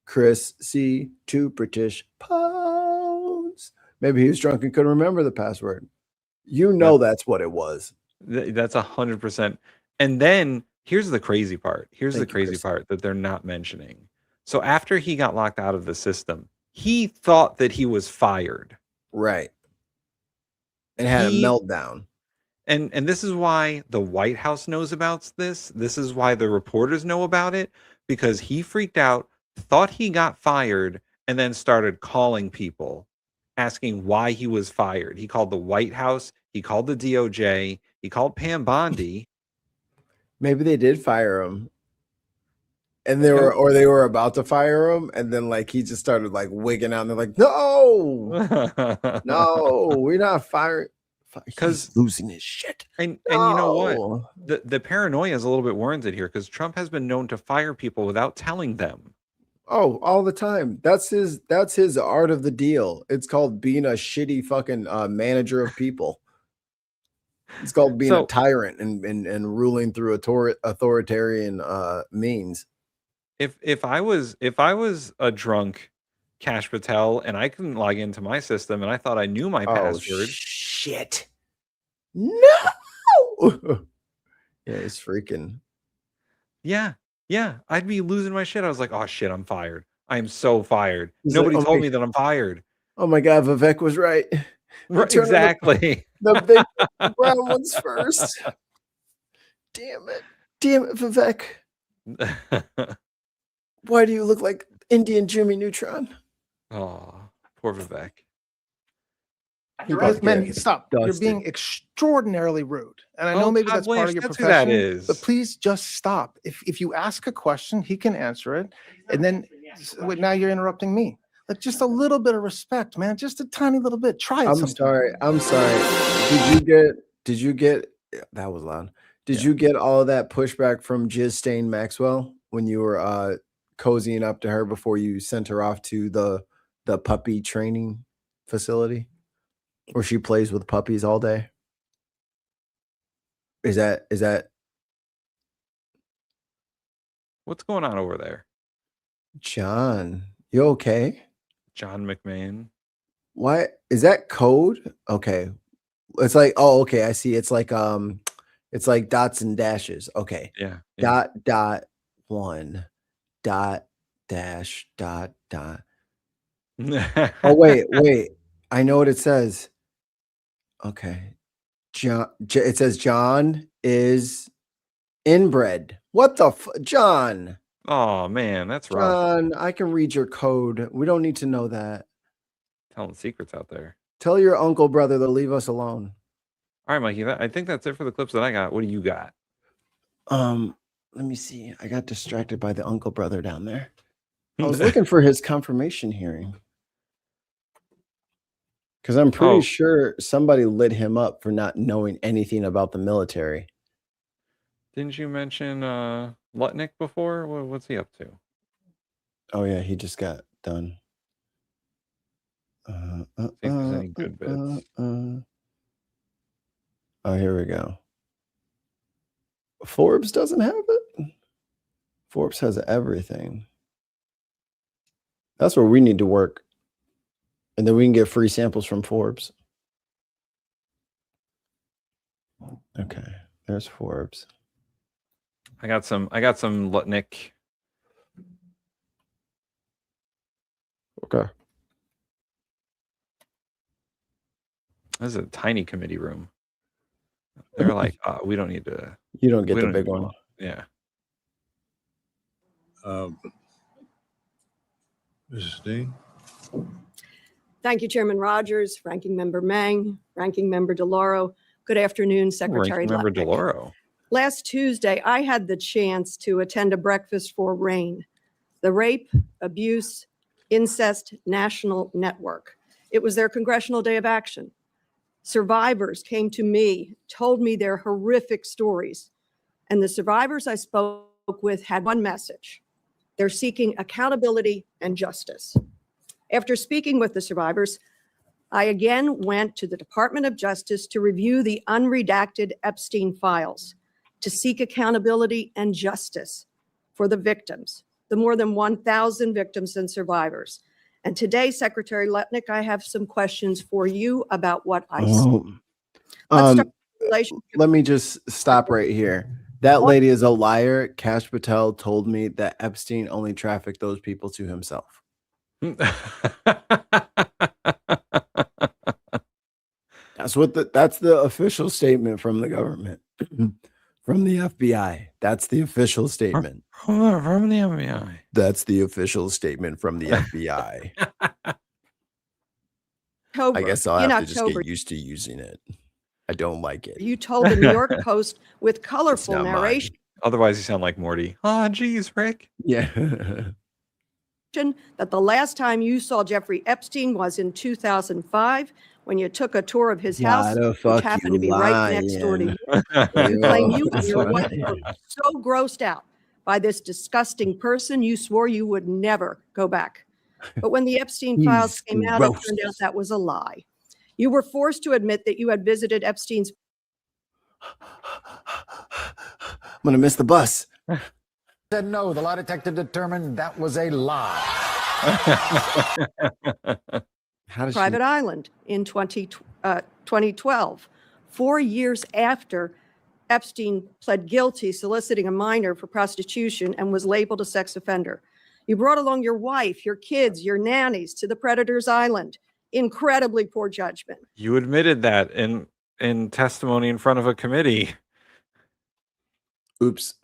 B: Chris C. 2 British pounds. Maybe he was drunk and couldn't remember the password. You know that's what it was.
C: That's 100%. And then here's the crazy part. Here's the crazy part that they're not mentioning. So after he got locked out of the system, he thought that he was fired.
B: Right. And had a meltdown.
C: And this is why the White House knows about this. This is why the reporters know about it, because he freaked out, thought he got fired, and then started calling people, asking why he was fired. He called the White House. He called the DOJ. He called Pam Bondi.
B: Maybe they did fire him. And they were about to fire him, and then like he just started like wigging out, and they're like, "No, no, we're not firing." Because
C: losing his shit. And you know what? The paranoia is a little bit warranted here because Trump has been known to fire people without telling them.
B: Oh, all the time. That's his art of the deal. It's called being a shitty fucking manager of people. It's called being a tyrant and ruling through authoritarian means.
C: If I was a drunk Cash Patel and I couldn't log into my system and I thought I knew my password.
B: Shit. No. Yeah, it's freaking.
C: Yeah. I'd be losing my shit. I was like, oh shit, I'm fired. I am so fired.
B: He's
C: Nobody
B: like,
C: told me that I'm fired.
B: Oh my God, Vivek was right.
C: Right, exactly.
B: The big brown ones first. Damn it, Vivek. Why do you look like Indian Jimmy Neutron?
C: Oh, poor Vivek.
L: Man, stop. You're being extraordinarily rude. And I know maybe that's part of your profession.
C: That is.
L: But please just stop. If you ask a question, he can answer it. And then wait, now you're interrupting me. Like just a little bit of respect, man. Just a tiny little bit. Try it.
B: I'm sorry. Did you get that was loud. Did you get all of that pushback from Jizz Stain Maxwell when you were cozying up to her before you sent her off to the puppy training facility where she plays with puppies all day? Is that
C: what's going on over there?
B: John, you okay?
C: John McMahon.
B: Why is that code? Okay. It's like, oh, okay, I see. It's like dots and dashes. Okay.
C: Yeah.
B: Dot 1 dash dot. Oh wait. I know what it says. Okay. It says John is inbred. What the John?
C: Oh man, that's rough.
B: John, I can read your code. We don't need to know that.
C: Telling secrets out there.
B: Tell your uncle brother to leave us alone.
C: All right, Mikey. I think that's it for the clips that I got. What do you got?
B: Let me see. I got distracted by the uncle brother down there. I was looking for his confirmation hearing. Because I'm pretty sure somebody lit him up for not knowing anything about the military.
C: Didn't you mention Lutnick before? What's he up to?
B: Oh yeah, he just got done.
C: See if there's any good bits.
B: Oh, here we go. Forbes doesn't have it. Forbes has everything. That's where we need to work. And then we can get free samples from Forbes. Okay, there's Forbes.
C: I got some Lutnick.
B: Okay.
C: This is a tiny committee room. They're like, we don't need to.
B: You don't get the big one.
C: Yeah.
F: Mrs. Dean.
N: Thank you, Chairman Rogers, Ranking Member Mang, Ranking Member DeLauro. Good afternoon, Secretary
C: Ranking Member
N: Lutnick.
C: DeLauro.
N: Last Tuesday, I had the chance to attend a breakfast for RAIN, the Rape, Abuse, Incest National Network. It was their Congressional Day of Action. Survivors came to me, told me their horrific stories, and the survivors I spoke with had one message. They're seeking accountability and justice. After speaking with the survivors, I again went to the Department of Justice to review the unredacted Epstein files, to seek accountability and justice. for the victims, the more than 1,000 victims and survivors. And today, Secretary Letnick, I have some questions for you about what I see.
B: Let me just stop right here. That lady is a liar. Kash Patel told me that Epstein only trafficked those people to himself. That's the official statement from the government. From the FBI. That's the official statement.
C: From the FBI.
B: That's the official statement from the FBI. I guess I'll have to just get used to using it. I don't like it.
N: You told the New York Post with colorful narration.
C: Otherwise, you sound like Morty. Oh, geez, Rick.
B: Yeah.
N: That the last time you saw Jeffrey Epstein was in 2005 when you took a tour of his house, which happened to be right next door to you. You claim you and your wife were so grossed out by this disgusting person, you swore you would never go back. But when the Epstein files came out, it turned out that was a lie. You were forced to admit that you had visited Epstein's.
B: I'm going to miss the bus.
F: Said no, the lie detector determined that was a lie.
N: Private Island in 2012, 4 years after Epstein pled guilty soliciting a minor for prostitution and was labeled a sex offender. You brought along your wife, your kids, your nannies to the Predator's Island. Incredibly poor judgment.
C: You admitted that in testimony in front of a committee.
B: Oops.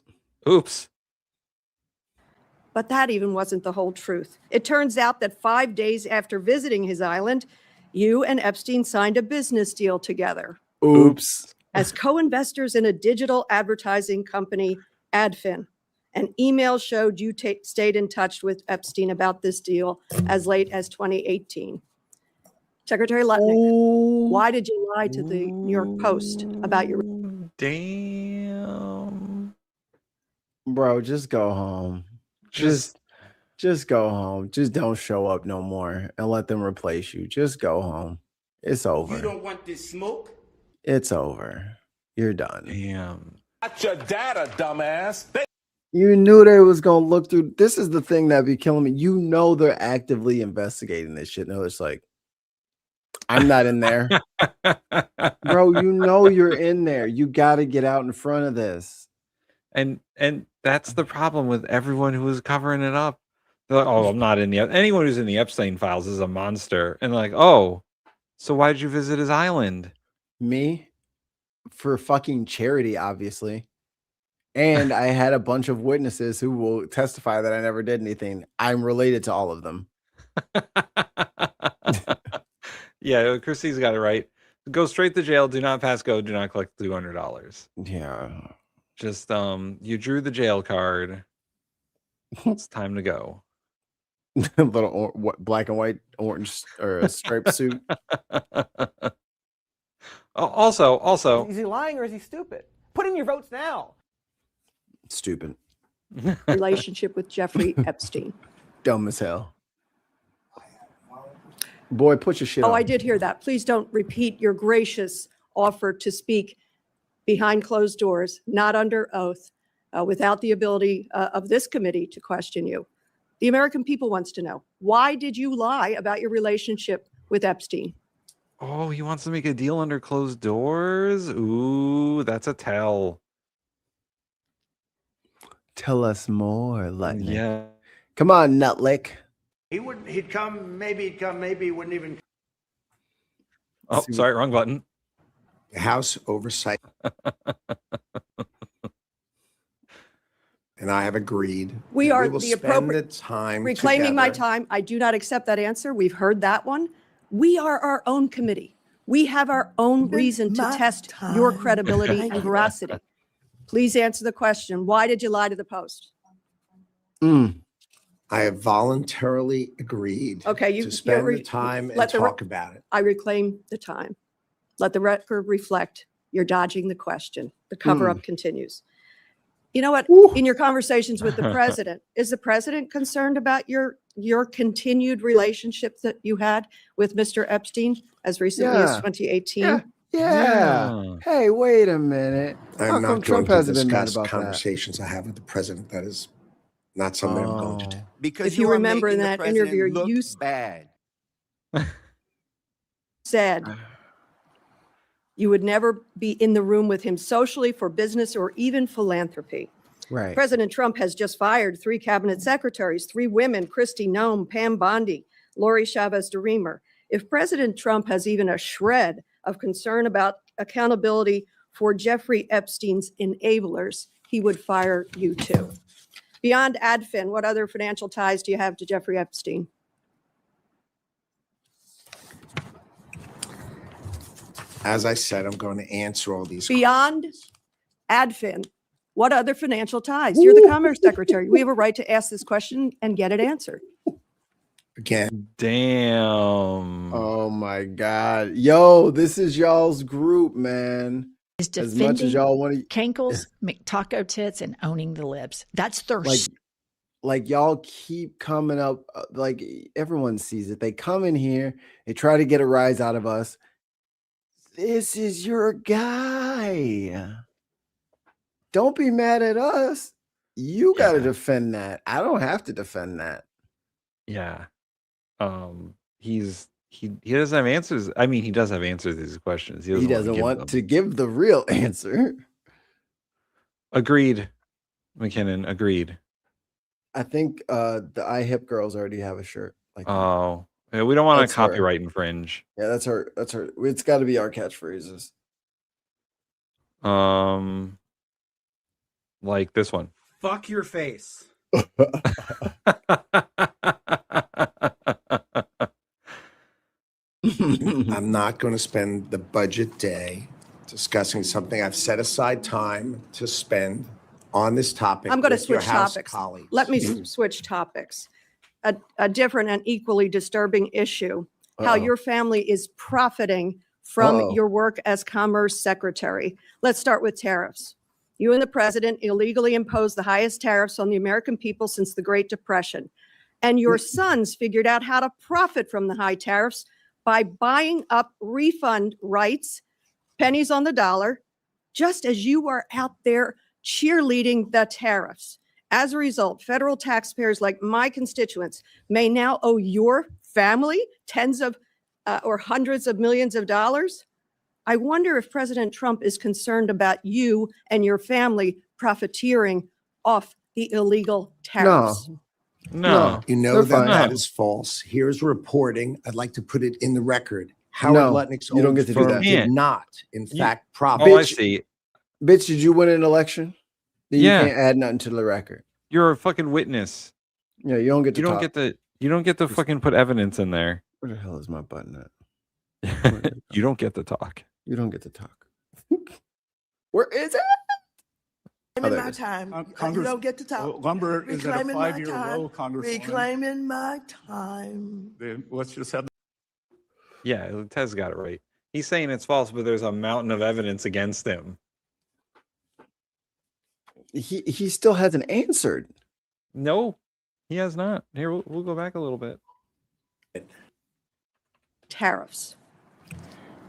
N: But that even wasn't the whole truth. It turns out that 5 days after visiting his island, you and Epstein signed a business deal together.
B: Oops.
N: As co-investors in a digital advertising company, Adfin. An email showed you stayed in touch with Epstein about this deal as late as 2018. Secretary Letnick, why did you lie to the New York Post about your...
C: Damn.
B: Bro, just go home. Just go home. Just don't show up no more and let them replace you. Just go home. It's over.
S: You don't want this smoke?
B: It's over. You're done.
C: Damn.
S: Got your data, dumbass.
B: You knew they was going to look through. This is the thing that be killing me. You know they're actively investigating this shit. No, it's like, I'm not in there. Bro, you know you're in there. You got to get out in front of this.
C: And that's the problem with everyone who is covering it up. They're like, oh, I'm not in the... Anyone who's in the Epstein files is a monster. And like, oh, so why did you visit his island?
B: Me? For fucking charity, obviously. And I had a bunch of witnesses who will testify that I never did anything. I'm related to all of them.
C: Yeah, Christy's got it right. Go straight to jail. Do not pass go. Do not collect $200.
B: Yeah.
C: Just you drew the jail card. It's time to go.
B: Little black and white orange or a striped suit.
C: Also,
T: is he lying or is he stupid? Put in your votes now.
B: Stupid.
N: Relationship with Jeffrey Epstein.
B: Dumb as hell. Boy, put your shit on.
N: Oh, I did hear that. Please don't repeat your gracious offer to speak behind closed doors, not under oath, without the ability of this committee to question you. The American people wants to know, why did you lie about your relationship with Epstein?
C: Oh, he wants to make a deal under closed doors? Ooh, that's a tell.
B: Tell us more, Lightning.
C: Yeah.
B: Come on, Nutlick.
S: He'd come, maybe he wouldn't even.
C: Oh, sorry, wrong button.
X: House Oversight. And I have agreed.
N: We are
X: will
N: the
X: spend
N: appropriate
X: time
N: reclaiming my
X: together.
N: time. I do not accept that answer. We've heard that one. We are our own committee. We have our own reason to test your credibility and veracity. Please answer the question. Why did you lie to the Post?
X: I have voluntarily agreed to spend the time and talk about it.
N: I reclaim the time. Let the record reflect you're dodging the question. The cover-up continues. You know what? In your conversations with the president, is the president concerned about your continued relationship that you had with Mr. Epstein as recently as 2018?
B: Yeah. Hey, wait a minute.
X: I'm not going to discuss conversations I have with the president. That is not something I'm going to do.
O: Because
N: If you
O: are
N: remember in
O: making the
N: that interview,
O: president look
N: you
O: bad.
N: said you would never be in the room with him socially, for business, or even philanthropy.
B: Right.
N: President Trump has just fired 3 cabinet secretaries, 3 women, Kristi Noem, Pam Bondi, Lori Chavez-DeRemer. If President Trump has even a shred of concern about accountability for Jeffrey Epstein's enablers, he would fire you too. Beyond AdFin, what other financial ties do you have to Jeffrey Epstein?
X: As I said, I'm going to answer all these.
N: Beyond AdFin, what other financial ties? You're the Commerce Secretary. We have a right to ask this question and get it answered.
X: Again.
C: Damn.
B: Oh my God. Yo, this is y'all's group, man.
D: Is
B: As much as y'all want to
D: Cankles, McTaco Tits, and owning the libs. That's their
B: like y'all keep coming up, like everyone sees it. They come in here, they try to get a rise out of us. This is your guy. Don't be mad at us. You got to defend that. I don't have to defend that.
C: Yeah. He doesn't have answers. I mean, he does have answers to these questions.
B: He doesn't want to give the real answer.
C: Agreed, McKinnon. Agreed.
B: I think the iHip girls already have a shirt. Like
C: Oh, yeah, we don't want to
B: That's her.
C: copyright infringe.
B: yeah, that's her. That's her. It's got to be our catchphrases.
C: Like this one.
G: Fuck your face.
X: I'm not going to spend the budget day discussing something I've set aside time to spend on this topic.
N: I'm going to
X: with your
N: switch
X: House
N: topics.
X: colleagues.
N: Let me switch topics. A different and equally disturbing issue, how your family is profiting from your work as Commerce Secretary. Let's start with tariffs. You and the president illegally imposed the highest tariffs on the American people since the Great Depression. And your sons figured out how to profit from the high tariffs by buying up refund rights, pennies on the dollar, just as you are out there cheerleading the tariffs. As a result, federal taxpayers like my constituents may now owe your family tens of or hundreds of millions of dollars. I wonder if President Trump is concerned about you and your family profiteering off the illegal tariffs.
C: No.
X: You know
B: they're
X: that
B: fine.
X: that
C: No.
X: is false. Here's reporting. I'd like to put it in the record. Howard Lutnick's
B: you don't
X: old
B: get to do
X: firm
B: that.
X: did not, in fact, profit.
C: Oh, I see.
B: Bitch, did you win an election? Then
C: Yeah.
B: you can't add nothing to the record.
C: You're a fucking witness.
B: Yeah, you don't get to
C: You don't
B: talk.
C: get to fucking put evidence in there.
B: Where the hell is my button at?
C: You don't get to talk.
B: You don't get to talk. Where is it?
U: Reclaiming
B: there
U: my
B: it is.
U: time. You
G: Congress-
U: don't get to talk.
G: Lumber is at a
U: Reclaiming my
G: 5-year
U: time.
G: low, Congresswoman.
U: Reclaiming my time.
G: Then let's just have.
C: Yeah, Tez got it right. He's saying it's false, but there's a mountain of evidence against him.
B: He still hasn't answered.
C: No, he has not. Here, we'll go back a little bit.
N: Tariffs.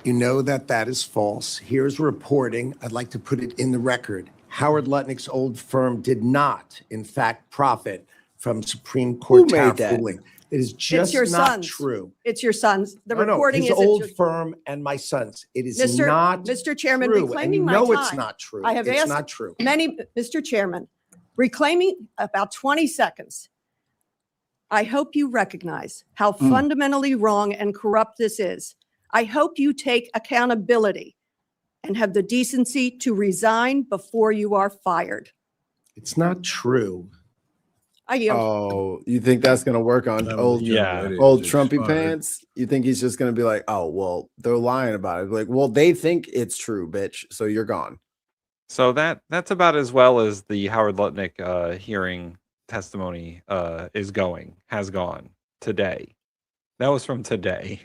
X: You know that that is false. Here's reporting. I'd like to put it in the record. Howard Lutnick's old firm did not, in fact, profit from Supreme Court
B: Who made
X: tariff
B: that?
X: ruling. It is
N: It's
X: just
N: your
X: not
N: sons.
X: true.
N: It's your sons. The
X: No,
N: reporting
X: his
N: is
X: old firm and my sons. It is not
N: Mr. Chairman,
X: true. And
N: reclaiming
X: you
N: my
X: know
N: time.
X: it's not true.
N: I have
X: It's
N: asked
X: not true.
N: many, Mr. Chairman, reclaiming about 20 seconds. I hope you recognize how fundamentally wrong and corrupt this is. I hope you take accountability and have the decency to resign before you are fired.
X: It's not true.
N: I yield.
B: Oh, you think that's gonna work on old Trumpy pants? You think he's just gonna be like, oh well, they're lying about it. Like, well, they think it's true, bitch. So you're gone.
C: So that's about as well as the Howard Lutnick hearing testimony has gone today. That was from today.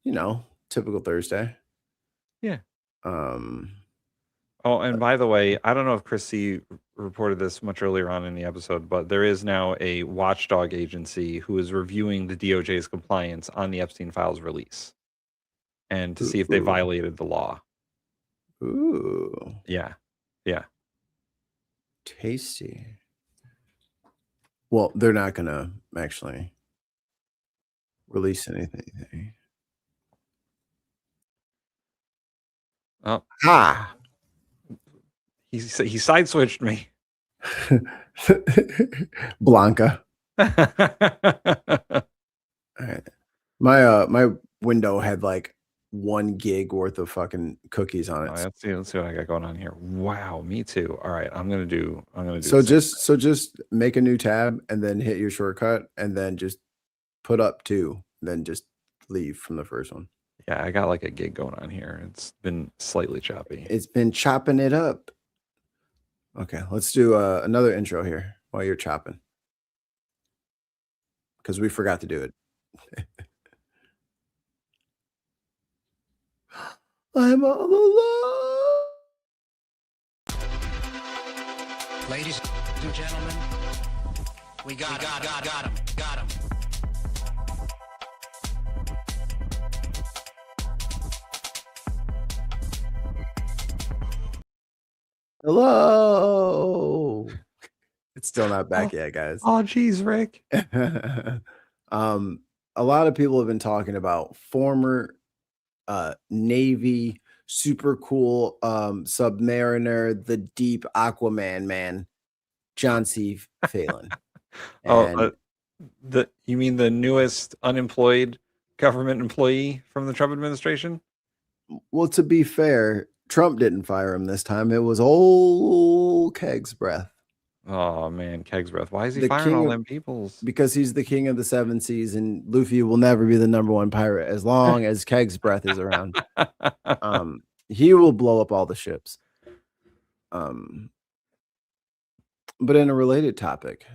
B: You know, typical Thursday.
C: Yeah. Oh, and by the way, I don't know if Chrissy reported this much earlier on in the episode, but there is now a watchdog agency who is reviewing the DOJ's compliance on the Epstein files release and to see if they violated the law.
B: Ooh.
C: Yeah. Yeah.
B: Tasty. Well, they're not gonna actually release anything.
C: Oh,
B: Ah,
C: he side switched me.
B: Blanca. All right. My window had like 1 gig worth of fucking cookies on it.
C: Let's see what I got going on here. Wow, me too. All right, I'm gonna do.
B: So just make a new tab and then hit your shortcut and then just put up 2, then just leave from the first one.
C: Yeah, I got like a gig going on here. It's been slightly choppy.
B: It's been chopping it up. Okay, let's do another intro here while you're chopping, because we forgot to do it. I'm all alone.
E: Ladies and gentlemen, we got him.
B: Hello. It's still not back yet, guys.
C: Oh, geez, Rick.
B: A lot of people have been talking about former Navy super cool submariner, the deep Aquaman man, John C. Phelan.
C: You mean the newest unemployed government employee from the Trump administration?
B: Well, to be fair, Trump didn't fire him this time. It was old Keg's breath.
C: Oh man, Keg's breath. Why is he firing all them peoples?
B: Because he's the king of the 7 seas, and Luffy will never be the #1 pirate as long as Keg's breath is around. He will blow up all the ships. But in a related topic,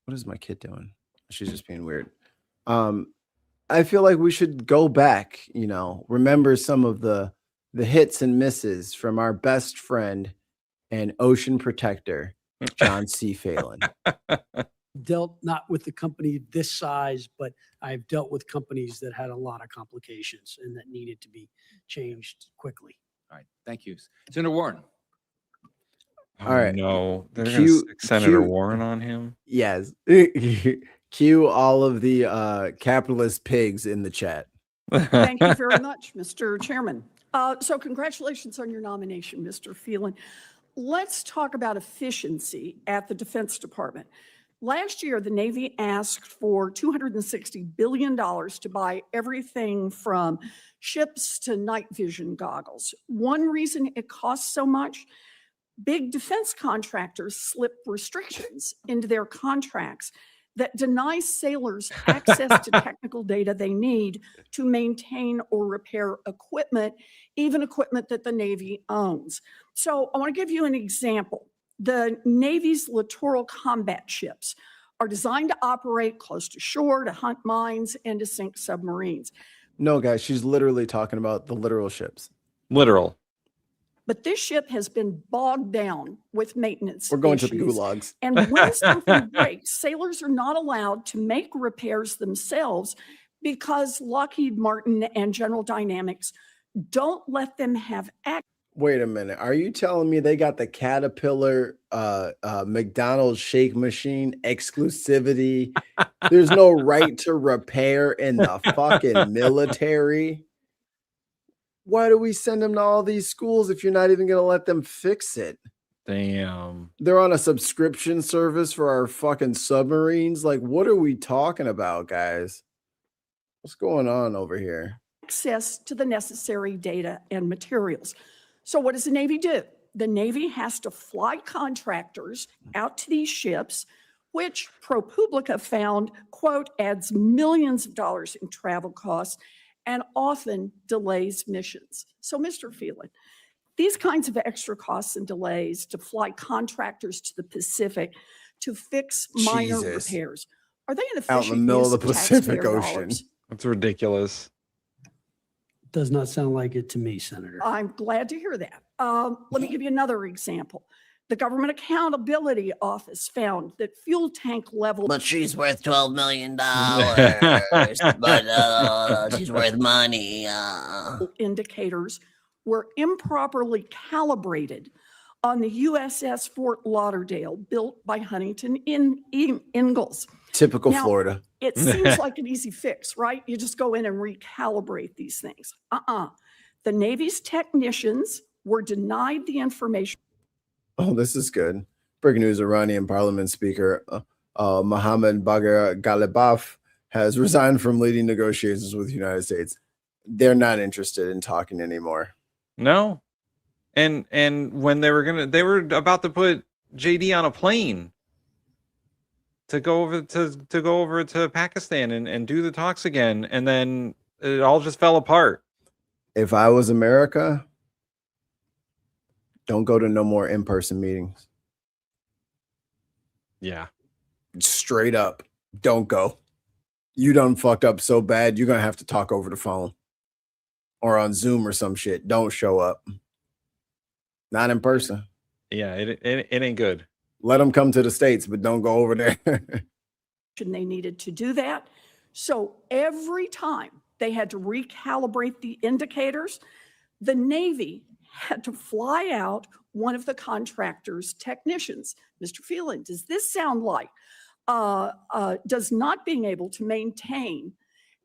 B: what is my kid doing? She's just being weird. I feel like we should go back, remember some of the hits and misses from our best friend and ocean protector, John C. Phelan.
K: Dealt not with the company this size, but I've dealt with companies that had a lot of complications and that needed to be changed quickly.
J: All right, thank you. Senator Warren.
C: Oh,
B: All right.
C: No, they're going to stick Senator Warren on him.
B: Yes. Cue all of the capitalist pigs in the chat.
M: Thank you very much, Mr. Chairman. So congratulations on your nomination, Mr. Phelan. Let's talk about efficiency at the Defense Department. Last year, the Navy asked for $260 billion to buy everything from ships to night vision goggles. One reason it costs so much, big defense contractors slip restrictions into their contracts that deny sailors access to technical data they need to maintain or repair equipment, even equipment that the Navy owns. So I want to give you an example. The Navy's littoral combat ships are designed to operate close to shore, to hunt mines, and to sink submarines.
B: No, guys, she's literally talking about the literal ships.
C: Literal.
M: But this ship has been bogged down with maintenance.
B: We're going
M: issues.
B: to the gulags.
M: And when something breaks, sailors are not allowed to make repairs themselves because Lockheed Martin and General Dynamics don't let them have access.
B: Wait a minute. Are you telling me they got the Caterpillar McDonald's shake machine exclusivity? There's no right to repair in the fucking military. Why do we send them to all these schools if you're not even going to let them fix it?
C: Damn.
B: They're on a subscription service for our fucking submarines. Like, what are we talking about, guys? What's going on over here?
M: Access to the necessary data and materials. So what does the Navy do? The Navy has to fly contractors out to these ships, which ProPublica found, quote, adds millions of dollars in travel costs and often delays missions. So, Mr. Phelan, these kinds of extra costs and delays to fly contractors to the Pacific to fix minor repairs, are they an efficient
B: out in the middle
M: use
B: of the
M: of
B: Pacific
M: taxpayer
B: Ocean?
M: dollars?
C: That's ridiculous.
K: Does not sound like it to me, Senator.
M: I'm glad to hear that. Let me give you another example. The Government Accountability Office found that fuel tank level.
R: But she's worth $12 million. But she's worth money.
M: Indicators were improperly calibrated on the USS Fort Lauderdale, built by Huntington Ingalls.
B: Typical
M: Now,
B: Florida.
M: It seems like an easy fix, right? You just go in and recalibrate these things. The Navy's technicians were denied the information.
B: Oh, this is good. Breaking news: Iranian Parliament Speaker Mohammad Bagher Ghalibaf has resigned from leading negotiations with the United States. They're not interested in talking anymore.
C: No. And when they were about to put JD on a plane to go over to Pakistan and do the talks again, and then it all just fell apart.
B: If I was America, don't go to no more in-person meetings.
C: Yeah.
B: Straight up, don't go. You done fucked up so bad, you're gonna have to talk over the phone or on Zoom or some shit. Don't show up. Not in person.
C: Yeah, it ain't good.
B: Let them come to the States, but don't go over there.
M: They needed to do that. So every time they had to recalibrate the indicators, the Navy had to fly out one of the contractor's technicians. Mr. Phelan, does this sound like does not being able to maintain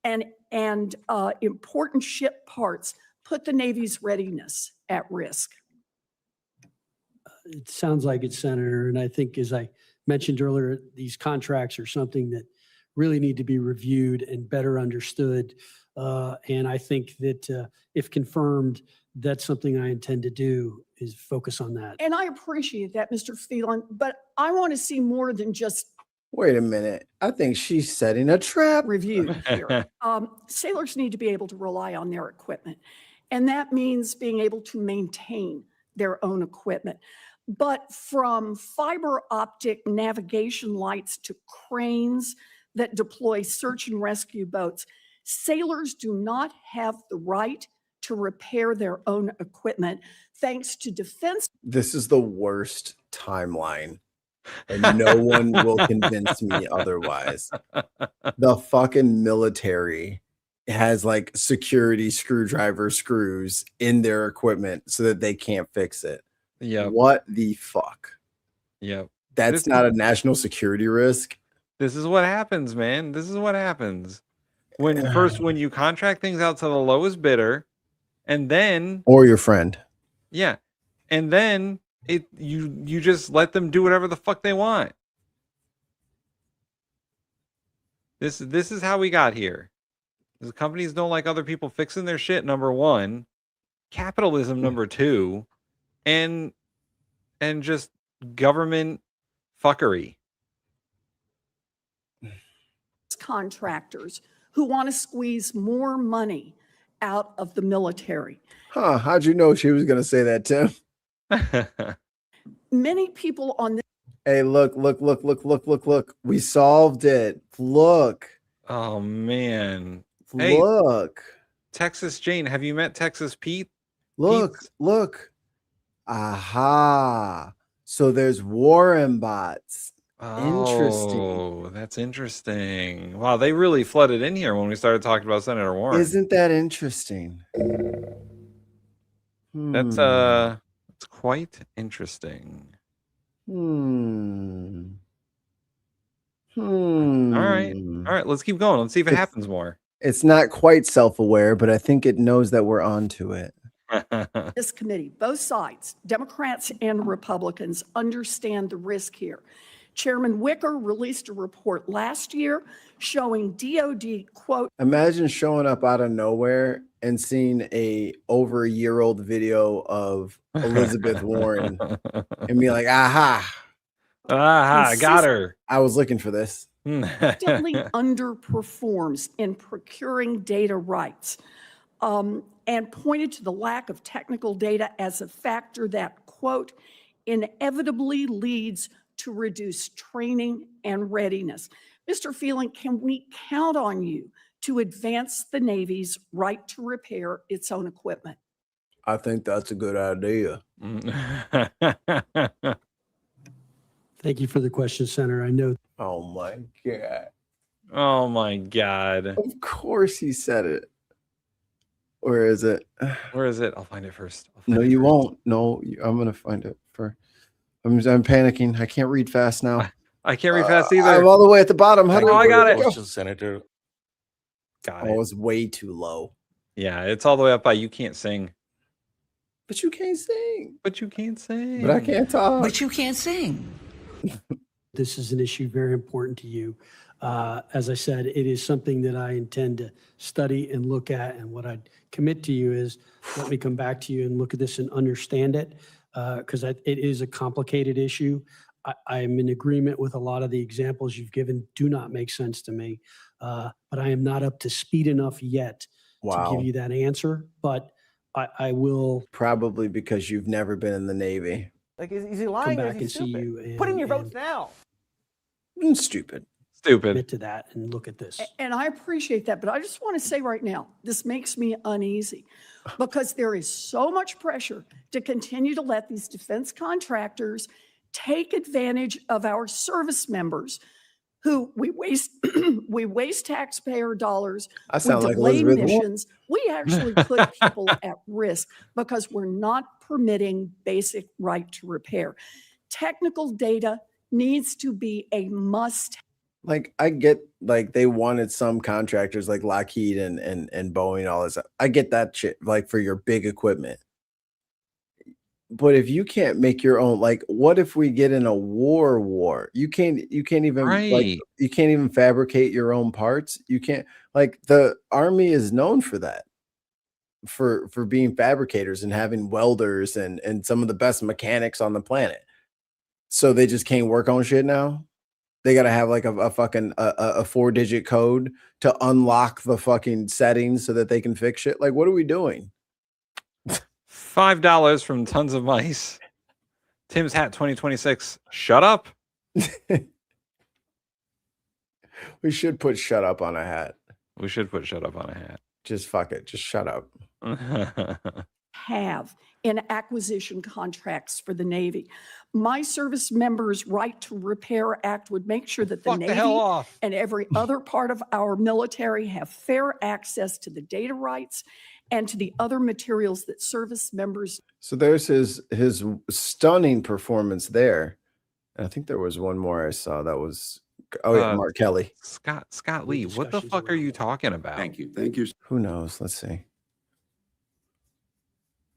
M: and important ship parts put the Navy's readiness at risk?
K: It sounds like it, Senator. And I think, as I mentioned earlier, these contracts are something that really need to be reviewed and better understood. And I think that if confirmed, that's something I intend to do, is focus on that.
M: And I appreciate that, Mr. Phelan, but I want to see more than just
B: Wait a minute. I think she's setting a trap.
M: review here. Sailors need to be able to rely on their equipment, and that means being able to maintain their own equipment. But from fiber optic navigation lights to cranes that deploy search and rescue boats, sailors do not have the right to repair their own equipment thanks to defense.
B: This is the worst timeline, and no one will convince me otherwise. The fucking military has like security screwdriver screws in their equipment so that they can't fix it.
C: Yeah.
B: What the fuck?
C: Yep.
B: That's not a national security risk.
C: This is what happens, man. This is what happens. When you contract things out to the lowest bidder, and then
B: Or your friend.
C: yeah, and then you just let them do whatever the fuck they want. This is how we got here. The companies don't like other people fixing their shit, number one. Capitalism, number two. And just government fuckery.
M: Contractors who want to squeeze more money out of the military.
B: Huh? How'd you know she was gonna say that, Tim?
M: Many people on this.
B: Hey, look. We solved it. Look.
C: Oh man. Hey,
B: Look.
C: Texas Jane, have you met Texas Pete?
B: Look. Aha. So there's Warren bots. Interesting.
C: Oh, that's interesting. Wow, they really flooded in here when we started talking about Senator Warren.
B: Isn't that interesting?
C: That's quite interesting. All right, let's keep going. Let's see if it happens more.
B: It's not quite self-aware, but I think it knows that we're onto it.
M: This committee, both sides, Democrats and Republicans, understand the risk here. Chairman Wicker released a report last year showing DOD, quote,
B: Imagine showing up out of nowhere and seeing over a year old video of Elizabeth Warren and be like, aha,
C: I got her.
B: I was looking for this.
M: consistently underperforms in procuring data rights, and pointed to the lack of technical data as a factor that, quote, inevitably leads to reduced training and readiness. Mr. Phelan, can we count on you to advance the Navy's right to repair its own equipment?
B: I think that's a good idea.
K: Thank you for the question, Senator. I know.
B: Oh my God.
C: Oh my God.
B: Of course he said it. Where is it?
C: Where is it? I'll find it first.
B: No, you won't. No, I'm going to find it I'm panicking. I can't read fast now.
C: I can't read fast either.
B: I'm all the way at the bottom. How do
C: I got it.
B: go?
A: Senator.
C: Got
B: Oh,
C: it.
B: it's way too low.
C: Yeah, it's all the way up by you can't sing.
B: But you can't sing.
C: But you can't sing.
B: But I can't talk.
E: But you can't sing.
K: This is an issue very important to you. As I said, it is something that I intend to study and look at. And what I'd commit to you is let me come back to you and look at this and understand it, because it is a complicated issue. I am in agreement with a lot of the examples you've given do not make sense to me, but I am not up to speed enough yet to give you that answer. But I will.
B: Probably because you've never been in the Navy.
T: Like, is he lying or is he stupid? Put in your votes now.
B: Stupid.
K: Commit to that and look at this.
M: And I appreciate that, but I just want to say right now, this makes me uneasy because there is so much pressure to continue to let these defense contractors take advantage of our service members who we waste taxpayer dollars.
B: I sound like
M: delay
B: Elizabeth Warren.
M: missions. We actually put people at risk because we're not permitting basic right to repair. Technical data needs to be a must.
B: Like, I get, like, they wanted some contractors like Lockheed and Boeing, all this. I get that shit, like, for your big equipment. But if you can't make your own, like, what if we get in a war? You can't even like, you can't even fabricate your own parts. You can't, like, the Army is known for that, for being fabricators and having welders and some of the best mechanics on the planet. So they just can't work on shit now. They got to have like a fucking a 4-digit code to unlock the fucking settings so that they can fix shit. Like, what are we doing?
C: $5 from Tons of Mice. Tim's hat 2026. Shut up.
B: We should put shut up on a hat.
C: We should put shut up on a hat.
B: Just fuck it. Just shut up.
M: Have in acquisition contracts for the Navy. My service members' right to repair act would make sure that the Navy and every other part of our military have fair access to the data rights and to the other materials that service members.
B: So there's his stunning performance there. And I think there was one more I saw that was Mark Kelly.
C: Scott Lee, what the fuck are you talking about?
A: Thank you. Thank you.
B: Who knows? Let's see.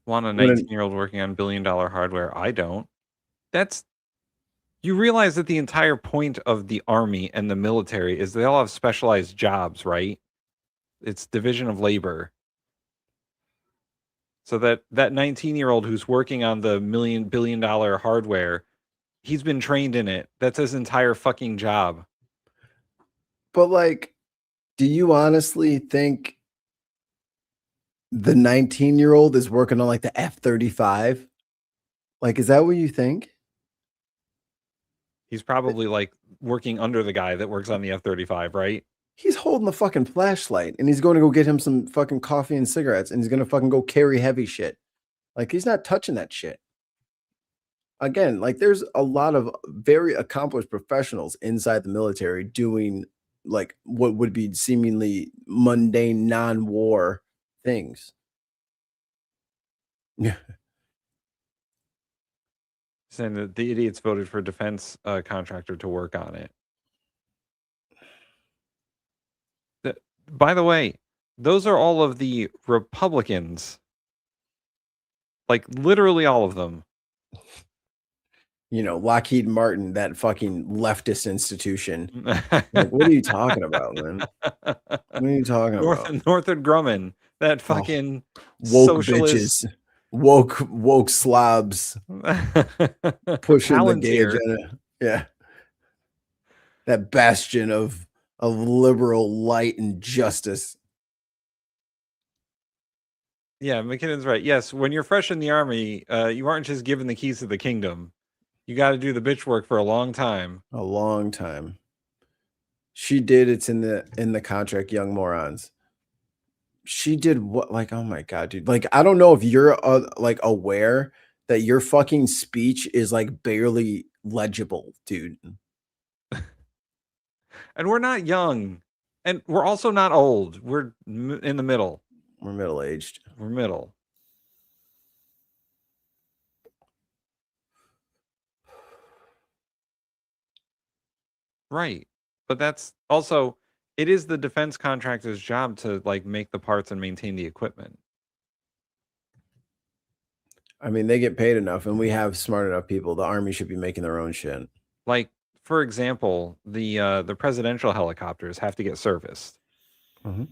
C: Want a 19-year-old working on billion-dollar hardware? I don't. You realize that the entire point of the Army and the military is they all have specialized jobs, right? It's division of labor. So that 19-year-old who's working on the billion-dollar hardware, he's been trained in it. That's his entire fucking job.
B: But, like, do you honestly think the 19-year-old is working on like the F-35? Like, is that what you think?
C: He's probably like working under the guy that works on the F-35, right?
B: He's holding the fucking flashlight and he's going to go get him some fucking coffee and cigarettes and he's going to fucking go carry heavy shit. Like, he's not touching that shit. Again, like, there's a lot of very accomplished professionals inside the military doing like what would be seemingly mundane non-war things. Yeah.
C: Saying that the idiots voted for a defense contractor to work on it. By the way, those are all of the Republicans. Like, literally all of them.
B: You know, Lockheed Martin, that fucking leftist institution. Like, what are you talking about, man? What are you talking about?
C: Northrop Grumman, that fucking
B: woke
C: socialist.
B: bitches, woke slobs, pushing the gay
C: Palantir.
B: agenda. Yeah, that bastion of liberal light and justice.
C: Yeah, McKinnon's right. Yes, when you're fresh in the Army, you aren't just given the keys to the kingdom. You got to do the bitch work for a long time.
B: A long time. She did. It's in the contract, young morons. She did what? Like, oh my God, dude. Like, I don't know if you're like aware that your fucking speech is like barely legible, dude.
C: And we're not young. And we're also not old. We're in the middle.
B: We're middle-aged.
C: We're middle. Right. But that's also, it is the defense contractor's job to like make the parts and maintain the equipment.
B: I mean, they get paid enough, and we have smart enough people. The Army should be making their own shit.
C: Like, for example, the presidential helicopters have to get serviced.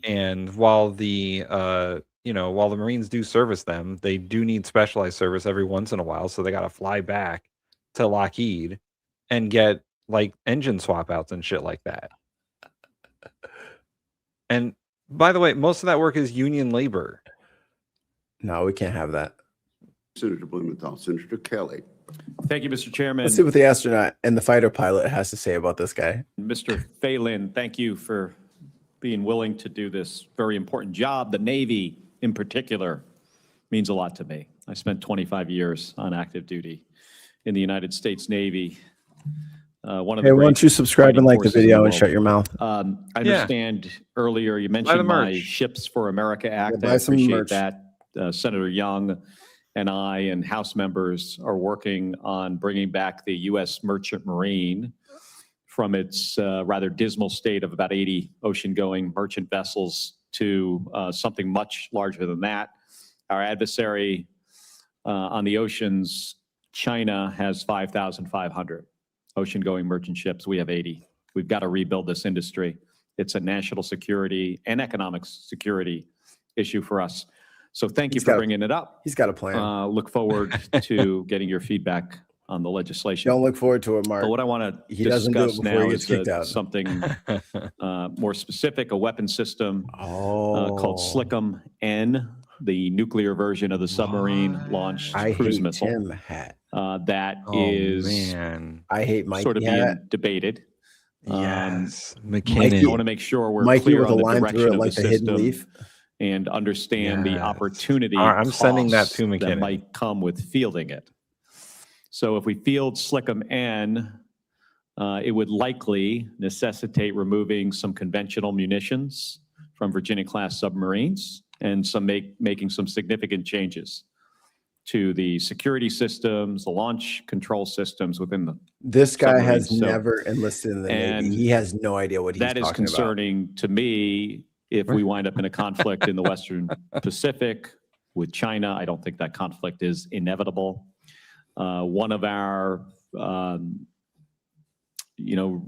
C: And while the while the Marines do service them, they do need specialized service every once in a while. So they got to fly back to Lockheed and get like engine swap outs and shit like that. And by the way, most of that work is union labor.
B: No, we can't have that.
A: Senator Blumenthal, Senator Kelly.
H: Thank you, Mr. Chairman.
B: Let's see what the astronaut and the fighter pilot has to say about this guy.
H: Mr. Phelan, thank you for being willing to do this very important job. The Navy, in particular, means a lot to me. I spent 25 years on active duty in the United States Navy. One of the
B: Hey, why don't you subscribe and like the
H: forces in
B: video and
H: world.
B: shut your mouth?
H: I understand earlier you mentioned my Ships for America Act.
B: Yeah,
H: I
B: buy some
H: appreciate
B: merch.
H: that. Senator Young and I and House members are working on bringing back the U.S. Merchant Marine from its rather dismal state of about 80 ocean-going merchant vessels to something much larger than that. Our adversary on the oceans, China, has 5,500 ocean-going merchant ships. We have 80. We've got to rebuild this industry. It's a national security and economic security issue for us. So thank you for bringing it up.
B: He's got a plan.
H: Look forward to getting your feedback on the legislation.
B: Don't look forward to it, Mark.
H: But what I want to
B: He doesn't do it
H: discuss
B: before
H: now
B: he gets
H: is
B: kicked out.
H: something more specific, a weapon system called SLICM-N, the nuclear version of the submarine-launched cruise missile.
B: Tim hat.
H: That is
B: I hate Mikey
H: sort of being
B: hat.
H: debated.
C: Yes,
H: I
C: McKinnon.
H: want to make sure we're
B: Mikey
H: clear
B: with
H: on
B: a
H: the
B: line
H: direction
B: through it
H: of
B: like
H: the
B: the hidden
H: system
B: leaf.
H: and understand the
C: Yes.
H: opportunity
C: All right, I'm sending that
H: costs
C: to McKinnon.
H: that might come with fielding it. So if we field SLICM-N, it would likely necessitate removing some conventional munitions from Virginia-class submarines and making some significant changes to the security systems, the launch control systems within the
B: This guy has
H: submarines. So-
B: never enlisted in the
H: and
B: Navy. He has no idea what he's
H: that is
B: talking about.
H: concerning to me if we wind up in a conflict in the Western Pacific with China. I don't think that conflict is inevitable. One of our,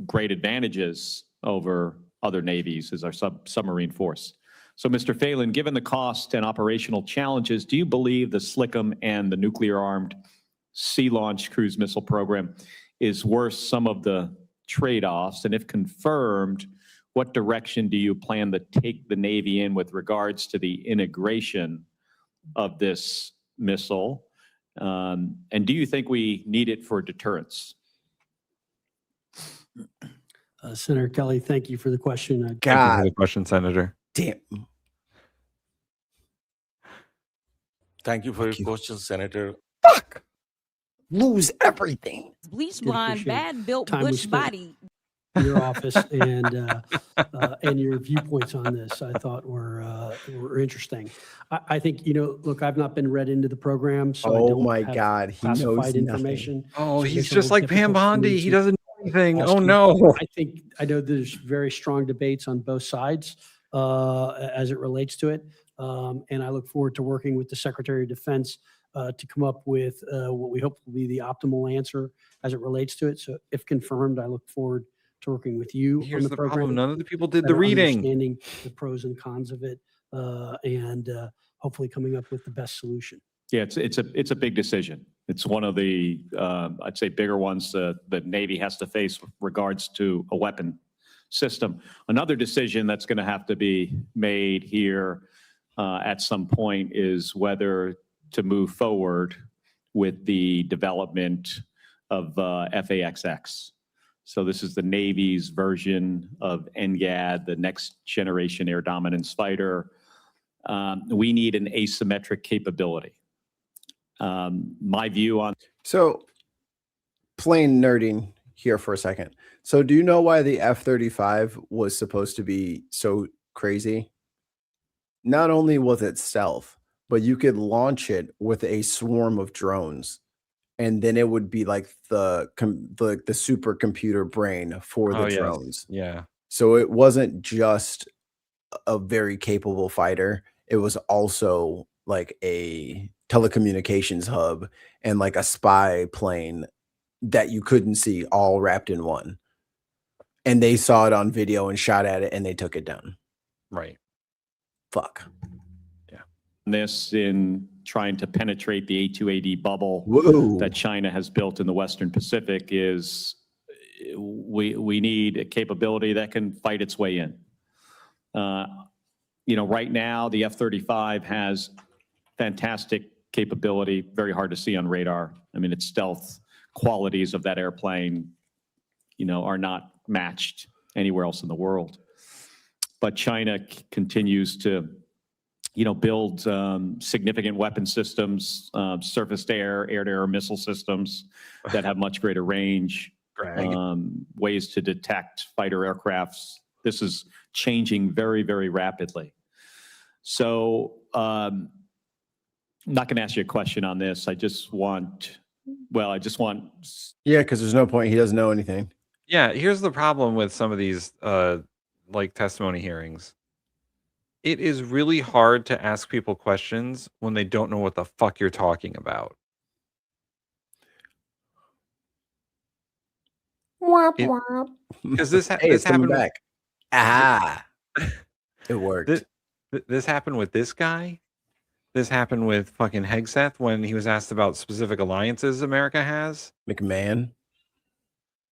H: great advantages over other navies is our submarine force. So, Mr. Phelan, given the cost and operational challenges, do you believe the SLICM and the nuclear-armed sea-launched cruise missile program is worth some of the trade-offs? And if confirmed, what direction do you plan to take the Navy in with regards to the integration of this missile? And do you think we need it for deterrence?
K: Senator Kelly, thank you for the question.
C: Thank you for the question, Senator.
B: Damn.
V: Thank you for your question, Senator.
B: Fuck. Lose everything.
W: Bleach
K: Did
W: blonde,
K: appreciate
W: bad built,
K: time we
W: bush
K: spent
W: body.
K: in your office and your viewpoints on this, I thought were interesting. I think, look, I've not been read into the program, so I
B: Oh
K: don't
B: my
K: have
B: God, he knows
K: classified
B: nothing.
K: information.
C: Oh,
K: so it
C: he's
K: makes it a
C: just
K: little
C: like Pam
K: difficult for me
C: Bondi. He
K: to
C: doesn't know anything.
K: ask
C: Oh
K: you.
C: no.
K: I know there's very strong debates on both sides as it relates to it. And I look forward to working with the Secretary of Defense to come up with what we hope will be the optimal answer as it relates to it. So if confirmed, I look forward to working with you
C: Here's
K: on
C: the
K: program.
C: problem. None of the people did the
K: better
C: reading.
K: Understanding the pros and cons of it and hopefully coming up with the best solution.
H: Yeah, it's a big decision. It's one of the, I'd say, bigger ones the Navy has to face with regards to a weapon system. Another decision that's going to have to be made here at some point is whether to move forward with the development of FAXX. So this is the Navy's version of NGAD, the Next Generation Air Dominance Fighter. We need an asymmetric capability. My view on...
B: So, plain nerding here for a second. So do you know why the F-35 was supposed to be so crazy? Not only was it stealth, but you could launch it with a swarm of drones and then it would be like the supercomputer brain for the drones.
C: Yeah.
B: So it wasn't just a very capable fighter. It was also like a telecommunications hub and like a spy plane that you couldn't see, all wrapped in one. And they saw it on video and shot at it and they took it down.
C: Right.
B: Fuck.
C: Yeah.
H: This in trying to penetrate the A2AD bubble that China has built in the Western Pacific is we need a capability that can fight its way in. Right now the F-35 has fantastic capability, very hard to see on radar. I mean, its stealth qualities of that airplane, are not matched anywhere else in the world. But China continues to, build significant weapon systems, surface-to-air, air-to-air missile systems that have much greater range, ways to detect fighter aircrafts. This is changing very, very rapidly. So I'm not going to ask you a question on this. I just want.
B: Yeah, because there's no point. He doesn't know anything.
C: Yeah, here's the problem with some of these testimony hearings. It is really hard to ask people questions when they don't know what the fuck you're talking about. Because this happened
B: back. It worked.
C: This happened with this guy. This happened with fucking Hegseth when he was asked about specific alliances America has.
B: McMahon.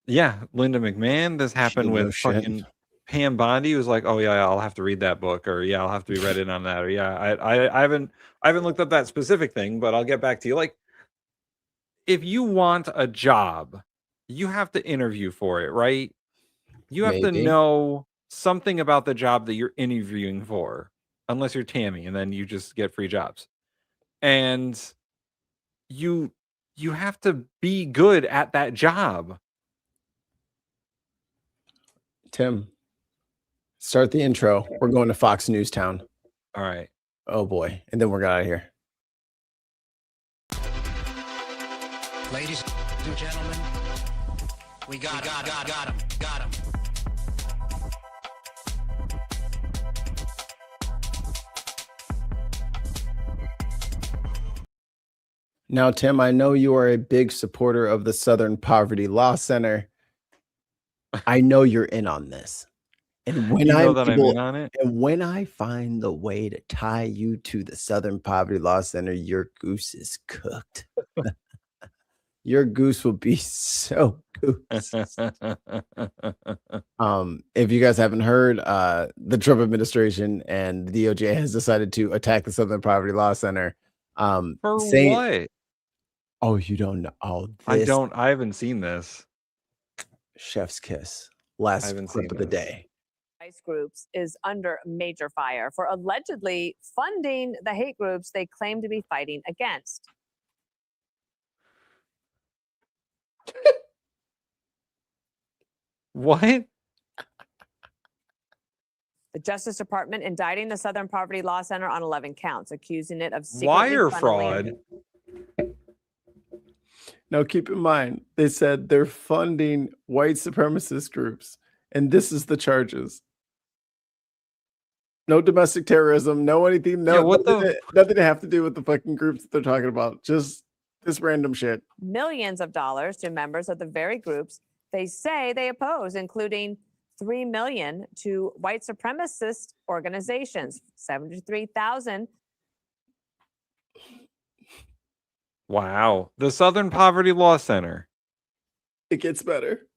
C: Yeah, Linda McMahon. This happened with fucking Pam Bondi, who was like, "Oh yeah, I'll have to read that book," or "Yeah, I'll have to be read in on that," or "Yeah, I haven't looked up that specific thing, but I'll get back to you." Like, if you want a job, you have to interview for it, right? You have to know something about the job that you're interviewing for, unless you're Tammy, and then you just get free jobs. And you have to be good at that job.
B: Tim, start the intro. We're going to Fox News Town.
C: All right.
B: Oh boy. And then we're out of here.
E: Ladies and gentlemen, we got him.
B: Now, Tim, I know you are a big supporter of the Southern Poverty Law Center. I know you're in on this. And when I'm in on it? And when I find the way to tie you to the Southern Poverty Law Center, your goose is cooked. Your goose will be so goose. If you guys haven't heard, the Trump administration and the DOJ has decided to attack the Southern Poverty Law Center.
C: For what?
B: Oh, you don't know? Oh,
C: I haven't seen this.
B: Chef's kiss. Last clip of the day.
I: Ice groups is under major fire for allegedly funding the hate groups they claim to be fighting against.
C: What?
I: The Justice Department indicting the Southern Poverty Law Center on 11 counts, accusing it of
C: wire fraud.
B: Now, keep in mind, they said they're funding white supremacist groups, and this is the charges. No domestic terrorism, no anything, nothing to have to do with the fucking groups that they're talking about. Just this random shit.
I: Millions of dollars to members of the very groups they say they oppose, including $3 million to white supremacist organizations, $73,000.
C: Wow. The Southern Poverty Law Center.
B: It gets better.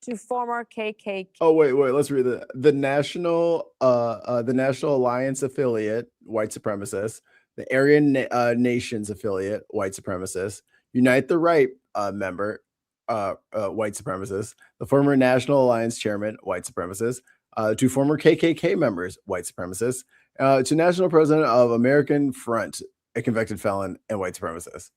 I: To former KKK.
B: Oh, wait, let's read it. The National Alliance affiliate, white supremacist. The Aryan Nations affiliate, white supremacist. Unite the Right member, white supremacist. The former National Alliance chairman, white supremacist. To former KKK members, white supremacists. To national president of American Front, a convicted felon and white supremacist.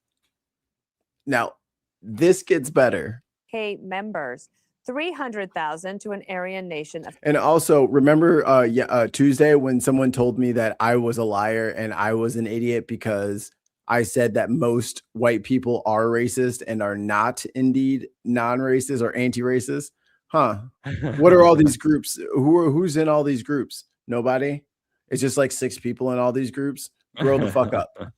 B: Now, this gets better.
I: K members, $300,000 to an Aryan Nation.
B: And also, remember Tuesday when someone told me that I was a liar and I was an idiot because I said that most white people are racist and are not indeed non-racist or anti-racist. Huh? What are all these groups? Who's in all these groups? Nobody. It's just like 6 people in all these groups. Grow the fuck up.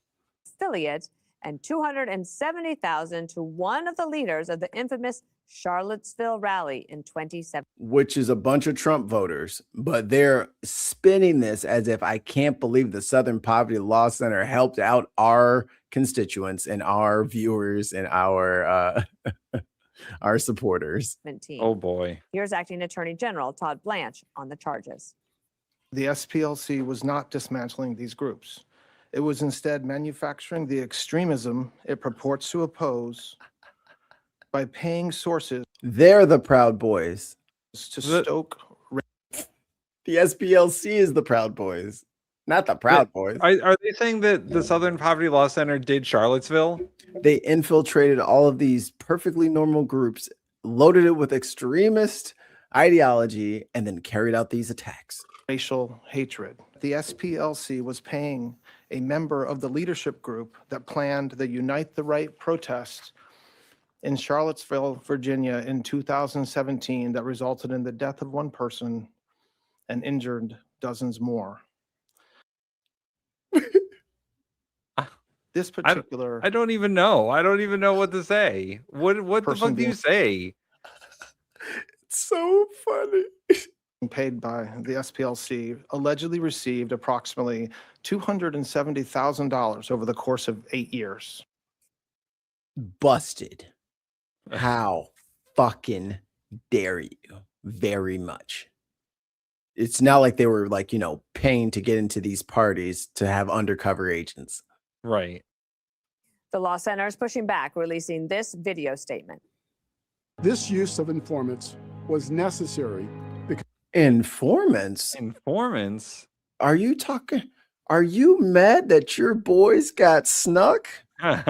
I: Affiliate and $270,000 to one of the leaders of the infamous Charlottesville rally in 2017.
B: Which is a bunch of Trump voters, but they're spinning this as if I can't believe the Southern Poverty Law Center helped out our constituents and our viewers and our supporters.
C: Oh boy.
I: Here's Acting Attorney General Todd Blanche on the charges.
L: The SPLC was not dismantling these groups. It was instead manufacturing the extremism it purports to oppose by paying sources.
B: They're the Proud Boys.
L: To stoke.
B: The SPLC is the Proud Boys, not the Proud Boys.
C: Are they saying that the Southern Poverty Law Center did Charlottesville?
B: They infiltrated all of these perfectly normal groups, loaded it with extremist ideology, and then carried out these attacks.
L: Racial hatred. The SPLC was paying a member of the leadership group that planned the Unite the Right protest in Charlottesville, Virginia in 2017 that resulted in the death of one person and injured dozens more. This particular...
C: I don't even know. I don't even know what to say. What the fuck do you say?
B: It's so funny.
L: Paid by the SPLC allegedly received approximately $270,000 over the course of 8 years.
B: Busted. How fucking dare you? Very much. It's not like they were like, paying to get into these parties to have undercover agents.
C: Right.
I: The law center is pushing back, releasing this video statement.
P: This use of informants was necessary because
B: Informants?
P: Are
B: you mad that your boys got snuck? And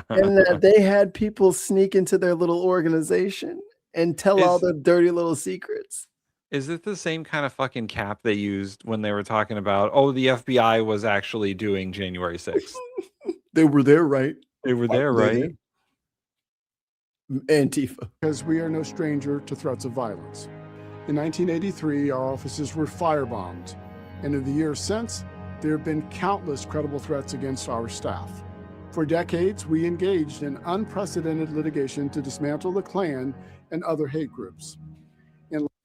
B: that they had people sneak into their little organization and tell all the dirty little secrets?
C: Is it the same kind of fucking cap they used when they were talking about, the FBI was actually doing January 6th?
B: They were there, right?
C: They were there, right?
B: Antifa.
P: Because we are no stranger to threats of violence. In 1983, our offices were firebombed, and in the years since, there have been countless credible threats against our staff. For decades, we engaged in unprecedented litigation to dismantle the Klan and other hate groups.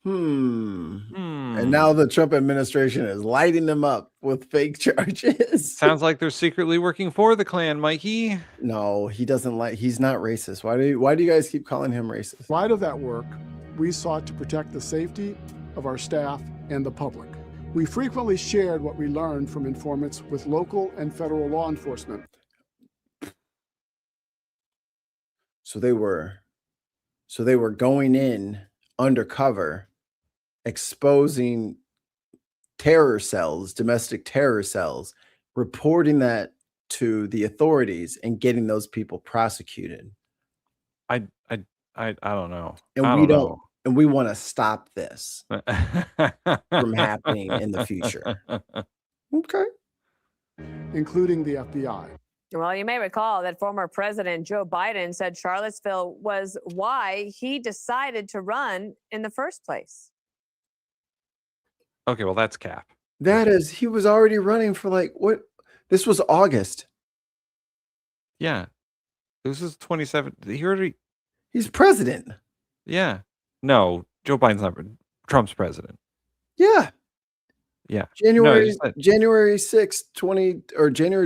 B: And now the Trump administration is lighting them up with fake charges.
C: Sounds like they're secretly working for the Klan, Mikey.
B: No, he's not racist. Why do you guys keep calling him racist?
P: In light of that work, we sought to protect the safety of our staff and the public. We frequently shared what we learned from informants with local and federal law enforcement.
B: So they were going in undercover, exposing terror cells, domestic terror cells, reporting that to the authorities and getting those people prosecuted.
C: I don't know.
B: And we want to stop this from happening in the future. Okay.
P: Including the FBI.
I: Well, you may recall that former President Joe Biden said Charlottesville was why he decided to run in the first place.
C: Okay, well, that's cap.
B: He was already running for what? This was August.
C: Yeah. This is 27.
B: He's president.
C: Yeah. No, Joe Biden's not. Trump's president.
B: Yeah.
C: Yeah.
B: January 6th, January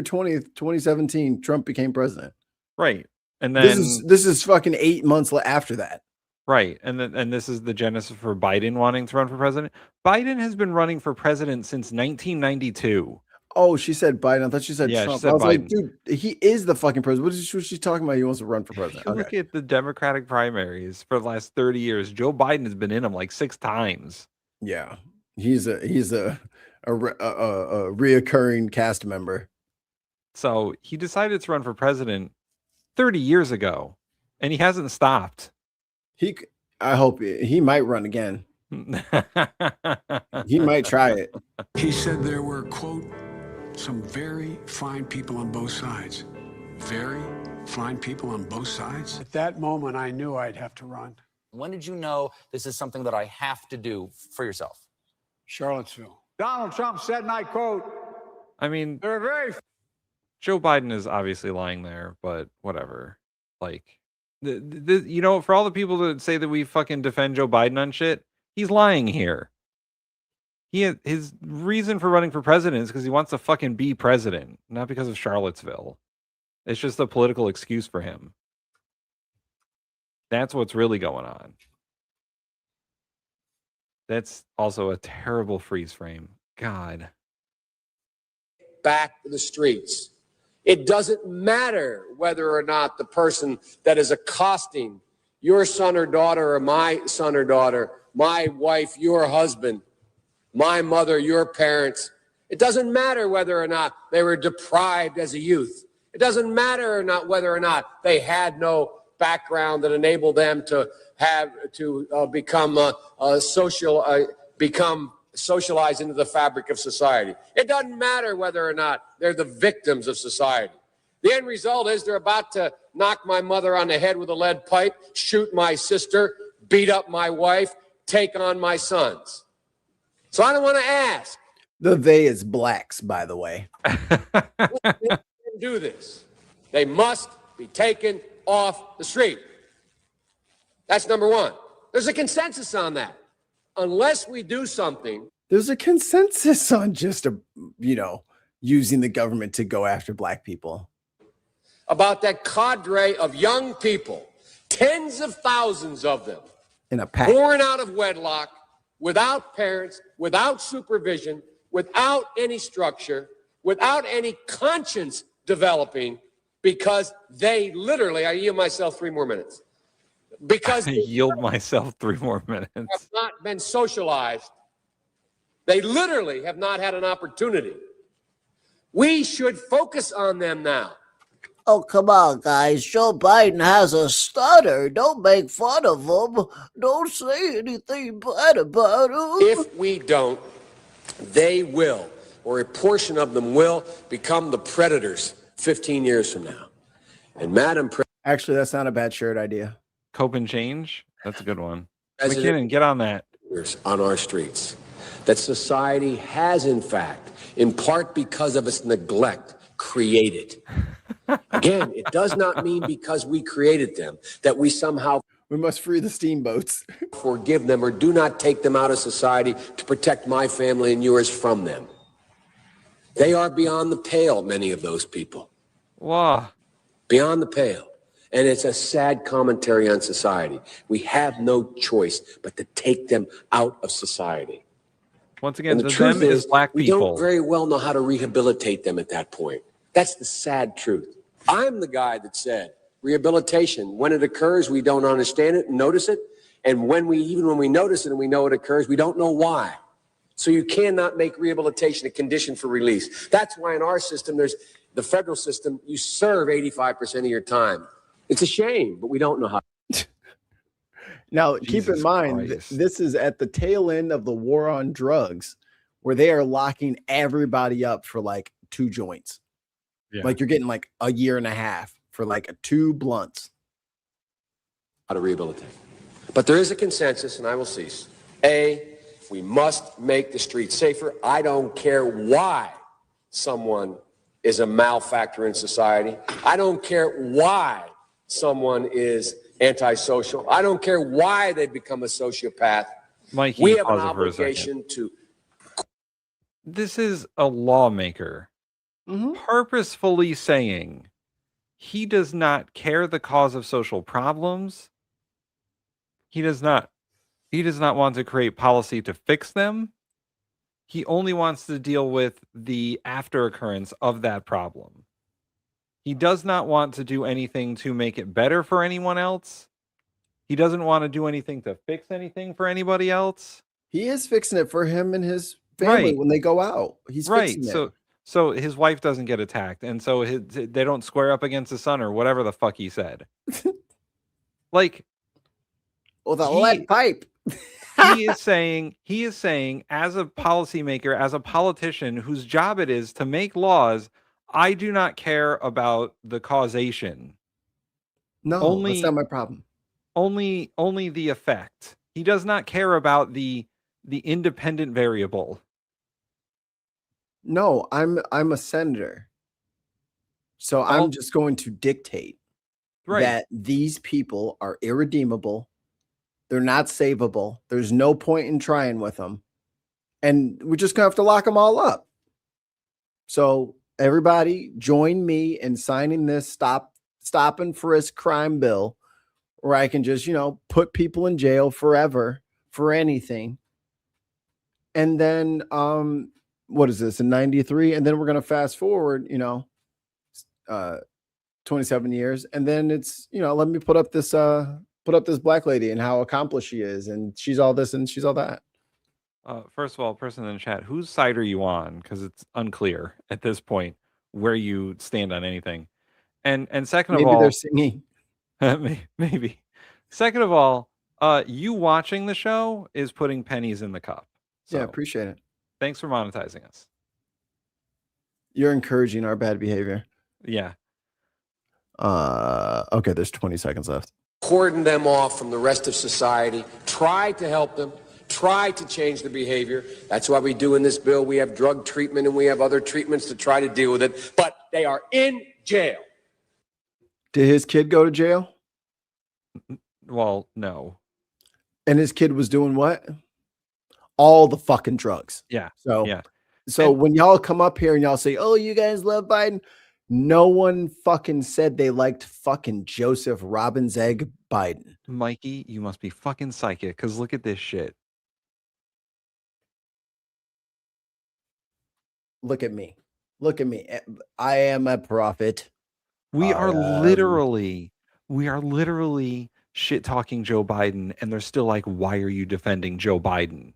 B: 20th, 2017, Trump became president.
C: Right. And then
B: this is fucking 8 months after that.
C: Right. And this is the genesis for Biden wanting to run for president. Biden has been running for president since 1992.
B: Oh, she said Biden. I thought she said
C: Trump.
B: She said
C: I was
B: Biden.
C: like,
B: dude, he is the fucking president. What is she talking about? He wants to run for president.
C: Look at the Democratic primaries for the last 30 years. Joe Biden has been in them like 6 times.
B: Yeah. He's a reoccurring cast member.
C: So he decided to run for president 30 years ago, and he hasn't stopped.
B: I hope he might run again. He might try it.
Q: He said there were, quote, some very fine people on both sides.
P: very fine people on both sides. At that moment, I knew I'd have to run.
F: When did you know this is something that I have to do for yourself?
P: Charlottesville.
G: Donald Trump said, and I quote,
C: I mean,
G: "They're very."
C: Joe Biden is obviously lying there, but whatever. Like, you know, for all the people that say that we fucking defend Joe Biden on shit, he's lying here. His reason for running for president is because he wants to fucking be president, not because of Charlottesville. It's just a political excuse for him. That's what's really going on. That's also a terrible freeze frame. God.
Q: Back to the streets. It doesn't matter whether or not the person that is accosting your son or daughter or my son or daughter, my wife, your husband, my mother, your parents. It doesn't matter whether or not they were deprived as a youth. It doesn't matter or not whether or not they had no background that enabled them to become socialized into the fabric of society. It doesn't matter whether or not they're the victims of society. The end result is they're about to knock my mother on the head with a lead pipe, shoot my sister, beat up my wife, take on my sons. So I don't want to ask.
B: The they is blacks, by the way.
Q: Do this. They must be taken off the street. That's number one. There's a consensus on that. Unless we do something.
B: There's a consensus on just, using the government to go after black people.
Q: About that cadre of young people, tens of thousands of them,
B: in a pack,
Q: born out of wedlock, without parents, without supervision, without any structure, without any conscience developing, because they literally, I yield myself 3 more minutes. Because
C: I yield myself 3 more minutes.
Q: Have not been socialized. They literally have not had an opportunity. We should focus on them now.
R: Oh, come on, guys. Joe Biden has a stutter. Don't make fun of him. Don't say anything bad about him.
Q: If we don't, they will, or a portion of them will, become the predators 15 years from now. And Madam President.
B: Actually, that's not a bad shirt idea.
C: Cope and change? That's a good one.
Q: President,
C: McKinnon, get on that.
Q: On our streets. That society has, in fact, in part because of its neglect, created. Again, it does not mean because we created them that we somehow
B: we must free the steamboats.
Q: Forgive them or do not take them out of society to protect my family and yours from them. They are beyond the pale, many of those people.
C: Wow.
Q: Beyond the pale. And it's a sad commentary on society. We have no choice but to take them out of society.
C: Once again,
Q: the
C: truth
Q: truth is
C: black
Q: we
C: people.
Q: don't very well know how to rehabilitate them at that point. That's the sad truth. I'm the guy that said rehabilitation, when it occurs, we don't understand it and notice it. And when we notice it and we know it occurs, we don't know why. So you cannot make rehabilitation a condition for release. That's why in our system, there's the federal system, you serve 85% of your time. It's a shame, but we don't know how.
B: Now, keep in mind, this is at the tail end of the war on drugs, where they are locking everybody up for like 2 joints. Yeah. Like you're getting like a year and a half for like 2 blunts.
Q: How to rehabilitate. But there is a consensus, and I will cease. We must make the streets safer. I don't care why someone is a malfactor in society. I don't care why someone is antisocial. I don't care why they become a sociopath.
C: Mikey,
Q: we have an
C: pause it for a second.
Q: obligation to.
C: This is a lawmaker purposefully saying he does not care the cause of social problems. He does not want to create policy to fix them. He only wants to deal with the after occurrence of that problem. He does not want to do anything to make it better for anyone else. He doesn't want to do anything to fix anything for anybody else.
B: He is fixing it for him and his family when they go out. He's fixing it.
C: So his wife doesn't get attacked, and so they don't square up against his son or whatever the fuck he said. Like,
B: well, the lead pipe.
C: he is saying as a policymaker, as a politician whose job it is to make laws, I do not care about the causation.
B: No, that's not my problem.
C: Only the effect. He does not care about the independent variable.
B: No, I'm a senator. So I'm just going to dictate that these people are irredeemable. They're not savable. There's no point in trying with them. And we're just going to have to lock them all up. So everybody join me in signing this stop and frisk crime bill where I can just, put people in jail forever for anything. And then, what is this in 93? And then we're going to fast forward, 27 years. And then it's, let me put up this black lady and how accomplished she is. And she's all this and she's all that.
C: First of all, person in the chat, whose side are you on? Because it's unclear at this point where you stand on anything. And second of all,
B: they're singing.
C: Maybe. Second of all, you watching the show is putting pennies in the cup. So
B: Yeah, appreciate it.
C: Thanks for monetizing us.
B: You're encouraging our bad behavior.
C: Yeah.
B: Okay, there's 20 seconds left.
Q: Cordon them off from the rest of society, try to help them, try to change their behavior. That's why we do in this bill. We have drug treatment and we have other treatments to try to deal with it, but they are in jail.
B: Did his kid go to jail?
C: Well, no.
B: And his kid was doing what? All the fucking drugs.
C: Yeah.
B: So when y'all come up here and y'all say, oh, you guys love Biden. No one fucking said they liked fucking Joseph Robin's egg Biden.
C: Mikey, you must be fucking psychic because look at this shit.
B: Look at me. Look at me. I am a prophet.
C: We are literally shit talking Joe Biden, and they're still like, why are you defending Joe Biden?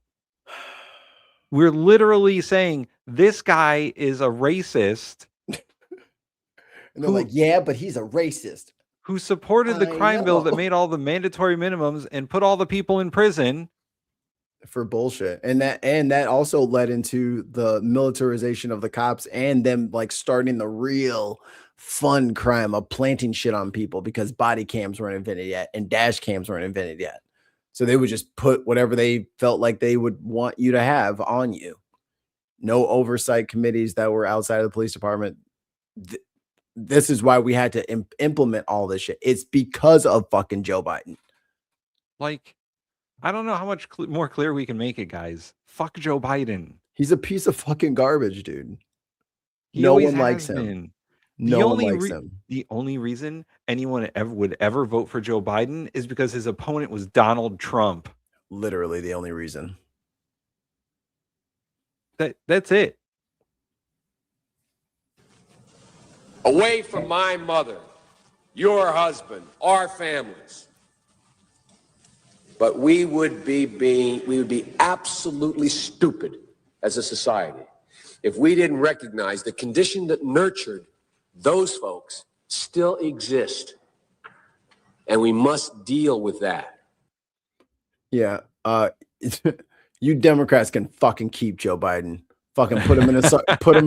C: We're literally saying this guy is a racist.
B: And they're like, yeah, but he's a racist.
C: Who supported the crime bill that made all the mandatory minimums and put all the people in prison
B: for bullshit. And that also led into the militarization of the cops and them like starting the real fun crime of planting shit on people because body cams weren't invented yet and dash cams weren't invented yet. So they would just put whatever they felt like they would want you to have on you. No oversight committees that were outside of the police department. This is why we had to implement all this shit. It's because of fucking Joe Biden.
C: Like, I don't know how much more clear we can make it, guys. Fuck Joe Biden.
B: He's a piece of fucking garbage, dude. No one likes him. No one likes him.
C: The only reason anyone would ever vote for Joe Biden is because his opponent was Donald Trump.
B: Literally the only reason.
C: That's it.
Q: Away from my mother, your husband, our families. But we would be absolutely stupid as a society if we didn't recognize the condition that nurtured those folks still exist. And we must deal with that.
B: Yeah. You Democrats can fucking keep Joe Biden. Fucking put him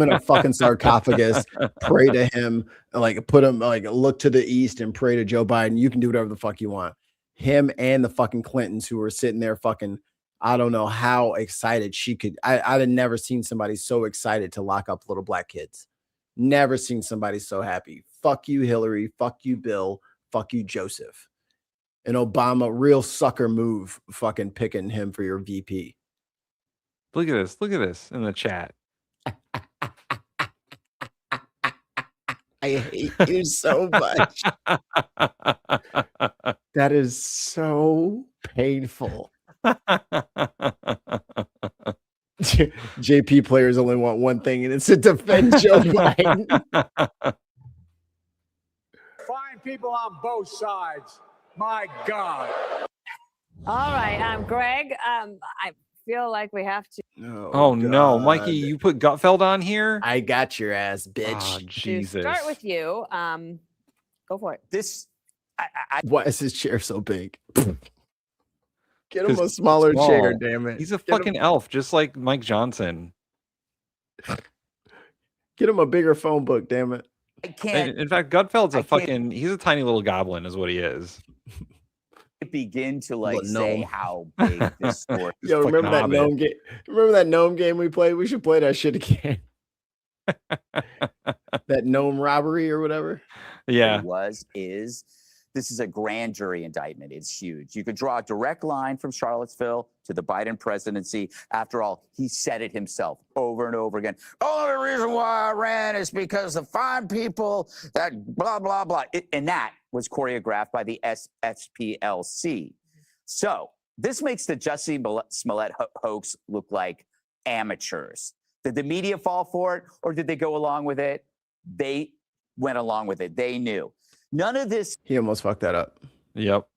B: in a fucking sarcophagus, pray to him, like put him like look to the east and pray to Joe Biden. You can do whatever the fuck you want. Him and the fucking Clintons who were sitting there fucking, I don't know how excited she could. I'd have never seen somebody so excited to lock up little black kids. Never seen somebody so happy. Fuck you, Hillary. Fuck you, Bill. Fuck you, Joseph. And Obama, real sucker move, fucking picking him for your VP.
C: Look at this. Look at this in the chat.
B: I hate you so much. That is so painful. JP players only want one thing, and it's to defend Joe Biden.
G: Fine people on both sides. My God.
I: All right, Greg, I feel like we have to.
C: Oh no, Mikey, you put Gutfeld on here?
B: I got your ass, bitch.
C: Oh, Jesus.
I: Start with you. Go for it.
B: Why is his chair so big? Get him a smaller chair, damn it.
C: He's a fucking elf, just like Mike Johnson.
B: Get him a bigger phone book, damn it.
F: I can't.
C: In fact, Gutfeld's he's a tiny little goblin is what he is.
D: Begin to
B: Little
D: say
B: gnome.
D: how big this story is.
B: Yo, remember that gnome game? Remember that gnome game we played? We should play that shit again. That gnome robbery or whatever.
C: Yeah.
D: This is a grand jury indictment. It's huge. You could draw a direct line from Charlottesville to the Biden presidency. After all, he said it himself over and over again. Only reason why I ran is because the fine people that blah, blah, blah. And that was choreographed by the SPLC. So this makes the Jussie Smollett hoax look like amateurs. Did the media fall for it or did they go along with it? They went along with it. They knew. None of this.
B: He almost fucked that up.
C: Yep.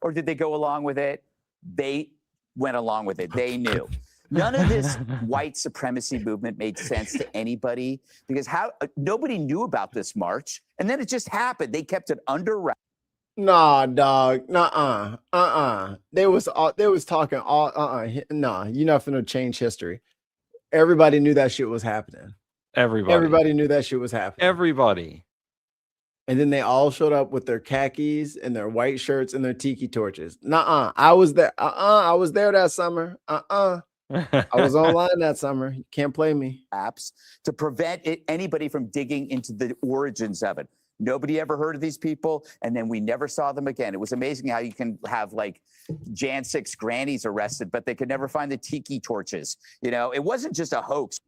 D: Or did they go along with it? They went along with it. They knew. None of this white supremacy movement made sense to anybody because nobody knew about this march. And then it just happened. They kept it under wraps.
B: Nah, dog. They was talking all Nah, you're not finna change history. Everybody knew that shit was happening. Everybody knew that shit was happening.
C: Everybody.
B: And then they all showed up with their khakis and their white shirts and their tiki torches. I was there. I was there that summer. I was online that summer. You can't play me.
D: Apps to prevent anybody from digging into the origins of it. Nobody ever heard of these people, and then we never saw them again. It was amazing how you can have like Jan 6 grannies arrested, but they could never find the tiki torches. You know, it wasn't just a hoax.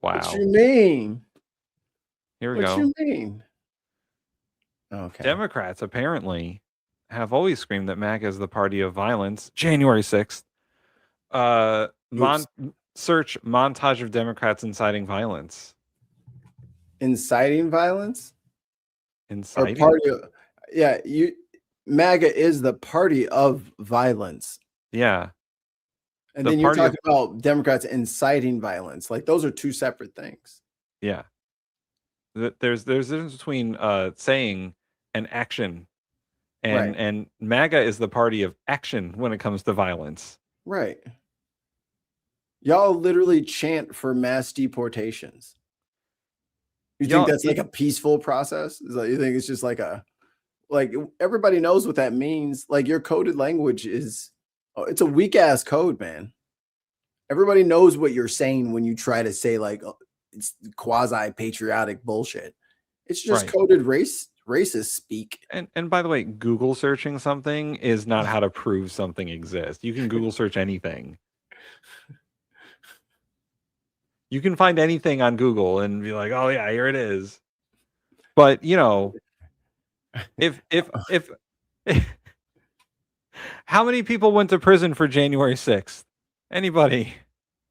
C: Wow.
B: What you mean?
C: Here we go.
B: What you mean? Okay.
C: Democrats apparently have always screamed that MAGA is the party of violence. January 6th. Search montage of Democrats inciting violence.
B: Inciting violence?
C: Inciting?
B: Or party of, yeah, MAGA is the party of violence.
C: Yeah.
B: And then you're talking about Democrats inciting violence. Like those are two separate things.
C: Yeah. There's a difference between saying and action. And MAGA is the party of action when it comes to violence.
B: Right. Y'all literally chant for mass deportations. You think that's like a peaceful process? Is like, you think it's just like everybody knows what that means? Like your coded language is, it's a weak ass code, man. Everybody knows what you're saying when you try to say like it's quasi patriotic bullshit. It's just coded racist speak.
C: And by the way, Google searching something is not how to prove something exists. You can Google search anything. You can find anything on Google and be like, "Oh yeah, here it is." But you know, if how many people went to prison for January 6th? Anybody?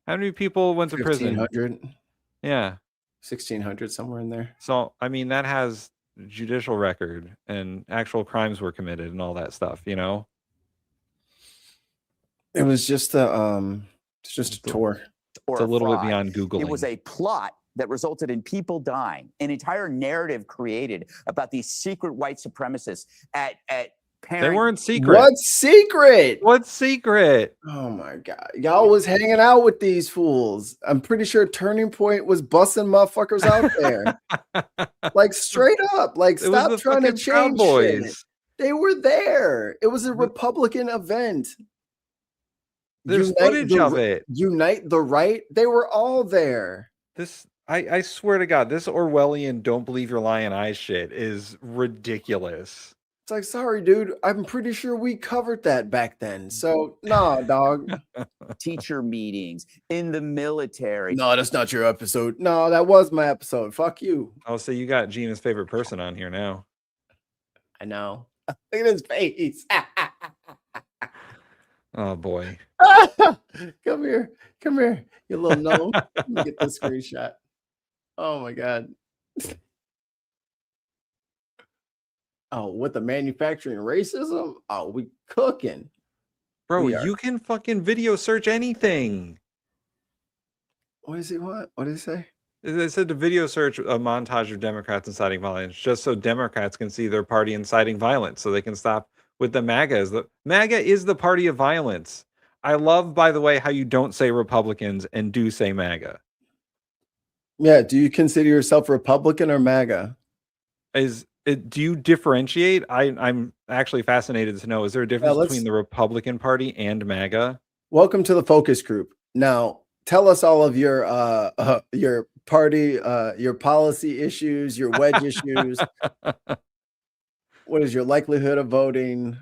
C: How many people went to prison?
B: 1,500.
C: Yeah.
B: 1,600, somewhere in there.
C: So, I mean, that has judicial record and actual crimes were committed and all that stuff, you know?
B: It was just a tour.
C: It's a little bit beyond Googling.
D: It was a plot that resulted in people dying, an entire narrative created about these secret white supremacists at
C: They weren't secret.
B: What secret?
C: What secret?
B: Oh my God. Y'all was hanging out with these fools. I'm pretty sure Turning Point was busting motherfuckers out there. Like straight up. Like stop trying to change shit. They were there. It was a Republican event.
C: There's footage of it.
B: Unite the right. They were all there.
C: I swear to God, this Orwellian don't believe your lying eyes shit is ridiculous.
B: It's like, sorry, dude. I'm pretty sure we covered that back then. So, nah, dog.
D: Teacher meetings in the military.
B: No, that's not your episode. No, that was my episode. Fuck you.
C: Oh, so you got Gina's favorite person on here now.
B: I know. Look at his face.
C: Oh, boy.
B: Come here. Come here, you little gnome. Let me get this screenshot. Oh, my God. Oh, with the manufacturing racism? Oh, we cooking.
C: Bro, you can fucking video search anything.
B: What is he want? What did he say?
C: They said to video search a montage of Democrats inciting violence, just so Democrats can see their party inciting violence, so they can stop with the MAGA. MAGA is the party of violence. I love, by the way, how you don't say Republicans and do say MAGA.
B: Yeah. Do you consider yourself Republican or MAGA?
C: Do you differentiate? I'm actually fascinated to know, is there a difference between the Republican Party and MAGA?
B: Welcome to the focus group. Now, tell us all of your party, your policy issues, your wedge issues. What is your likelihood of voting?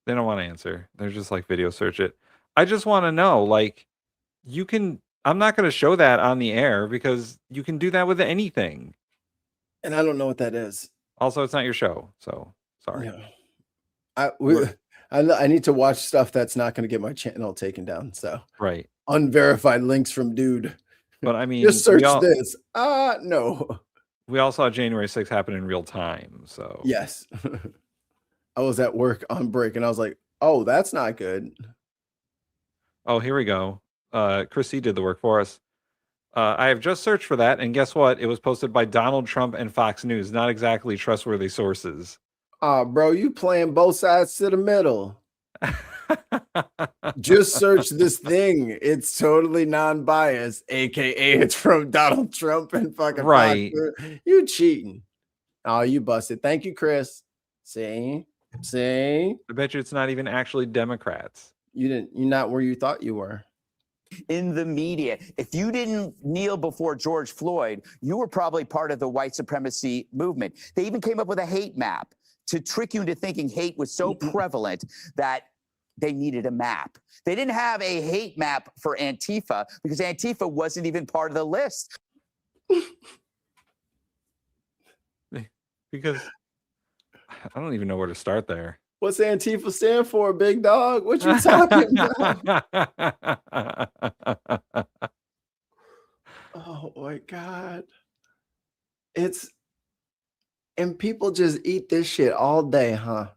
C: They don't want to answer. They're just like, video search it. I just want to know, like, I'm not going to show that on the air because you can do that with anything.
B: And I don't know what that is.
C: Also, it's not your show, so sorry.
B: Yeah. I need to watch stuff that's not going to get my channel taken down. So
C: right,
B: unverified links from dude.
C: But I mean,
B: just search this. No.
C: We all saw January 6th happen in real time. So
B: yes, I was at work on break, and I was like, "Oh, that's not good."
C: Oh, here we go. Chrissy did the work for us. I have just searched for that, and guess what? It was posted by Donald Trump and Fox News. Not exactly trustworthy sources.
B: Bro, you playing both sides to the middle. Just search this thing. It's totally non-biased, aka it's from Donald Trump and fucking
C: right.
B: Fox. You cheating. Oh, you busted. Thank you, Chris. See?
C: I bet you it's not even actually Democrats.
B: You're not where you thought you were.
D: In the media, if you didn't kneel before George Floyd, you were probably part of the white supremacy movement. They even came up with a hate map to trick you into thinking hate was so prevalent that they needed a map. They didn't have a hate map for Antifa because Antifa wasn't even part of the list.
C: Because I don't even know where to start there.
B: What's Antifa stand for, big dog? What you talking about? Oh my God. And people just eat this shit all day, huh?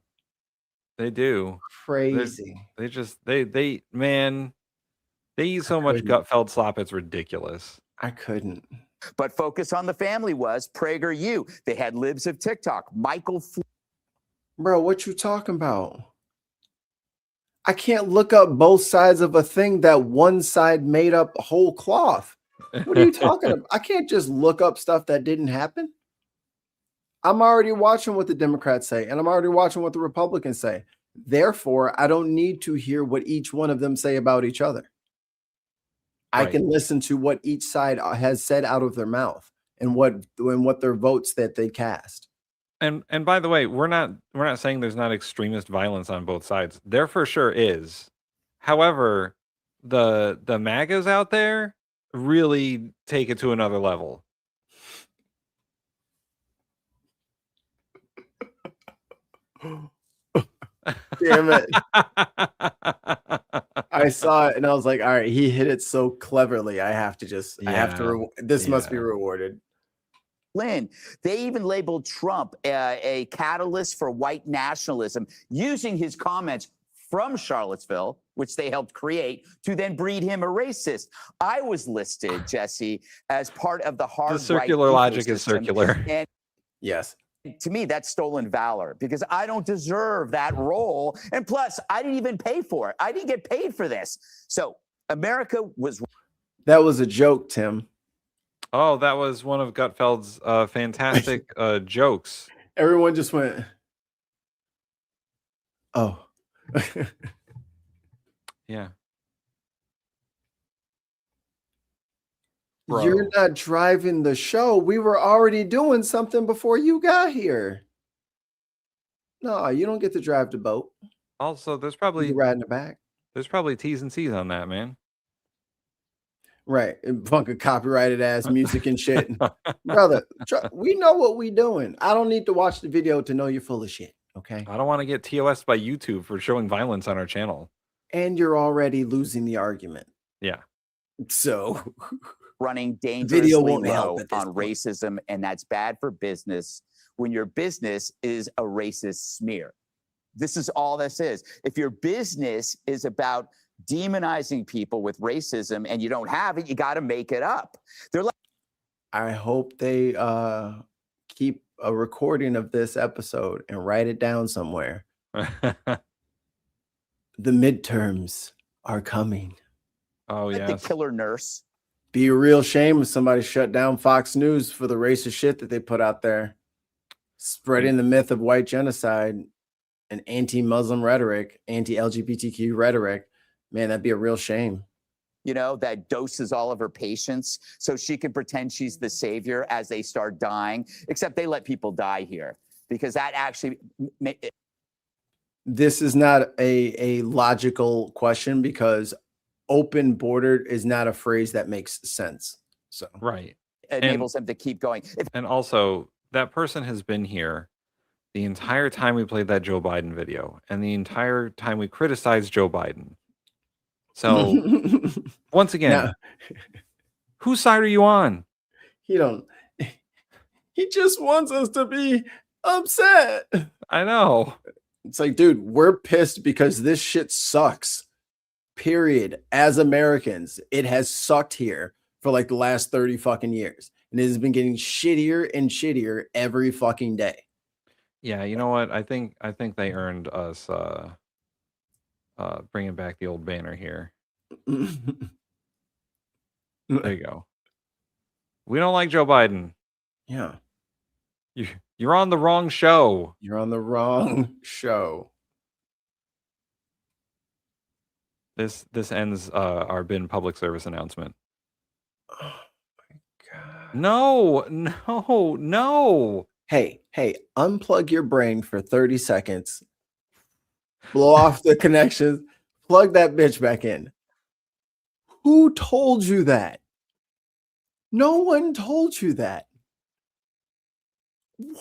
C: They do.
B: Crazy.
C: They eat so much gut-filled slop, it's ridiculous.
B: I couldn't.
D: But focus on the family was PragerU. They had libs of TikTok.
B: Bro, what you talking about? I can't look up both sides of a thing that one side made up whole cloth. What are you talking about? I can't just look up stuff that didn't happen. I'm already watching what the Democrats say, and I'm already watching what the Republicans say. Therefore, I don't need to hear what each one of them say about each other. I can listen to what each side has said out of their mouth and what their votes that they cast.
C: And by the way, we're not saying there's not extremist violence on both sides. There for sure is. However, the MAGAs out there really take it to another level.
B: Damn it. I saw it and I was like, all right, he hit it so cleverly. This must be rewarded.
D: Lynn, they even labeled Trump a catalyst for white nationalism, using his comments from Charlottesville, which they helped create, to then breed him a racist. I was listed, Jesse, as part of the hard right.
C: The circular logic is circular.
D: And
B: yes.
D: To me, that's stolen valor because I don't deserve that role. And plus, I didn't even pay for it. I didn't get paid for this. So America was.
B: That was a joke, Tim.
C: Oh, that was one of Gutfeld's fantastic jokes.
B: Everyone just went, oh.
C: Yeah.
B: Bro. You're not driving the show. We were already doing something before you got here. No, you don't get to drive the boat.
C: Also, there's probably
B: you riding the back.
C: There's probably T's and C's on that, man.
B: Right. And fucking copyrighted ass music and shit. Brother, we know what we doing. I don't need to watch the video to know you're full of shit. Okay.
C: I don't want to get TOS by YouTube for showing violence on our channel.
B: And you're already losing the argument.
C: Yeah.
B: So
D: running dangerously low on racism, and that's bad for business when your business is a racist smear. This is all this is. If your business is about demonizing people with racism and you don't have it, you got to make it up. They're like,
B: I hope they keep a recording of this episode and write it down somewhere. The midterms are coming.
C: Oh,
D: Like
C: yeah.
D: the killer nurse.
B: Be a real shame if somebody shut down Fox News for the racist shit that they put out there, spreading the myth of white genocide and anti-Muslim rhetoric, anti-LGBTQ rhetoric. Man, that'd be a real shame.
D: You know, that doses all of her patients so she can pretend she's the savior as they start dying, except they let people die here because that actually.
B: This is not a logical question because open border is not a phrase that makes sense. So
C: Right.
D: Enables them to keep going.
C: And also, that person has been here the entire time we played that Joe Biden video and the entire time we criticized Joe Biden. So once again, whose side are you on?
B: He just wants us to be upset.
C: I know.
B: It's like, dude, we're pissed because this shit sucks. Period. As Americans, it has sucked here for like the last 30 fucking years. And it has been getting shittier and shittier every fucking day.
C: Yeah, you know what? I think they earned us bringing back the old banner here. There you go. We don't like Joe Biden.
B: Yeah.
C: You're on the wrong show.
B: You're on the wrong show.
C: This ends our bin public service announcement.
B: Oh my God.
C: No.
B: Hey, unplug your brain for 30 seconds. Blow off the connections. Plug that bitch back in. Who told you that? No one told you that.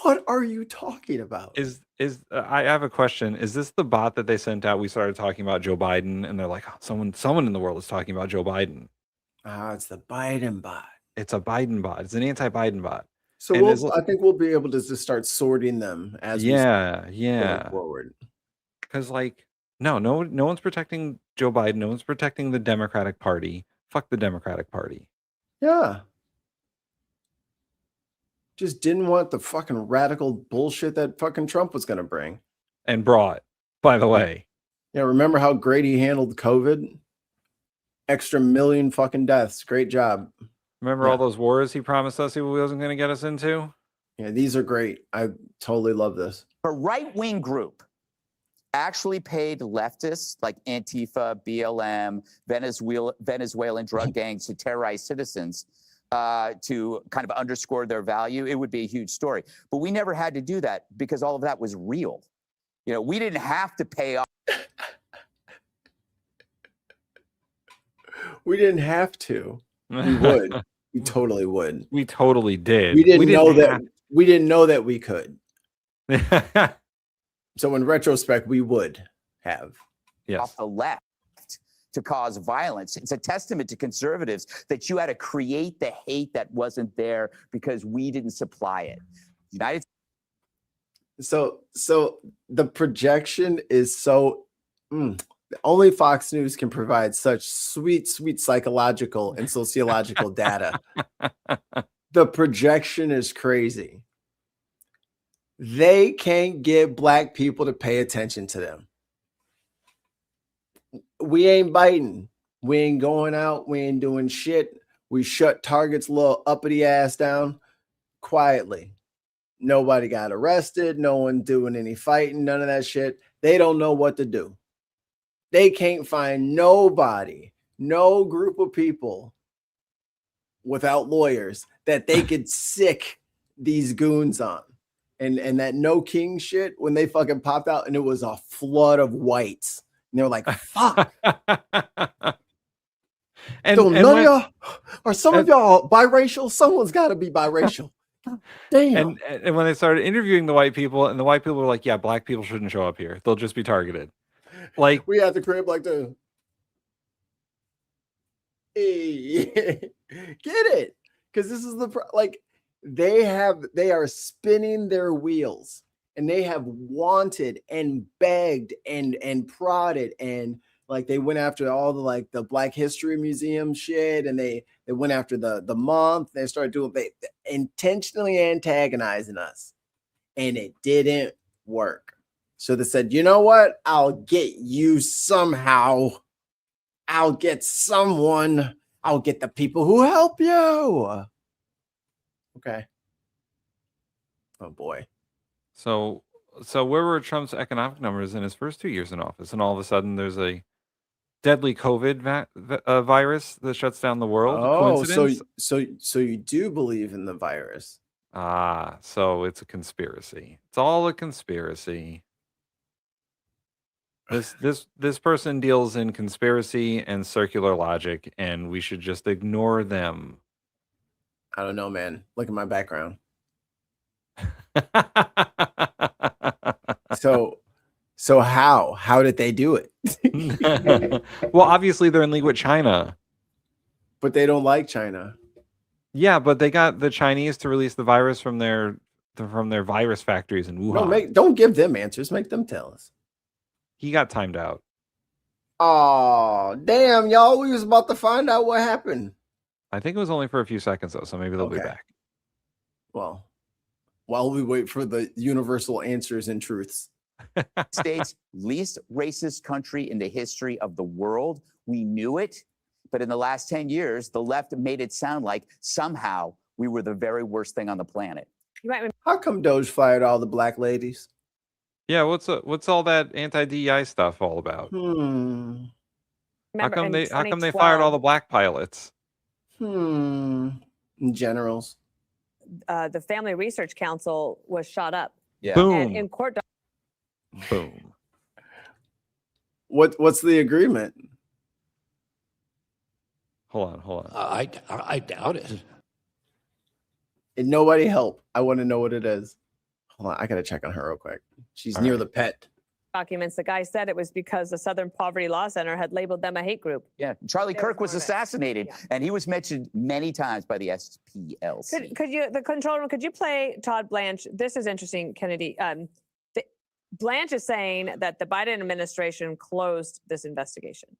B: What are you talking about?
C: I have a question. Is this the bot that they sent out? We started talking about Joe Biden, and they're like, oh, someone in the world is talking about Joe Biden.
B: It's the Biden bot.
C: It's a Biden bot. It's an anti-Biden bot.
B: So I think we'll be able to just start sorting them as we go forward.
C: Because no one's protecting Joe Biden. No one's protecting the Democratic Party. Fuck the Democratic Party.
B: Yeah. Just didn't want the fucking radical bullshit that fucking Trump was going to bring.
C: And brought, by the way.
B: Yeah, remember how great he handled COVID? Extra million fucking deaths. Great job.
C: Remember all those wars he promised us he wasn't going to get us into?
B: Yeah, these are great. I totally love this.
D: A right-wing group actually paid leftists like Antifa, BLM, Venezuelan drug gangs to terrorize citizens to kind of underscore their value, it would be a huge story. But we never had to do that because all of that was real. You know, we didn't have to pay off.
B: We didn't have to. We would. We totally would.
C: We totally did.
B: We didn't know that we could. So in retrospect, we would have.
C: Yes.
D: Off the left to cause violence. It's a testament to conservatives that you had to create the hate that wasn't there because we didn't supply it.
B: So the projection is so only Fox News can provide such sweet psychological and sociological data. The projection is crazy. They can't get black people to pay attention to them. We ain't biting. We ain't going out. We ain't doing shit. We shut Target's little uppity ass down quietly. Nobody got arrested. No one doing any fighting. None of that shit. They don't know what to do. They can't find nobody, no group of people without lawyers that they could sick these goons on. And that no king shit, when they fucking popped out and it was a flood of whites. And they were like, fuck. None of y'all, are some of y'all biracial? Someone's got to be biracial. Damn.
C: And when they started interviewing the white people, and the white people were like, yeah, black people shouldn't show up here. They'll just be targeted. Like,
B: we had the crib like the get it, because this is they are spinning their wheels, and they have wanted and begged and prodded, and like they went after all the Black History Museum shit, and they went after the month. They started doing intentionally antagonizing us, and it didn't work. So they said, you know what? I'll get you somehow. I'll get someone. I'll get the people who help you. Okay. Oh boy.
C: So where were Trump's economic numbers in his first 2 years in office? And all of a sudden there's a deadly COVID virus that shuts down the world.
B: Oh,
C: Coincidence?
B: so you do believe in the virus?
C: Ah, so it's a conspiracy. It's all a conspiracy. This person deals in conspiracy and circular logic, and we should just ignore them.
B: I don't know, man. Look at my background. So how did they do it?
C: Well, obviously they're in league with China.
B: But they don't like China.
C: Yeah, but they got the Chinese to release the virus from their virus factories in Wuhan.
B: No, don't give them answers. Make them tell us.
C: He got timed out.
B: Oh, damn, y'all. We was about to find out what happened.
C: I think it was only for a few seconds though, so maybe they'll be back.
B: Well, while we wait for the universal answers and truths.
D: States least racist country in the history of the world. We knew it, but in the last 10 years, the left made it sound like somehow we were the very worst thing on the planet.
B: How come Doge fired all the black ladies?
C: Yeah, what's all that anti-DEI stuff all about? How come they fired all the black pilots?
B: Generals.
I: The Family Research Council was shot up.
D: Yeah.
C: Boom.
I: And in court.
C: Boom.
B: What's the agreement?
C: Hold on.
J: I doubt it.
B: And nobody help. I want to know what it is. Hold on, I gotta check on her real quick. She's near the pet.
I: Documents, the guy said it was because the Southern Poverty Law Center had labeled them a hate group.
D: Yeah, Charlie Kirk was assassinated, and he was mentioned many times by the SPLC.
I: Could you, the control room, could you play Todd Blanche? This is interesting, Kennedy. Blanche is saying that the Biden administration closed this investigation.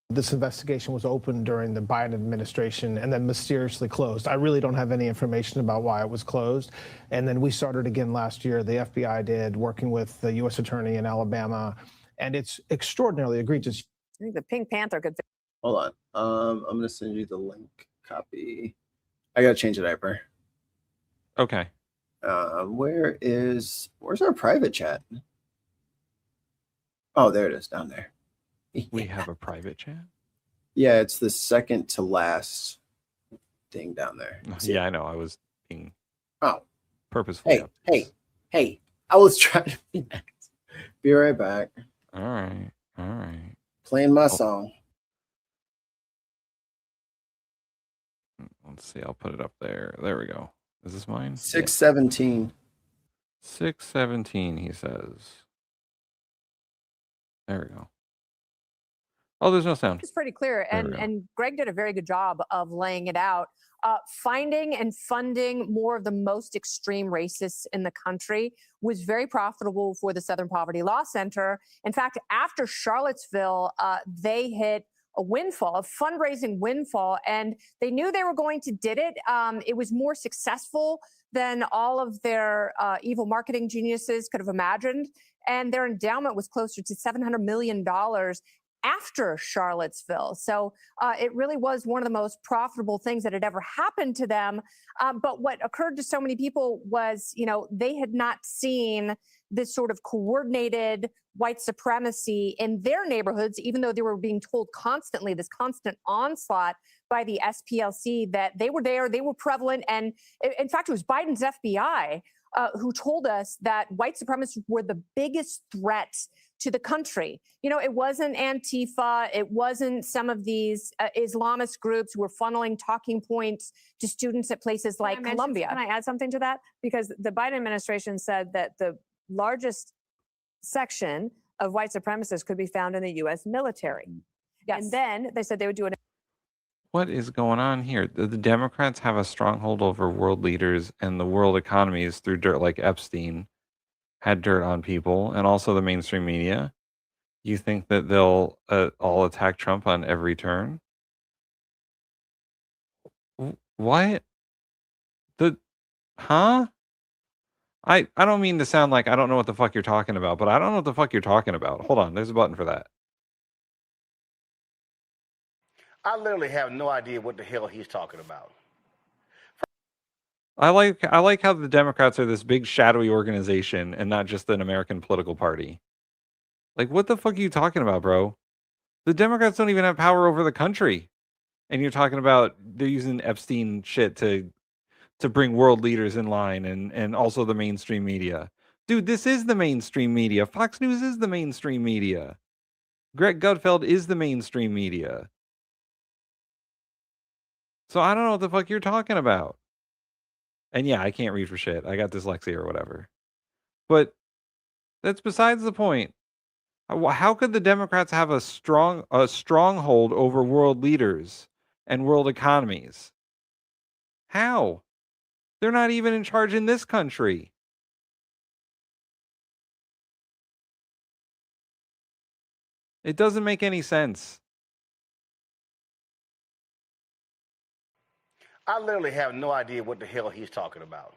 L: This investigation was opened during the Biden administration and then mysteriously closed. I really don't have any information about why it was closed. And then we started again last year. The FBI did, working with the U.S. Attorney in Alabama. And it's extraordinarily egregious.
I: I think the Pink Panther could.
B: Hold on. I'm gonna send you the link. Copy. I gotta change the diaper.
C: Okay.
B: Where's our private chat? Oh, there it is down there.
C: We have a private chat?
B: Yeah, it's the second to last thing down there.
C: Yeah, I know. I was being purposeful.
B: Hey. I was trying to be nice. Be right back.
C: All right.
B: Playing my song.
C: Let's see. I'll put it up there. There we go. Is this mine?
B: 617.
C: 617, he says. There we go. Oh, there's no sound.
I: It's pretty clear, and Greg did a very good job of laying it out. Finding and funding more of the most extreme racists in the country was very profitable for the Southern Poverty Law Center. In fact, after Charlottesville, they hit a windfall, a fundraising windfall, and they knew they were going to did it. It was more successful than all of their evil marketing geniuses could have imagined, and their endowment was closer to $700 million after Charlottesville. So it really was one of the most profitable things that had ever happened to them. But what occurred to so many people was, they had not seen this sort of coordinated white supremacy in their neighborhoods, even though they were being told constantly, this constant onslaught by the SPLC that they were there, they were prevalent. And in fact, it was Biden's FBI who told us that white supremacists were the biggest threat to the country. It wasn't Antifa. It wasn't some of these Islamist groups who were funneling talking points to students at places like Columbia. Can I add something to that? Because the Biden administration said that the largest section of white supremacists could be found in the U.S. military. Yes. And then they said they would do it.
C: What is going on here? The Democrats have a stronghold over world leaders and the world economies through dirt like Epstein had dirt on people, and also the mainstream media. You think that they'll all attack Trump on every turn? What? Huh? I don't mean to sound like I don't know what the fuck you're talking about, but I don't know what the fuck you're talking about. Hold on, there's a button for that.
O: I literally have no idea what the hell he's talking about.
C: I like how the Democrats are this big shadowy organization and not just an American political party. Like, what the fuck are you talking about, bro? The Democrats don't even have power over the country. And you're talking about they're using Epstein shit to bring world leaders in line and also the mainstream media. Dude, this is the mainstream media. Fox News is the mainstream media. Greg Gutfeld is the mainstream media. So I don't know what the fuck you're talking about. And yeah, I can't read for shit. I got dyslexia or whatever. But that's besides the point. How could the Democrats have a stronghold over world leaders and world economies? How? They're not even in charge in this country. It doesn't make any sense.
O: I literally have no idea what the hell he's talking about.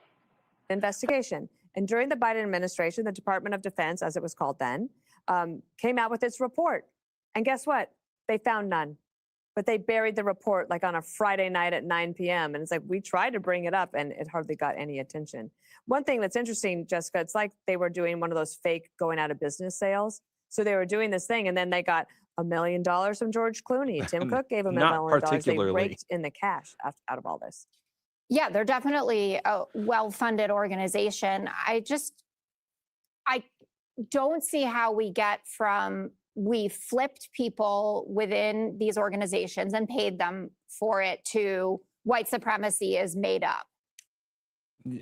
I: Investigation. And during the Biden administration, the Department of Defense, as it was called then, came out with its report. And guess what? They found none. But they buried the report like on a Friday night at 9 p.m. And it's like, we tried to bring it up and it hardly got any attention. One thing that's interesting, Jessica, it's like they were doing one of those fake going out of business sales. So they were doing this thing and then they got $1 million from George Clooney. Tim Cook gave them $1 million. They raked in the cash out of all this.
S: Yeah, they're definitely a well-funded organization. I don't see how we get from we flipped people within these organizations and paid them for it to white supremacy is made up.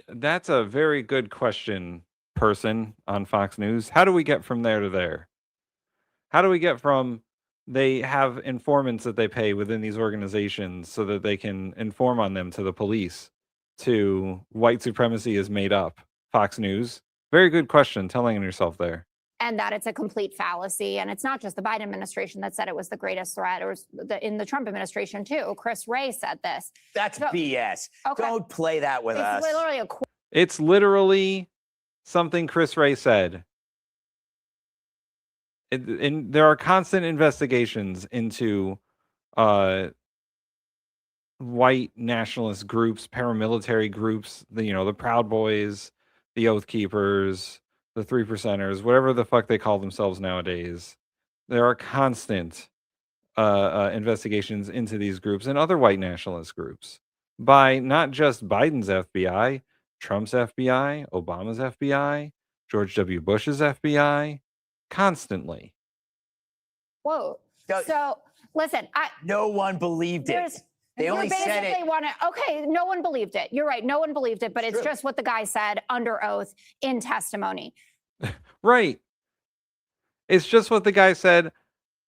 C: That's a very good question, person on Fox News. How do we get from there to there? How do we get from they have informants that they pay within these organizations so that they can inform on them to the police to white supremacy is made up? Fox News. Very good question. Telling on yourself there.
S: And that it's a complete fallacy. And it's not just the Biden administration that said it was the greatest threat. It was in the Trump administration, too. Chris Wray said this.
D: That's BS. Okay. Don't play that with us.
C: It's literally something Chris Wray said. And there are constant investigations into white nationalist groups, paramilitary groups, the Proud Boys, the Oath Keepers, the 3%ers, whatever the fuck they call themselves nowadays. There are constant investigations into these groups and other white nationalist groups by not just Biden's FBI, Trump's FBI, Obama's FBI, George W. Bush's FBI, constantly.
S: Whoa. So listen,
D: no one believed it. They only said it.
S: Okay, no one believed it. You're right. No one believed it, but it's just what the guy said under oath in testimony.
C: Right. It's just what the guy said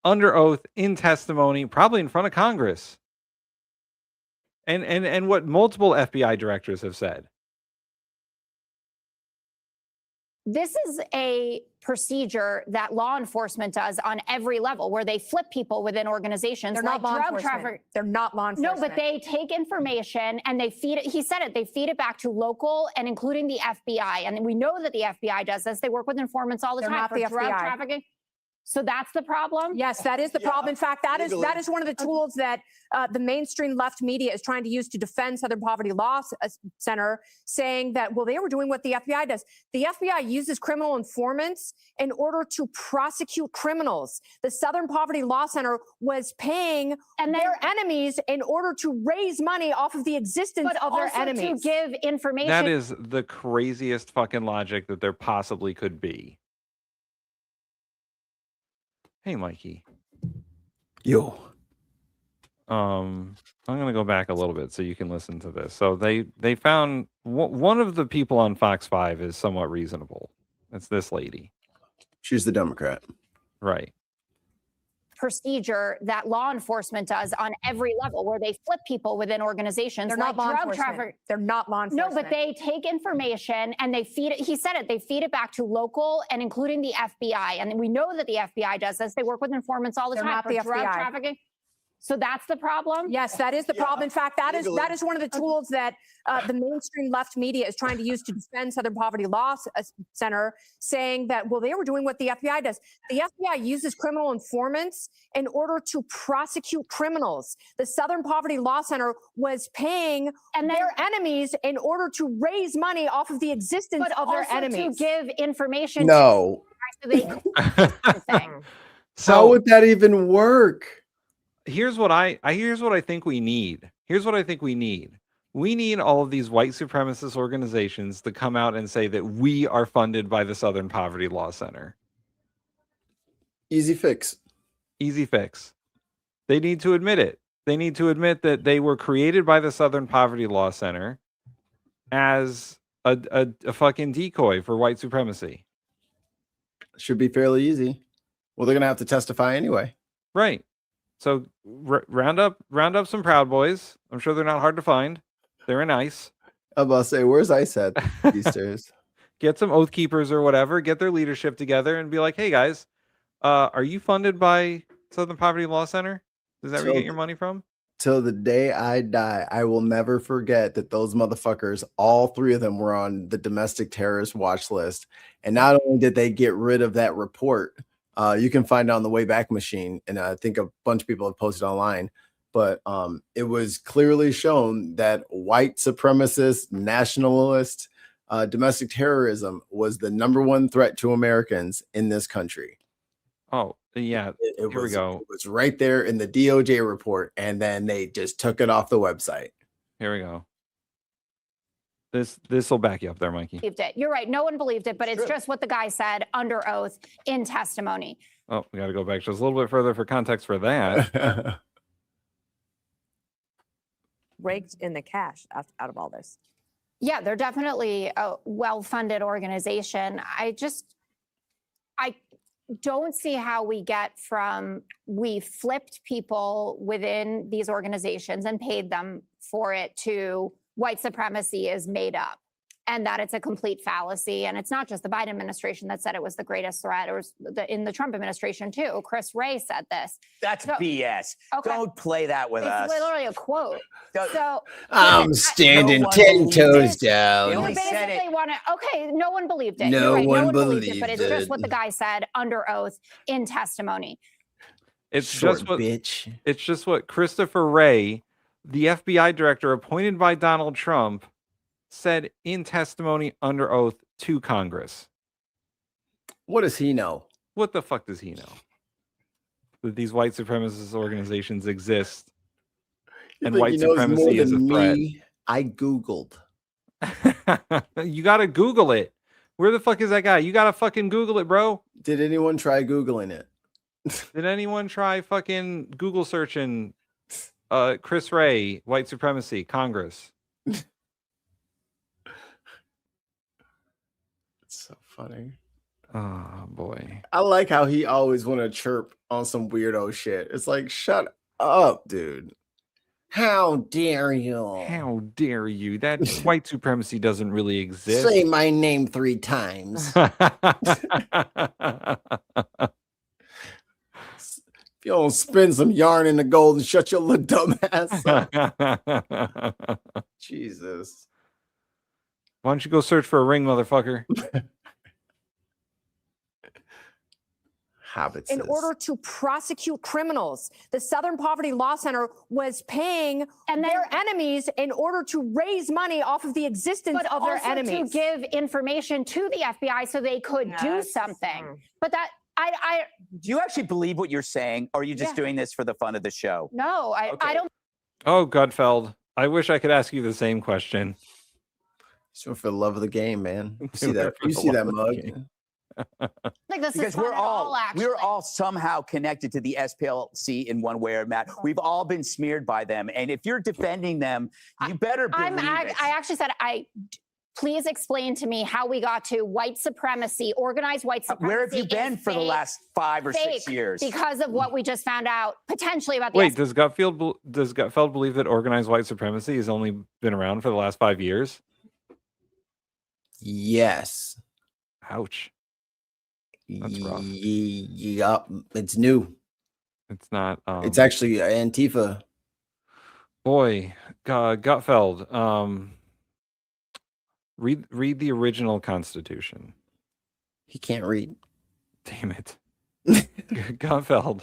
C: under oath in testimony, probably in front of Congress. And what multiple FBI directors have said.
S: This is a procedure that law enforcement does on every level where they flip people within organizations.
I: They're not law enforcement. They're not law enforcement.
S: No, but they take information and they feed it. He said it. They feed it back to local and including the FBI. And we know that the FBI does this. They work with informants all the time
I: not
S: for
I: the
S: drug
I: FBI.
S: trafficking. So that's the problem?
I: Yes, that is the problem. In fact, that is one of the tools that the mainstream left media is trying to use to defend Southern Poverty Law Center, saying that, well, they were doing what the FBI does. The FBI uses criminal informants in order to prosecute criminals. The Southern Poverty Law Center was paying their enemies in order to raise money off of the existence of their enemies.
S: To give information.
C: That is the craziest fucking logic that there possibly could be. Hey, Mikey.
B: Yo.
C: I'm going to go back a little bit so you can listen to this. So they found one of the people on Fox 5 is somewhat reasonable. It's this lady.
B: She's the Democrat.
C: Right.
S: Procedure that law enforcement does on every level where they flip people within organizations.
I: They're
S: like
I: not law
S: drug
I: enforcement.
S: traffic.
I: They're not law enforcement.
S: No, but they take information and they feed it. He said it. They feed it back to local and including the FBI. And we know that the FBI does this. They work with informants all the
I: They're
S: time
I: not
S: for
I: the
S: drug
I: FBI.
S: trafficking. So that's the problem?
I: Yes, that is the problem. In fact, that is one of the tools that the mainstream left media is trying to use to defend Southern Poverty Law Center, saying that, well, they were doing what the FBI does. The FBI uses criminal informants in order to prosecute criminals. The Southern Poverty Law Center was paying their enemies in order to raise money off of the existence of their enemies.
S: To give information
B: No.
S: to they
B: How would that even work?
C: Here's what I think we need. Here's what I think we need. We need all of these white supremacist organizations to come out and say that we are funded by the Southern Poverty Law Center.
B: Easy fix.
C: Easy fix. They need to admit it. They need to admit that they were created by the Southern Poverty Law Center as a fucking decoy for white supremacy.
B: Should be fairly easy. Well, they're gonna have to testify anyway.
C: Right. So round up some Proud Boys. I'm sure they're not hard to find. They're in ICE.
B: I'm about to say, where's ICE at these days?
C: Get some Oath Keepers or whatever. Get their leadership together and be like, hey guys, are you funded by Southern Poverty Law Center? Is that where you get your money from?
B: Till the day I die, I will never forget that those motherfuckers, all three of them, were on the domestic terrorist watch list. And not only did they get rid of that report, you can find it on the Wayback Machine, and I think a bunch of people have posted online, but it was clearly shown that white supremacist, nationalist, domestic terrorism was the #1 threat to Americans in this country.
C: Oh, yeah. Here we go.
B: It was right there in the DOJ report, and then they just took it off the website.
C: Here we go. This will back you up there, Mikey.
S: Believed it. You're right. No one believed it, but it's just what the guy said under oath in testimony.
C: Oh, we got to go back just a little bit further for context for that.
I: Raked in the cash out of all this.
S: Yeah, they're definitely a well-funded organization. I don't see how we get from we flipped people within these organizations and paid them for it to white supremacy is made up and that it's a complete fallacy. And it's not just the Biden administration that said it was the greatest threat. It was in the Trump administration too. Chris Wray said this.
D: That's BS. Okay. Don't play that with us.
S: It's literally a quote.
B: So I'm standing 10 toes down.
S: You basically want to, okay, no one believed it.
B: No one
S: believed it, but it's just what the guy said under oath in testimony.
C: It's just what Christopher Wray, the FBI director appointed by Donald Trump, said in testimony under oath to Congress.
B: What does he know?
C: What the fuck does he know? That these white supremacist organizations exist and white supremacy is a threat.
B: I Googled.
C: You got to Google it. Where the fuck is that guy? You got to fucking Google it, bro.
B: Did anyone try Googling it?
C: Did anyone try fucking Google searching Chris Wray, white supremacy, Congress?
B: It's so funny.
C: Oh boy.
B: I like how he always want to chirp on some weirdo shit. It's like, shut up, dude. How dare you?
C: How dare you? That white supremacy doesn't really exist.
B: Say my name 3 times. If you don't spin some yarn in the gold and shut your little dumb ass up. Jesus.
C: Why don't you go search for a ring, motherfucker?
I: In order to prosecute criminals, the Southern Poverty Law Center was paying their enemies in order to raise money off of the existence of their enemies.
S: To give information to the FBI so they could do something. But that
D: do you actually believe what you're saying, or are you just doing this for the fun of the show?
S: No, I don't.
C: Oh, Gutfeld. I wish I could ask you the same question.
B: So for the love of the game, man. You see that? You see that mug?
S: Like this
D: because we're all somehow connected to the SPLC in one way or another. We've all been smeared by them, and if you're defending them, you better believe it.
S: I actually said please explain to me how we got to white supremacy, organized white supremacy.
D: Where have you been for the last 5 or 6 years?
S: Because of what we just found out potentially about the
C: Wait, does Gutfeld believe that organized white supremacy has only been around for the last 5 years?
B: Yes.
C: Ouch. That's rough.
B: Yup, it's new.
C: It's not.
B: It's actually Antifa.
C: Boy, Gutfeld. Read the original Constitution.
B: He can't read.
C: Damn it. Gutfeld.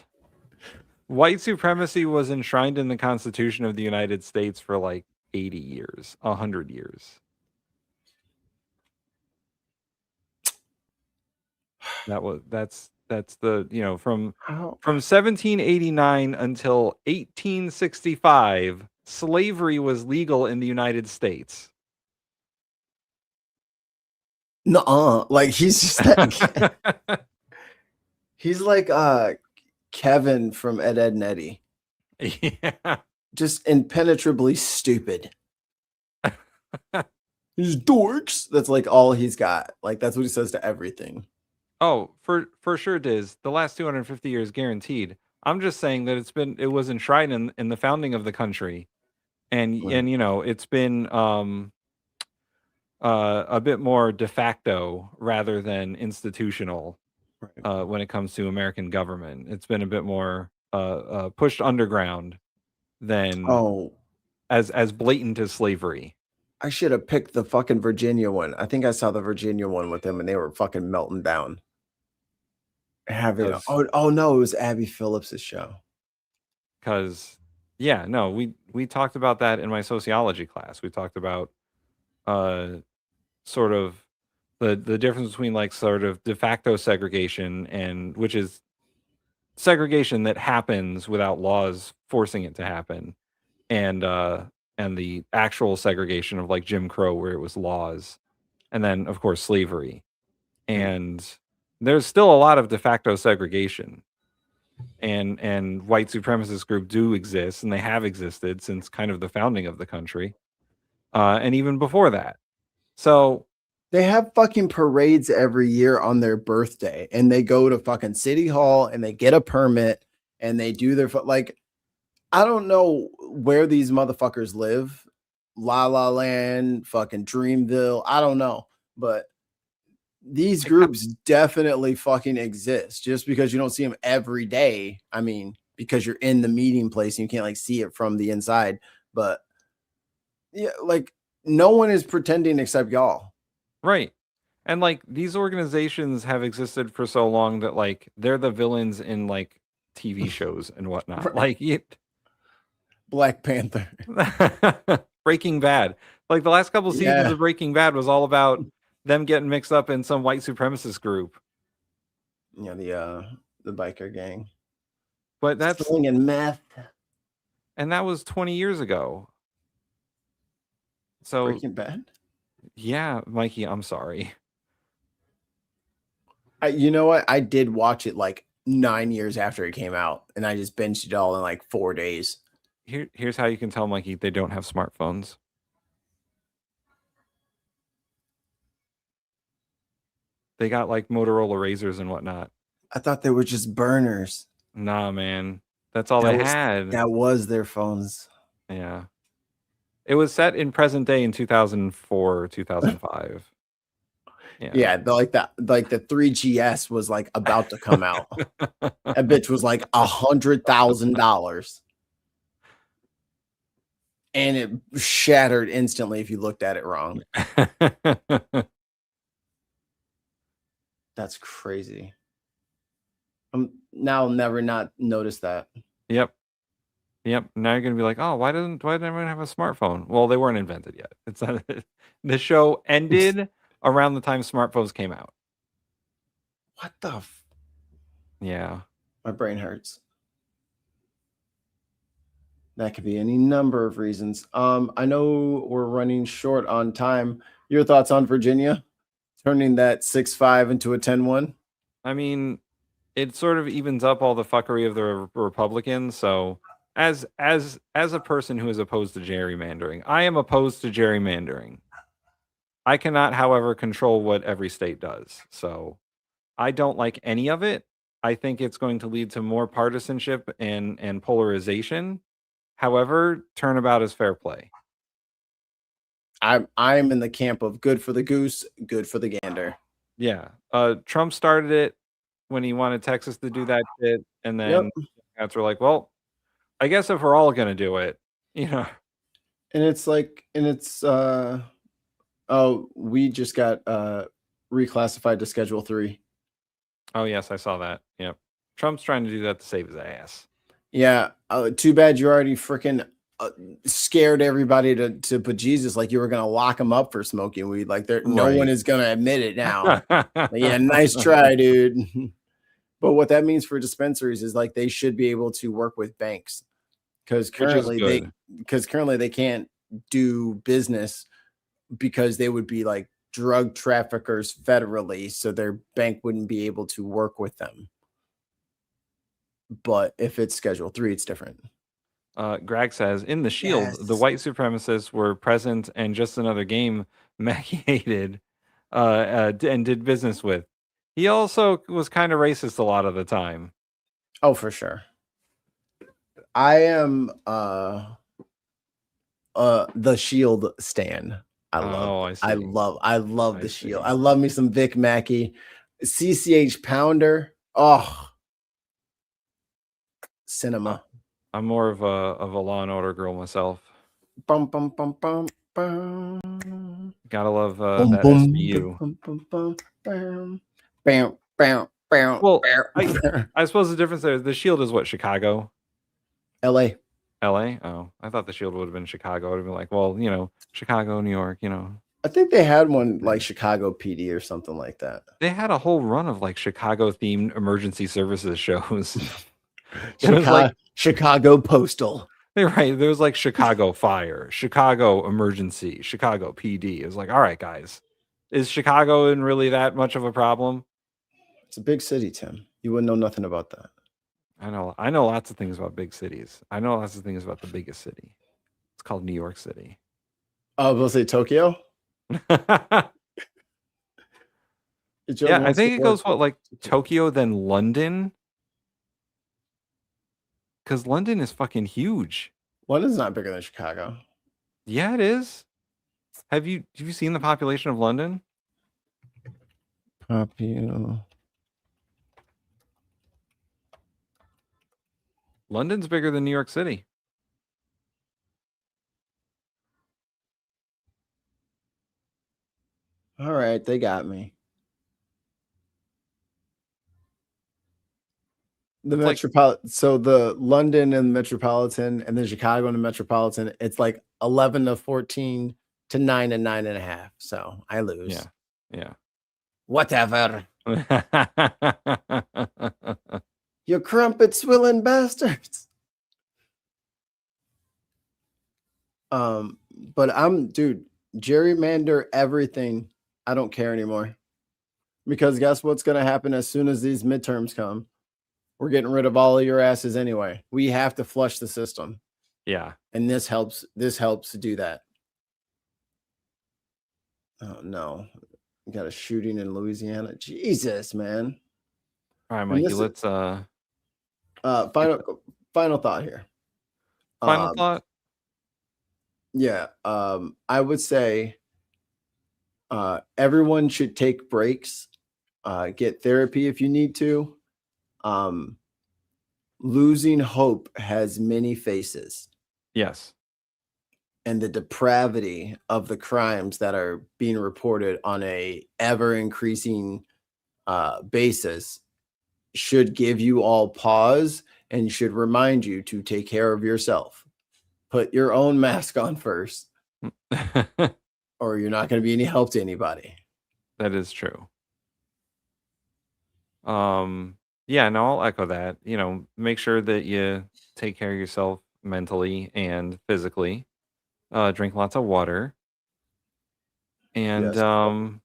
C: White supremacy was enshrined in the Constitution of the United States for like 80 years, 100 years. That's the, you know, from 1789 until 1865, slavery was legal in the United States.
B: Nuh-uh. Like he's just that he's like Kevin from Ed, Edd n Eddy.
C: Yeah.
B: Just impenetrably stupid. He's dorks. That's like all he's got. Like that's what he says to everything.
C: Oh, for sure, Diz. The last 250 years guaranteed. I'm just saying that it was enshrined in the founding of the country, and you know it's been a bit more de facto rather than institutional when it comes to American government. It's been a bit more pushed underground than as blatant as slavery.
B: I should have picked the fucking Virginia one. I think I saw the Virginia one with him, and they were fucking melting down. Oh no, it was Abby Phillips's show.
C: Because yeah, no, we talked about that in my sociology class. We talked about sort of the difference between like sort of de facto segregation, and which is segregation that happens without laws forcing it to happen, and the actual segregation of like Jim Crow, where it was laws, and then of course slavery. And there's still a lot of de facto segregation, and white supremacist groups do exist, and they have existed since kind of the founding of the country, and even before that. So
B: they have fucking parades every year on their birthday, and they go to fucking City Hall and they get a permit and they do their like, I don't know where these motherfuckers live. La La Land, fucking Dreamville. I don't know, but these groups definitely fucking exist. Just because you don't see them every day, I mean, because you're in the meeting place and you can't like see it from the inside. But yeah, like no one is pretending except y'all.
C: Right. And like these organizations have existed for so long that like they're the villains in like TV shows and whatnot. Like
B: Black Panther.
C: Breaking Bad. Like the last couple seasons of Breaking Bad was all about them getting mixed up in some white supremacist group.
B: Yeah, the biker gang.
C: But that's
B: slinging meth.
C: And that was 20 years ago. So
B: Breaking Bad?
C: Yeah, Mikey, I'm sorry.
B: You know what? I did watch it like 9 years after it came out, and I just binged it all in like 4 days.
C: Here's how you can tell, Mikey, they don't have smartphones. They got like Motorola Razors and whatnot.
B: I thought they were just burners.
C: Nah, man. That's all they had.
B: That was their phones.
C: Yeah. It was set in present day in 2004, 2005.
B: Yeah, like the 3GS was like about to come out. That bitch was like $100,000. And it shattered instantly if you looked at it wrong. That's crazy. Now I'll never not notice that.
C: Yep. Now you're gonna be like, oh, why didn't everyone have a smartphone? Well, they weren't invented yet. It's not, the show ended around the time smartphones came out.
B: What the?
C: Yeah.
B: My brain hurts. That could be any number of reasons. I know we're running short on time. Your thoughts on Virginia turning that 6-5 into a 10-1?
C: I mean, it sort of evens up all the fuckery of the Republicans. So as a person who is opposed to gerrymandering, I am opposed to gerrymandering. I cannot, however, control what every state does. So I don't like any of it. I think it's going to lead to more partisanship and polarization. However, turnabout is fair play.
B: I'm in the camp of good for the goose, good for the gander.
C: Yeah. Trump started it when he wanted Texas to do that shit, and then Democrats were like, well, I guess if we're all going to do it,
B: And it's we just got reclassified to Schedule 3.
C: Oh, yes, I saw that. Yep. Trump's trying to do that to save his ass.
B: Yeah. Too bad you already freaking scared everybody to put Jesus like you were going to lock him up for smoking weed. Like no one is going to admit it now. Yeah, nice try, dude. But what that means for dispensaries is like they should be able to work with banks because currently they can't do business because they would be like drug traffickers federally, so their bank wouldn't be able to work with them. But if it's Schedule 3, it's different.
C: Greg says, in The Shield, the white supremacists were present and just another game Mackie hated and did business with. He also was kind of racist a lot of the time.
B: Oh, for sure. I am the Shield stan. I love the Shield. I love me some Vic Mackey. CCH Pounder. Oh, cinema.
C: I'm more of a Law and Order girl myself.
B: Bum, bum, bum, bum, bum.
C: Gotta love that SVU.
B: Bam, bam, bam.
C: Well, I suppose the difference there, the Shield is what, Chicago?
B: LA.
C: Oh, I thought the Shield would have been Chicago. I would have been like, well, Chicago, New York,
B: I think they had one like Chicago PD or something like that.
C: They had a whole run of like Chicago themed emergency services shows.
B: Chicago Postal.
C: Right. There was like Chicago Fire, Chicago Emergency, Chicago PD. It was like, all right, guys, is Chicago in really that much of a problem?
B: It's a big city, Tim. You wouldn't know nothing about that.
C: I know lots of things about big cities. I know lots of things about the biggest city. It's called New York City.
B: Oh, we'll say Tokyo.
C: Yeah, I think it goes like Tokyo, then London. Because London is fucking huge.
B: London's not bigger than Chicago.
C: Yeah, it is. Have you seen the population of London? London's bigger than New York City.
B: All right, they got me. The metropolitan, so the London and Metropolitan, and then Chicago and the Metropolitan, it's like 11 to 14 to 9 and 9.5. So I lose.
C: Yeah.
B: Whatever. You crumpet swilling bastards. But gerrymander everything. I don't care anymore. Because guess what's going to happen as soon as these midterms come? We're getting rid of all of your asses anyway. We have to flush the system.
C: Yeah.
B: And this helps to do that. Oh no. We got a shooting in Louisiana. Jesus, man.
C: All right, Mikey, let's
B: final thought here.
C: Final thought?
B: Yeah. I would say everyone should take breaks, get therapy if you need to. Losing hope has many faces.
C: Yes.
B: And the depravity of the crimes that are being reported on a ever increasing basis should give you all pause and should remind you to take care of yourself. Put your own mask on first, or you're not going to be any help to anybody.
C: That is true. Yeah, no, I'll echo that. Make sure that you take care of yourself mentally and physically. Drink lots of water. And
B: Yes,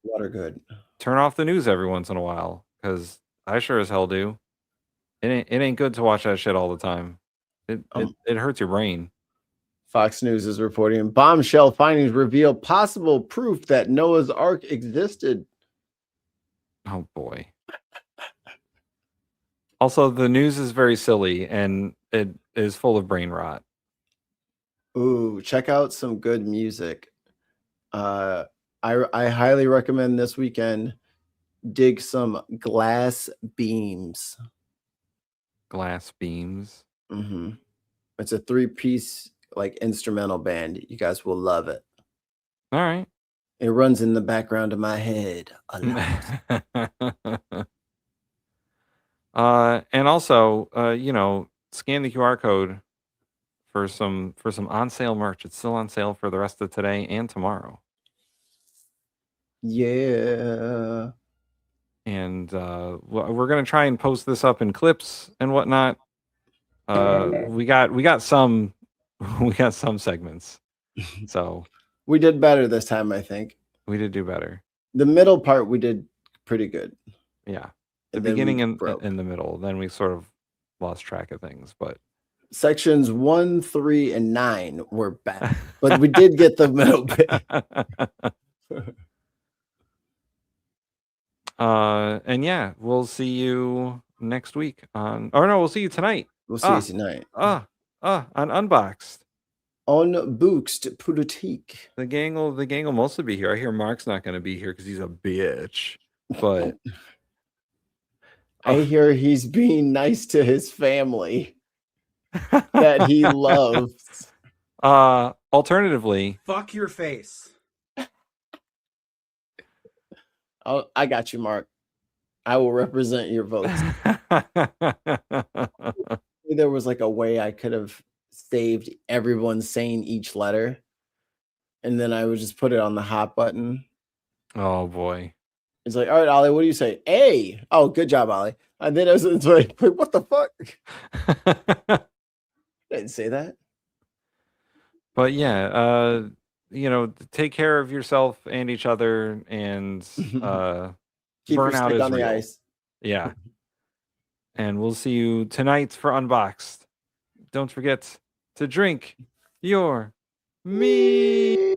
B: water good.
C: Turn off the news every once in a while, because I sure as hell do. It ain't good to watch that shit all the time. It hurts your brain.
B: Fox News is reporting bombshell findings reveal possible proof that Noah's Ark existed.
C: Oh boy. Also, the news is very silly and it is full of brain rot.
B: Ooh, check out some good music. I highly recommend this weekend dig some Glass Beams.
C: glass beams.
B: Mm-hmm. It's a 3-piece like instrumental band. You guys will love it.
C: All right.
B: It runs in the background of my head a lot.
C: And also, scan the QR code for some on sale merch. It's still on sale for the rest of today and tomorrow.
B: Yeah.
C: And we're gonna try and post this up in clips and whatnot. We got some segments. So
B: we did better this time, I think.
C: We did do better.
B: The middle part we did pretty good.
C: Yeah. The beginning and in the middle. Then we sort of lost track of things, but
B: sections 1, 3, and 9 were bad. But we did get the middle bit.
C: And yeah, we'll see you next week we'll see you tonight.
B: We'll see you tonight.
C: On Unboxed.
B: Unboxed Politics.
C: The gang will mostly be here. I hear Mark's not gonna be here because he's a bitch. But
B: I hear he's being nice to his family that he loves.
C: Alternatively,
T: fuck your face.
B: Oh, I got you, Mark. I will represent your votes. There was like a way I could have saved everyone saying each letter, and then I would just put it on the hot button.
C: Oh boy.
B: It's like, all right, Ollie, what do you say? A. Oh, good job, Ollie. And then it's like, what the fuck? I didn't say that.
C: But yeah, take care of yourself and each other, and
B: Keep your
C: burnout
B: stick
C: is
B: on the
C: real.
B: ice.
C: Yeah. And we'll see you tonight for Unboxed. Don't forget to drink your meat.